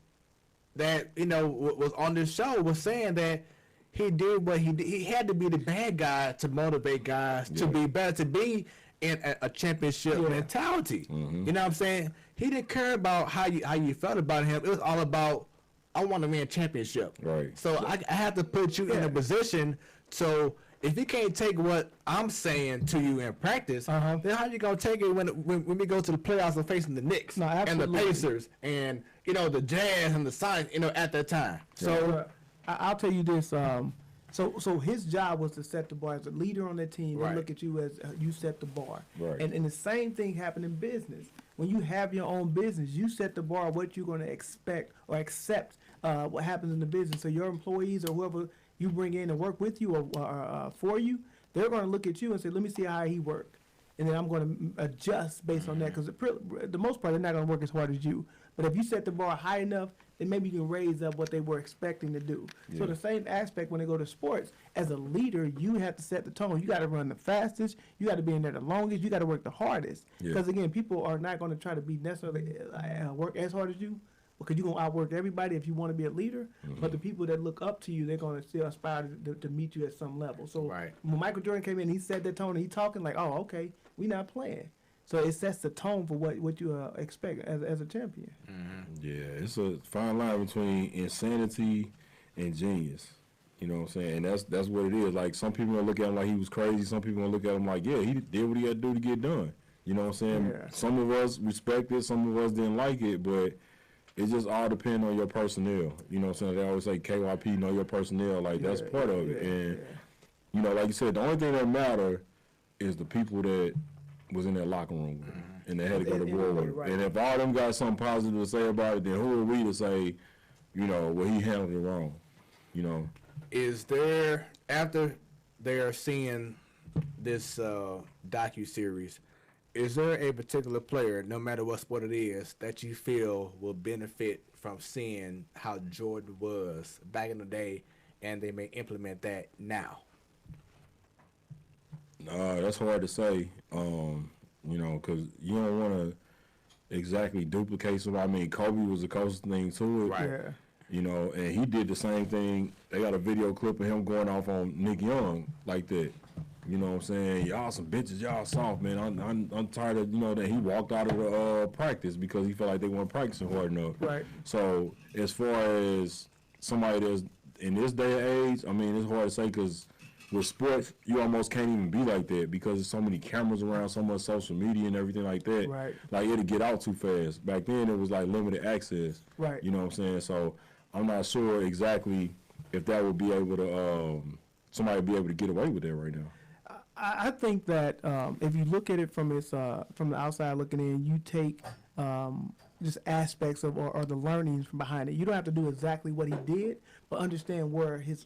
that was on this show was saying that he did what he did. He had to be the bad guy to motivate guys to be better, to be in a championship mentality. Mm-hmm. You know what I'm saying? He didn't care about how you felt about him. It was all about, I want to win a championship. Right. So I have to put you in a position. So if you can't take what I'm saying to you in practice, then how you gonna take it when we go to the playoffs and facing the Knicks No, and the absolutely. Pacers and the Jazz and the Sonics, at that time. So I'll tell you this. So his job was to set the bar as a leader on that team. Right. They look at you as you set the bar. Right. And the same thing happened in business. When you have your own business, you set the bar what you're going to expect or accept what happens in the business. So your employees or whoever you bring in to work with you or for you, they're going to look at you and say, let me see how he worked. And then I'm going to adjust based on that because the most part, they're not going to work as hard as you. But if you set the bar high enough, then maybe you can raise up what they were expecting to do. Yeah. So the same aspect when they go to sports, as a leader, you have to set the tone. You got to run the fastest. You got to be in there the longest. You got to work the hardest. Yeah. Because again, people are not going to try to be necessarily work as hard as you, because you're going to outwork everybody if you want to be a leader. Mm-hmm. But the people that look up to you, they're going to still aspire to meet you at some level. So Right. when Michael Jordan came in, he set that tone and he talking like, oh, okay, we not playing. So it sets the tone for what you expect as a champion. Yeah, it's a fine line between insanity and genius. You know what I'm saying? And that's what it is. Like, some people gonna look at him like he was crazy. Some people gonna look at him like, yeah, he did what he had to do to get done. You know what I'm saying? Yeah. Some of us respect it, some of us didn't like it, but it just all depends on your personnel. You know what I'm saying? They always say KYP, know your personnel. Like, that's part of it. And, you know, like you said, the only thing that matter is the people that was in that locker room with him, and they had to go to war with him. Right. And if all them got something positive to say about it, then who are we to say, well, he handled it wrong, is there, after they are seeing this docu-series, is there a particular player, no matter what sport it is, that you feel will benefit from seeing how Jordan was back in the day, and they may implement that now? That's hard to say, because you don't want to exactly duplicate somebody. I mean, Kobe was the closest thing to it. Right. Yeah. You know, and he did the same thing. They got a video clip of him going off on Nick Young like that. You know what I'm saying? Y'all some bitches, y'all soft, man. I'm tired of, you know, that he walked out of the practice because he felt like they weren't practicing hard enough. Right. So as far as somebody that's in this day and age, I mean, it's hard to say because with sports, you almost can't even be like that because there's so many cameras around, so much social media and everything like that. Right. Like, it'll get out too fast. Back then, it was like limited access. Right. You know what I'm saying? So I'm not sure exactly if that would be able to, somebody be able to get away with that right now. I think that if you look at it from the outside looking in, you take just aspects of or the learnings from behind it. You don't have to do exactly what he did, but understand where his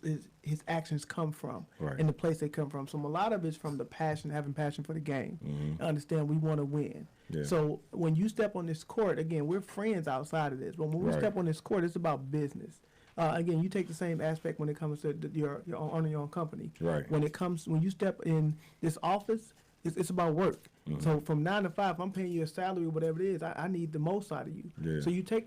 actions come from and the place they come from. So a lot of it's from the passion, having passion for the game. Mm-hmm. Understand we want to win. Yeah. So when you step on this court, again, we're friends outside of this, but when we step on this court, it's about business. Again, you take the same aspect when it comes to your owning your own company. Right. When you step in this office, it's about work. Mm-hmm. So from 9 to 5, if I'm paying you a salary, whatever it is, I need the most out of you. Yeah. So you take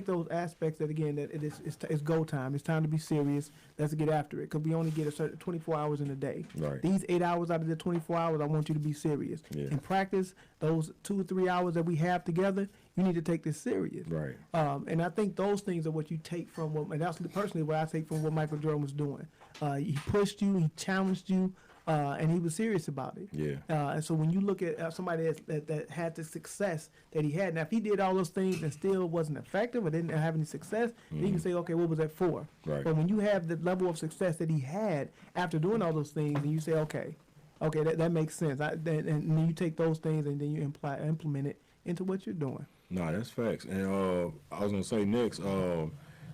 those aspects that, again, that it's go time. It's time to be serious. Let's get after it. Because we only get a certain 24 hours in a day. Right. These 8 hours out of the 24 hours, I want you to be serious. Yeah. In practice, those 2 or 3 hours that we have together, you need to take this serious. Right. And I think those things are what you take from and that's personally what I take from what Michael Jordan was doing. He pushed you, he challenged you, and he was serious about it. Yeah. And so when you look at somebody that had the success that he had, now if he did all those things and still wasn't effective or didn't have any success, then you can say, okay, what was that for? Right. But when you have the level of success that he had after doing all those things, and you say, okay, that makes sense. And then you take those things and then you implement it into what you're doing. No, that's facts. And I was gonna say next,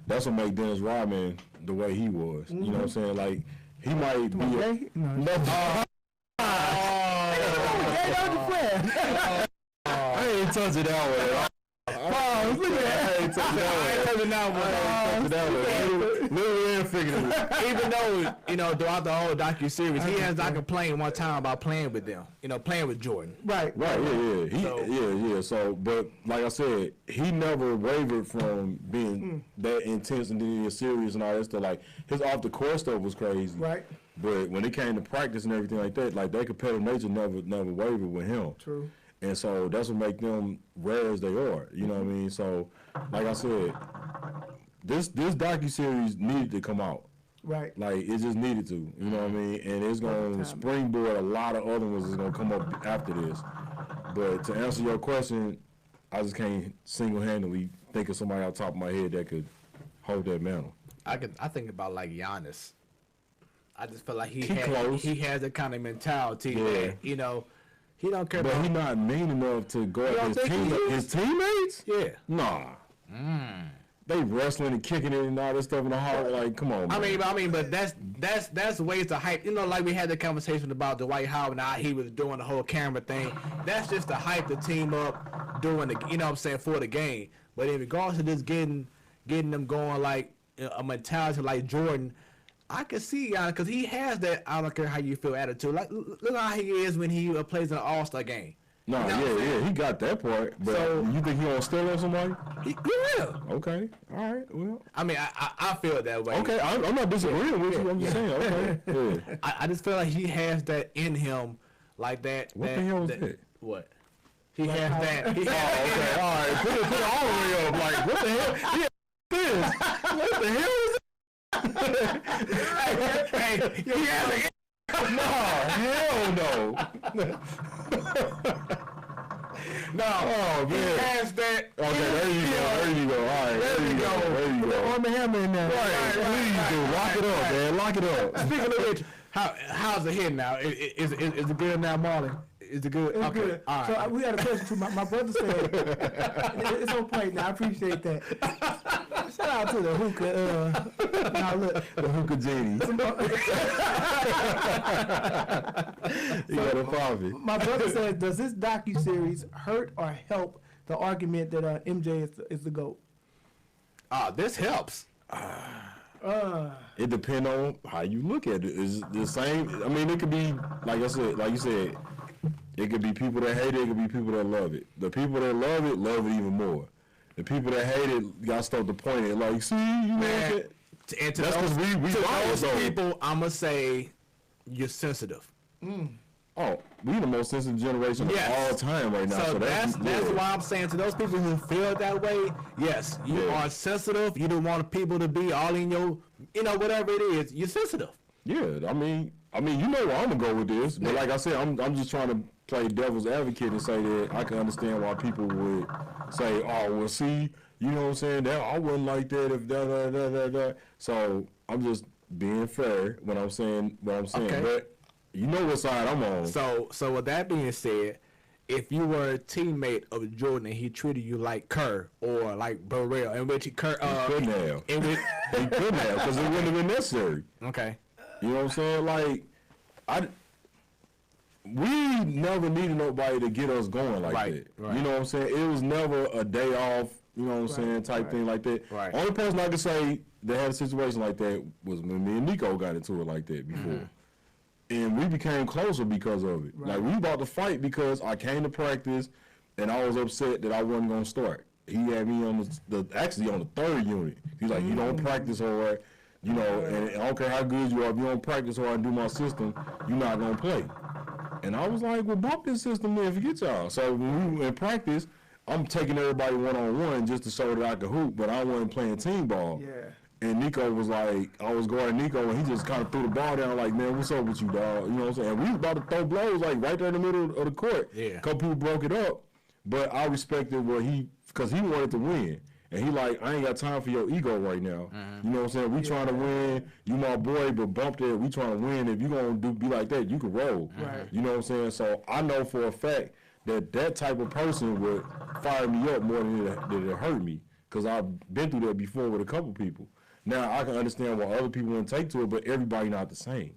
that's what made Dennis Rodman the way he was. Mm-hmm. You know what I'm saying? Like, he might be I ain't touching that one. Look at that. I ain't touching that one. Even though, you know, throughout the whole docuseries, he has not complained one time about playing with them. You know, playing with Jordan. Right. Yeah. So, but like I said, he never wavered from being that intense and then serious and all that stuff. Like, his off the court stuff was crazy. Right. But when it came to practice and everything like that competitive nature never wavered with him. True. And so that's what make them rare as they are. You know what I mean? So, like I said, this docuseries needed to come out. Right. Like, it just needed to. You know what I mean? And it's going to springboard a lot of other ones that's going to come up after this. But to answer your question, I just can't single-handedly think of somebody off the top of my head that could hold that mantle. I think about, like, Giannis. I just feel like he has that kind of mentality that, you know, he don't care. But he's not mean enough to go at his teammates? Yeah. Nah. They wrestling and kicking it and all this stuff in the heart. Like, come on, man. I mean, but that's ways to hype. You know, like we had the conversation about Dwight Howard and how he was doing the whole camera thing. That's just to hype the team up doing the, you know what I'm saying, for the game. But in regards to just getting them going like a mentality like Jordan, I can see because he has that I don't care how you feel attitude. Like, look how he is when he plays in an All-Star game. No, he got that part. But so, you think he gonna steal on somebody? He will. Okay, all right. Well, I mean, I feel that way. Okay, I'm not disagreeing with you. I'm just saying. Okay. Yeah. I just feel like he has that in him, like that. What the hell was that? What? He has that. He has okay, all right. Put it all the way up. Like, what the hell? This? What the hell is hey, he has no, hell no. No, oh man, he has that. Okay, there you go. All right, there you go. Put Arm & Hammer in there. Right, please do. Lock it up, man. Lock it up. Speaking of which, how's the hit now? Is it good now, Marlon? Is it good? It's okay. Good. All right. So we had a question too. My brother said it's on plate now. I appreciate that. Shout out to the hookah. Now look, the hookah genie. You got a problem. My brother said, does this docuseries hurt or help the argument that MJ is the GOAT? This helps. It depends on how you look at it. It's the same. I mean, it could be like you said. It could be people that hate it. It could be people that love it. The people that love it even more. the people that hate it got start to point it like, see, you know Man, what and to That's those, 'cause we to biased, those though. people, I'ma say you're sensitive. Oh, we the most sensitive generation Yes. of all time right now. So that's yeah. why I'm saying to those people who feel that way, yes, you Yeah. are sensitive. You don't want people to be all in your, whatever it is. You're sensitive. Yeah, I mean, you know where I'm gonna go with this, but like I said, I'm just trying to play devil's advocate and say that I can understand why people would say, oh, well, see, you know what I'm saying? That I wouldn't like that if da. So I'm just being fair when I'm saying what I'm saying, Okay. but you know what side I'm on. So with that being said, if you were a teammate of Jordan and he treated you like Kerr or like Burrell, in which Kerr, couldn't have. in which, He couldn't have because it wouldn't have been necessary. okay, You know what I'm saying? Like, we never needed nobody to get us going like Right, that. right. You know what I'm saying? It was never a day off, you know what I'm saying, type thing like that. Right. Only person I could say that had a situation like that was when me and Nico got into it like that before. Mm-hmm. And we became closer because of it. Like, we about to fight because I came to practice and I was upset that I wasn't going to start. He had me on actually on the third unit. He's like, you don't practice hard, you know, and I don't care how good you are, if you don't practice hard and do my system, you're not going to play. And I was like, well, bump this system then, forget y'all. So when we were in practice, I'm taking everybody one-on-one just to show that I could hoop, but I wasn't playing team ball. Yeah. And Nico was like, I was guarding Nico, and he just kind of threw the ball down like, man, what's up with you, dog? You know what I'm saying? And we was about to throw blows, like, right there in the middle of the court. Yeah. A couple people broke it up, but I respected what because he wanted to win. And he like, I ain't got time for your ego right now. You know what I'm saying? We trying to win. You my boy, but bump that. We trying to win. If you going to be like that, you can roll. Right. You know what I'm saying? So I know for a fact that type of person would fire me up more than it hurt me. Because I've been through that before with a couple people. Now, I can understand why other people wouldn't take to it, but everybody not the same.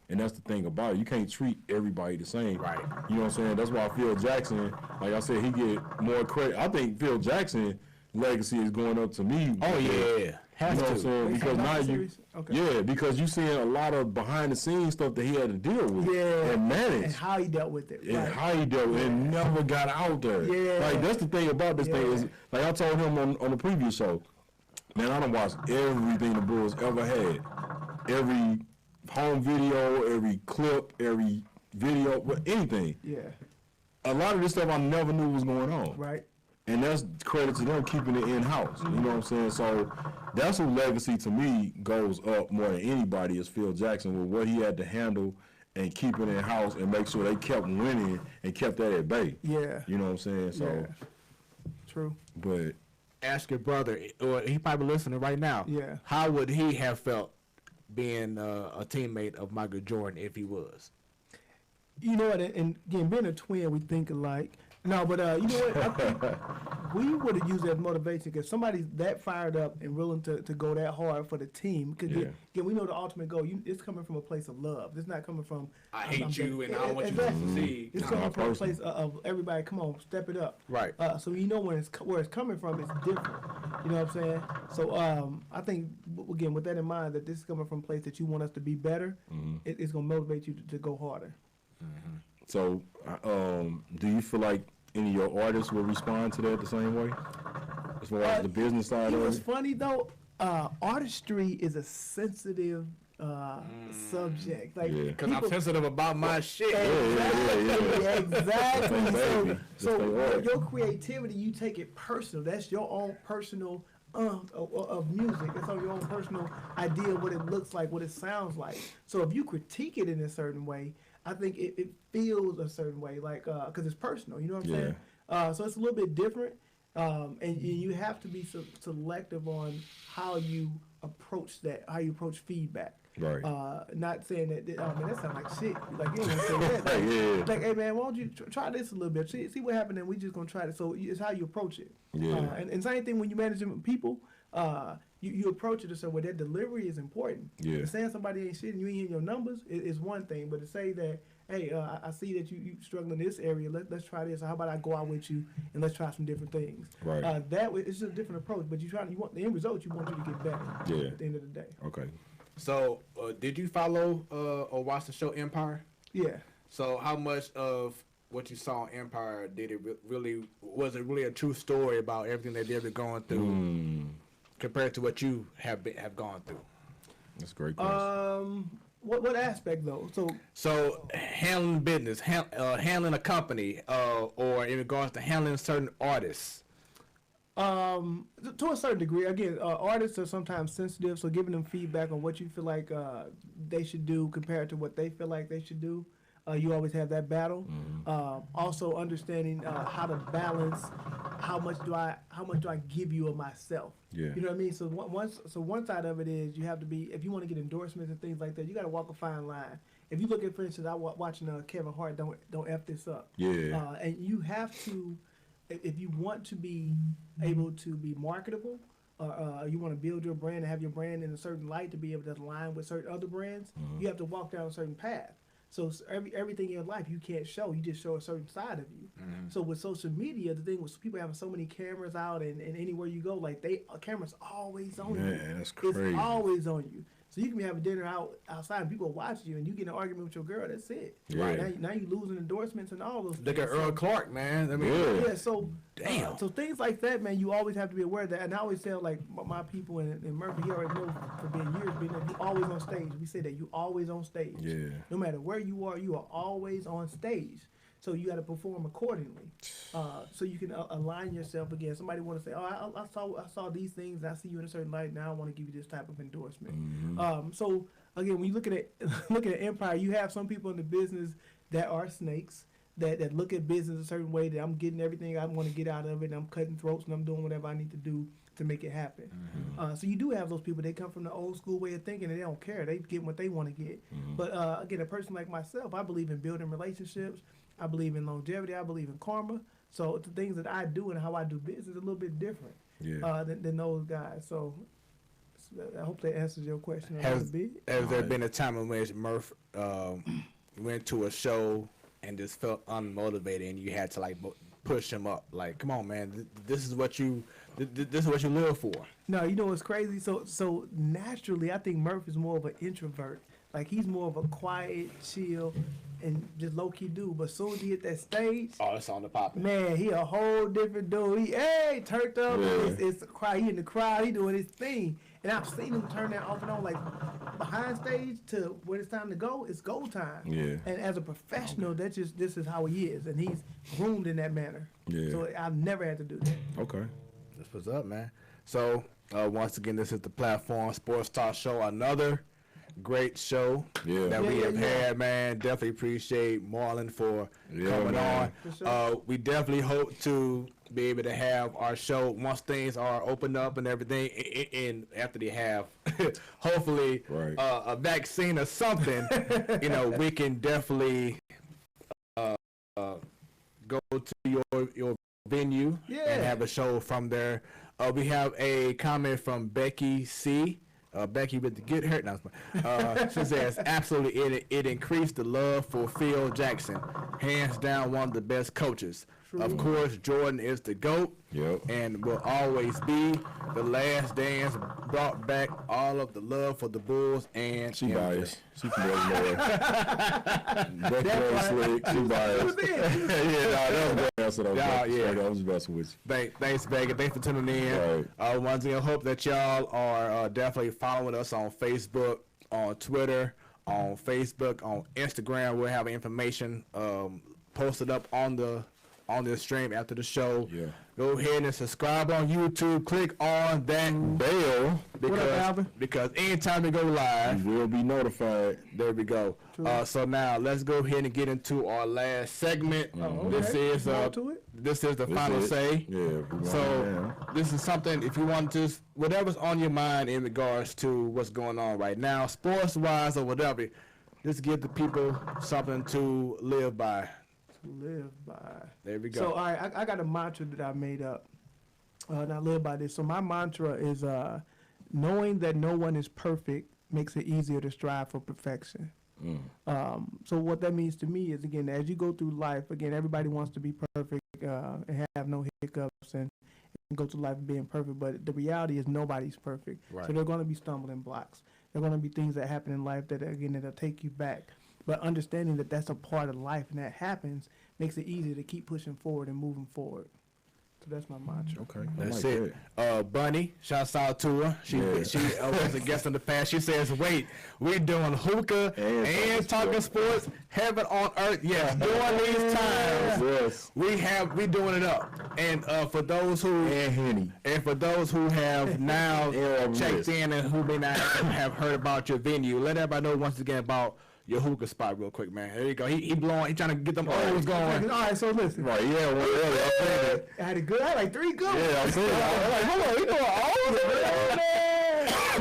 And that's the thing about it. You can't treat everybody the same. Right. You know what I'm saying? That's why Phil Jackson, like I said, he get more credit. I think Phil Jackson legacy is going up to me. oh yeah, has You know what I'm to. saying? Wait, Because so now not you, serious? Okay. yeah, because you seeing a lot of behind the scenes stuff that he had to deal with Yeah. and manage. And how he dealt with it. And Right. how he dealt with it and never got out there. Yeah. Like, that's the thing about this thing Yeah. is, like I told him on the previous show, man, I done watched everything the Bulls ever had. Every home video, every clip, every video, anything. Yeah. A lot of this stuff I never knew was going on. Right. And that's credit to them keeping it in-house. You know what I'm saying? So that's who legacy to me goes up more than anybody is Phil Jackson with what he had to handle and keep it in-house and make sure they kept winning and kept that at bay. Yeah. You know what I'm saying? So, Yeah. True. but Ask your brother, or he probably listening right now. Yeah. How would he have felt being a teammate of Michael Jordan if he was? You know what? And again, being a twin, we think alike. No, but you know what? I think we would have used that motivation because somebody's that fired up and willing to go that hard for the team. Because Yeah. again, we know the ultimate goal. It's coming from a place of love. It's not coming from I hate you and I don't want you Exactly. to succeed. It's Nah, coming from a personally. place of everybody. Come on, step it up. Right. So you know where it's coming from. It's different. You know what I'm saying? So I think again, with that in mind, that this is coming from a place that you want us to be better. It's gonna motivate you to go harder. so do you feel like any of your artists will respond to that the same way? As far as the business side It of was it? funny though. Artistry is a sensitive subject. Like Yeah. Because I'm people- sensitive about my shit. Yeah. Exactly. That's their baby. So That's their art. your creativity, you take it personal. That's your own personal of music. It's on your own personal idea of what it looks like, what it sounds like. So if you critique it in a certain way, I think it feels a certain way, like because it's personal. You know what I'm saying? So it's a little bit different, and you have to be selective on how you approach that, how you approach feedback. Right. Not saying that, man, that sounds like shit. Like, you don't say that. Like, Yeah. like, hey, man, why don't you try this a little bit? See what happened, and we just going to try it. So it's how you approach it. Yeah. And same thing when you manage people, you approach it a certain way. That delivery is important. Yeah. Saying somebody ain't shit and you ain't hitting your numbers is one thing, but to say that, hey, I see that you struggling in this area, let's try this. Or how about I go out with you and let's try some different things. Right. That way, it's just a different approach, but you want the end result, you want you to get better Yeah. at the end of the day. Okay. So, did you follow or watch the show Empire? Yeah. So, how much of what you saw in Empire, did it really was it really a true story about everything that they've been going through compared to what you have gone through? That's a great question. What aspect though? So handling business, handling a company, or in regards to handling certain artists. To a certain degree, again, artists are sometimes sensitive, so giving them feedback on what you feel like they should do compared to what they feel like they should do, you always have that battle. Also understanding how to balance how much do I give you of myself. Yeah. You know what I mean? So one side of it is you have to be, if you want to get endorsements and things like that, you got to walk a fine line. If you look at, for instance, I watching Kevin Hart, don't F this up. Yeah. And you have to, if you want to be able to be marketable, you want to build your brand and have your brand in a certain light to be able to align with certain other brands, you have to walk down a certain path. So everything in your life you can't show. You just show a certain side of you. So with social media, the thing was people having so many cameras out and anywhere you go, like cameras always on you. Man, that's crazy. It's always on you. So you can be having dinner outside and people watch you and you get in an argument with your girl, that's it. Yeah. Right? Now you losing endorsements and all those Look things. at Earl Clark, man. I mean, Yeah, so damn. So things like that, man, you always have to be aware of that. And I always tell like my people in Murphy, he already know for being years, being that you always on stage. We say that you always on stage. Yeah. No matter where you are always on stage. So you got to perform accordingly, so you can align yourself again. Somebody want to say, "Oh, I saw these things. And I see you in a certain light. Now I want to give you this type of endorsement." So again, when you look at Empire, you have some people in the business that are snakes that look at business a certain way. That I'm getting everything I want to get out of it. And I'm cutting throats and I'm doing whatever I need to do to make it happen. So you do have those people. They come from the old school way of thinking and they don't care. They get what they want to get. But again, a person like myself, I believe in building relationships. I believe in longevity. I believe in karma. So the things that I do and how I do business is a little bit different than those guys. So I hope that answers your question. Has there been a time in which Murph went to a show and just felt unmotivated and you had to like push him up? Like, come on, man, this is what you live for. No, you know what's crazy? So naturally, I think Murph is more of an introvert. Like he's more of a quiet, chill, and just low key dude. But soon as he hit that stage, It's on the pop. man, he a whole different dude. He turned up. Yeah. It's a crowd. He in the crowd. He doing his thing. And I've seen him turn that off and on, like behind stage to when it's time to go. It's go time. Yeah. And as a professional, this is how he is, and he's groomed in that manner. Yeah. So I've never had to do that. Okay. That's what's up, man. So once again, this is the Platform Sports Talk Show. Another great show that we have had, man. Definitely appreciate Marlon for coming man. on. For sure. We definitely hope to be able to have our show once things are opened up and everything, and after they have hopefully a vaccine or something, we can definitely go to your venue and have a show from there. We have a comment from Becky C. Becky with the get hurt now. She says, absolutely, it increased the love for Phil Jackson. Hands down, one of the best coaches. True. Of course, Jordan is the GOAT and will always be. The Last Dance brought back all of the love for the Bulls and she biased. She can more. That's slick. She biased. That was good. I was messing with you. Thanks, Vega. Thanks for tuning in. Once again, hope that y'all are definitely following us on Facebook, on Twitter, on Instagram. We'll have information posted up on the stream after the show. Yeah. Go ahead and subscribe on YouTube. Click on that bell because anytime we go live, you will be notified. There we go. So now let's go ahead and get into our last segment. This is the final say. Yeah. So this is something, if you want to, whatever's on your mind in regards to what's going on right now, sports wise or whatever, just give the people something to live by. There we go. So all right, I got a mantra that I made up, and I live by this. So my mantra is knowing that no one is perfect makes it easier to strive for perfection. So what that means to me is, again, as you go through life, again, everybody wants to be perfect and have no hiccups and go through life being perfect, but the reality is nobody's perfect. Right. So there are going to be stumbling blocks. There are going to be things that happen in life that, again, that'll take you back. But understanding that that's a part of life and that happens makes it easier to keep pushing forward and moving forward. So that's my mantra. Okay, That's like it. that. Bunny, shouts out to her. She was a guest in the past. She says, "Wait, we doing hookah and talking sports, heaven on earth." Yes, during these times, Yes. we doing it up. And for those who And Henny. have now Yeah, checked yes. in and who may not have heard about your venue, let everybody know once again about your hookah spot real quick, man. There you go. He blowing. He trying to get them O's going. All right, so listen. Right, yeah, well, earlier, I said it. I had like 3 good ones. Yeah, I said it. I was like, hold on, he doing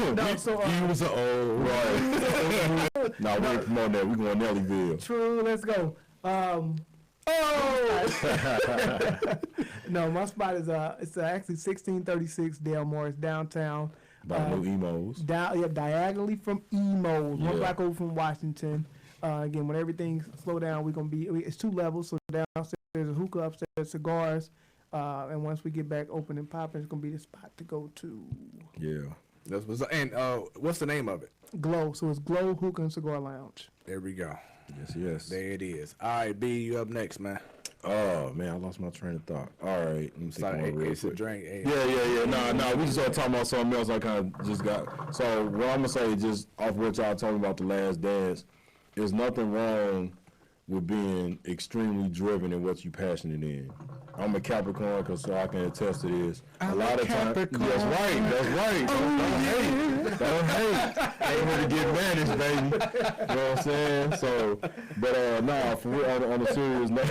all No, so, He was an old, right. Nah, we ain't promoting that. We going Nellyville. True, let's go. No, my spot is it's actually 1636 Dale Morris downtown. About new emos. Diagonally from Emos, one Yeah. block over from Washington. Again, when everything's slow down, it's 2 levels. So downstairs there's a hookah, upstairs cigars, and once we get back open and popping, it's gonna be the spot to go to. Yeah. That's what's and what's the name of it? Glow, so it's Glow Hookah and Cigar Lounge. There we go. Yes, yes. There it is. All right, B, you up next, man. Oh, man, I lost my train of thought. All right. Let me think Sorry, of one real it's a quick. drink. Hey. Yeah. Nah. We just started talking about something else I kind of just got. So what I'm going to say, just off what y'all told me about The Last Dance, there's nothing wrong with being extremely driven in what you're passionate in. I'm a Capricorn, so I can attest to this. I'm a lot a of times, Capricorn. that's right. Don't hate. Ain't here to get managed, baby. You know what I'm saying? So, but nah, for real, on a serious note.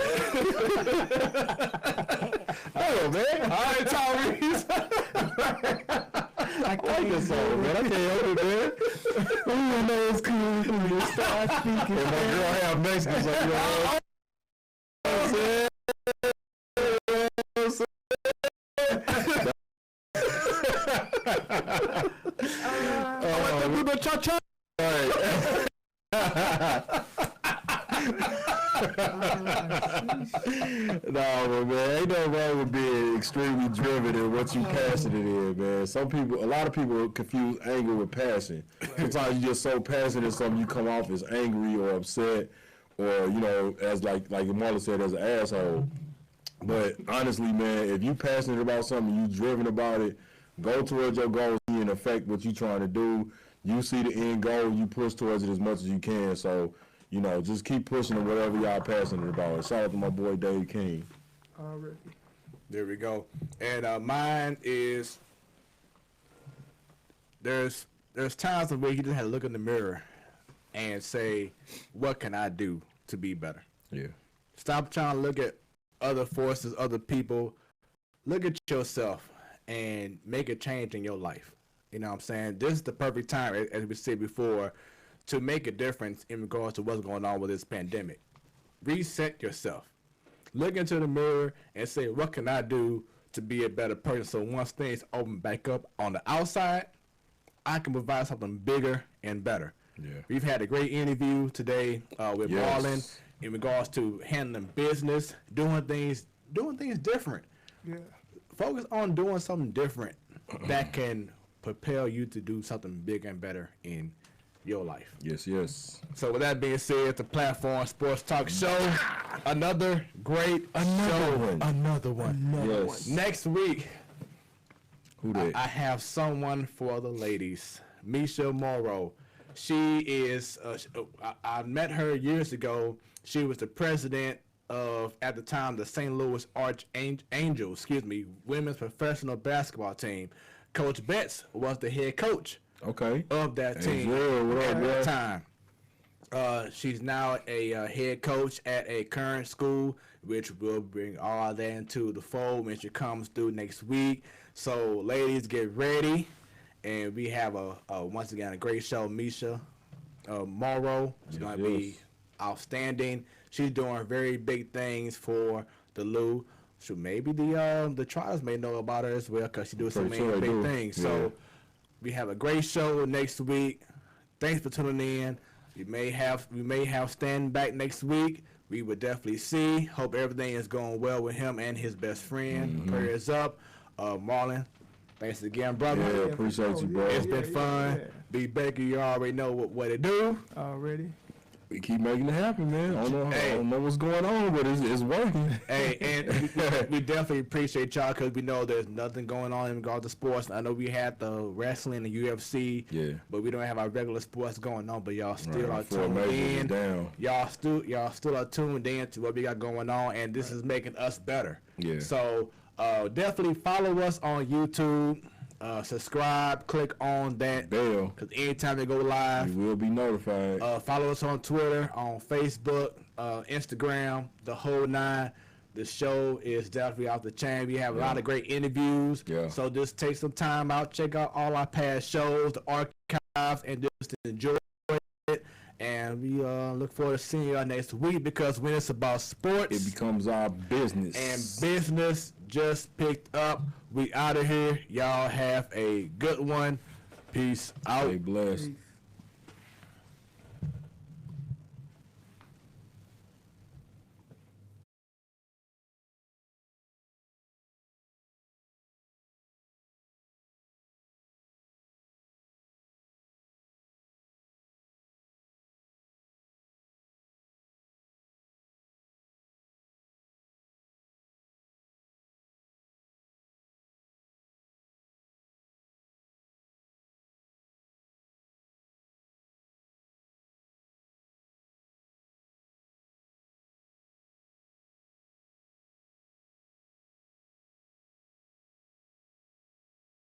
Oh man, All right, Tyrese. I like this song, man. I can't help it, man. Who knows cool when you start speaking? And my girl have Mexican, so you know what I'm saying? Nah, but man, ain't nothing wrong with being extremely driven in what you passionate in, man. A lot of people confuse anger with passion. Sometimes you're just so passionate in something, you come off as angry or upset, or you know, as like Marla said, as an asshole. But honestly, man, if you passionate about something, you driven about it, go towards your goals and affect what you're trying to do. You see the end goal, you push towards it as much as you can. So, you know, just keep pushing it, whatever y'all passionate about. Shout out to my boy Dave King. Already. There we go. And mine is there's times where you just have to look in the mirror and say, what can I do to be better? Yeah. Stop trying to look at other forces, other people. Look at yourself and make a change in your life. You know what I'm saying? This is the perfect time, as we said before, to make a difference in regards to what's going on with this pandemic. Reset yourself. Look into the mirror and say, what can I do to be a better person? So once things open back up on the outside, I can provide something bigger and better. Yeah. We've had a great interview today with Yes. Marlon in regards to handling business, doing things different. Yeah. Focus on doing something different that can propel you to do something bigger and better in your life. Yes, yes. So with that being said, the Platform Sports Talk Show, another great show. one. Another one. Yes. Next week, Who that? I have someone for the ladies, Misha Morrow. She is, I met her years ago. She was the president of, at the time, the St. Louis Angels, women's professional basketball team. Coach Betts was the head coach Okay. of that team Angel, what up, at bro? the time. She's now a head coach at a current school, which will bring all that into the fold when she comes through next week. So, ladies, get ready. And we have once again a great show. Misha Morrow is going to be outstanding. She's doing very big things for the Lou. So maybe the Trials may know about her as well because she does so Pretty many sure they big do. things. Yeah. So we have a great show next week. Thanks for tuning in. We may have Stan back next week. We would definitely see. Hope everything is going well with him and his best friend. Prayers up. Marlon, thanks again, brother. Yeah, appreciate you, bro. It's been fun. Yeah. B. Baker, you already know what it do. Already. We keep making it happen, man. I don't know what's going on, but it's working. Hey, and we definitely appreciate y'all because we know there's nothing going on in regards to sports. I know we had the wrestling and UFC, but we don't have our regular sports going on. But y'all still are tuned in. Y'all still are tuned in to what we got going on, and this is making us better. Yeah. So definitely follow us on YouTube. Subscribe, click on that bell, because anytime they go live, you will be notified. Follow us on Twitter, on Facebook, Instagram, the whole nine. The show is definitely off the chain. We have a lot of great interviews. Yeah. So just take some time out, check out all our past shows, the archives, and just enjoy it. And we look forward to seeing y'all next week, because when it's about sports, it becomes our business. And business just picked up. We out of here. Y'all have a good one. Peace out. Stay blessed.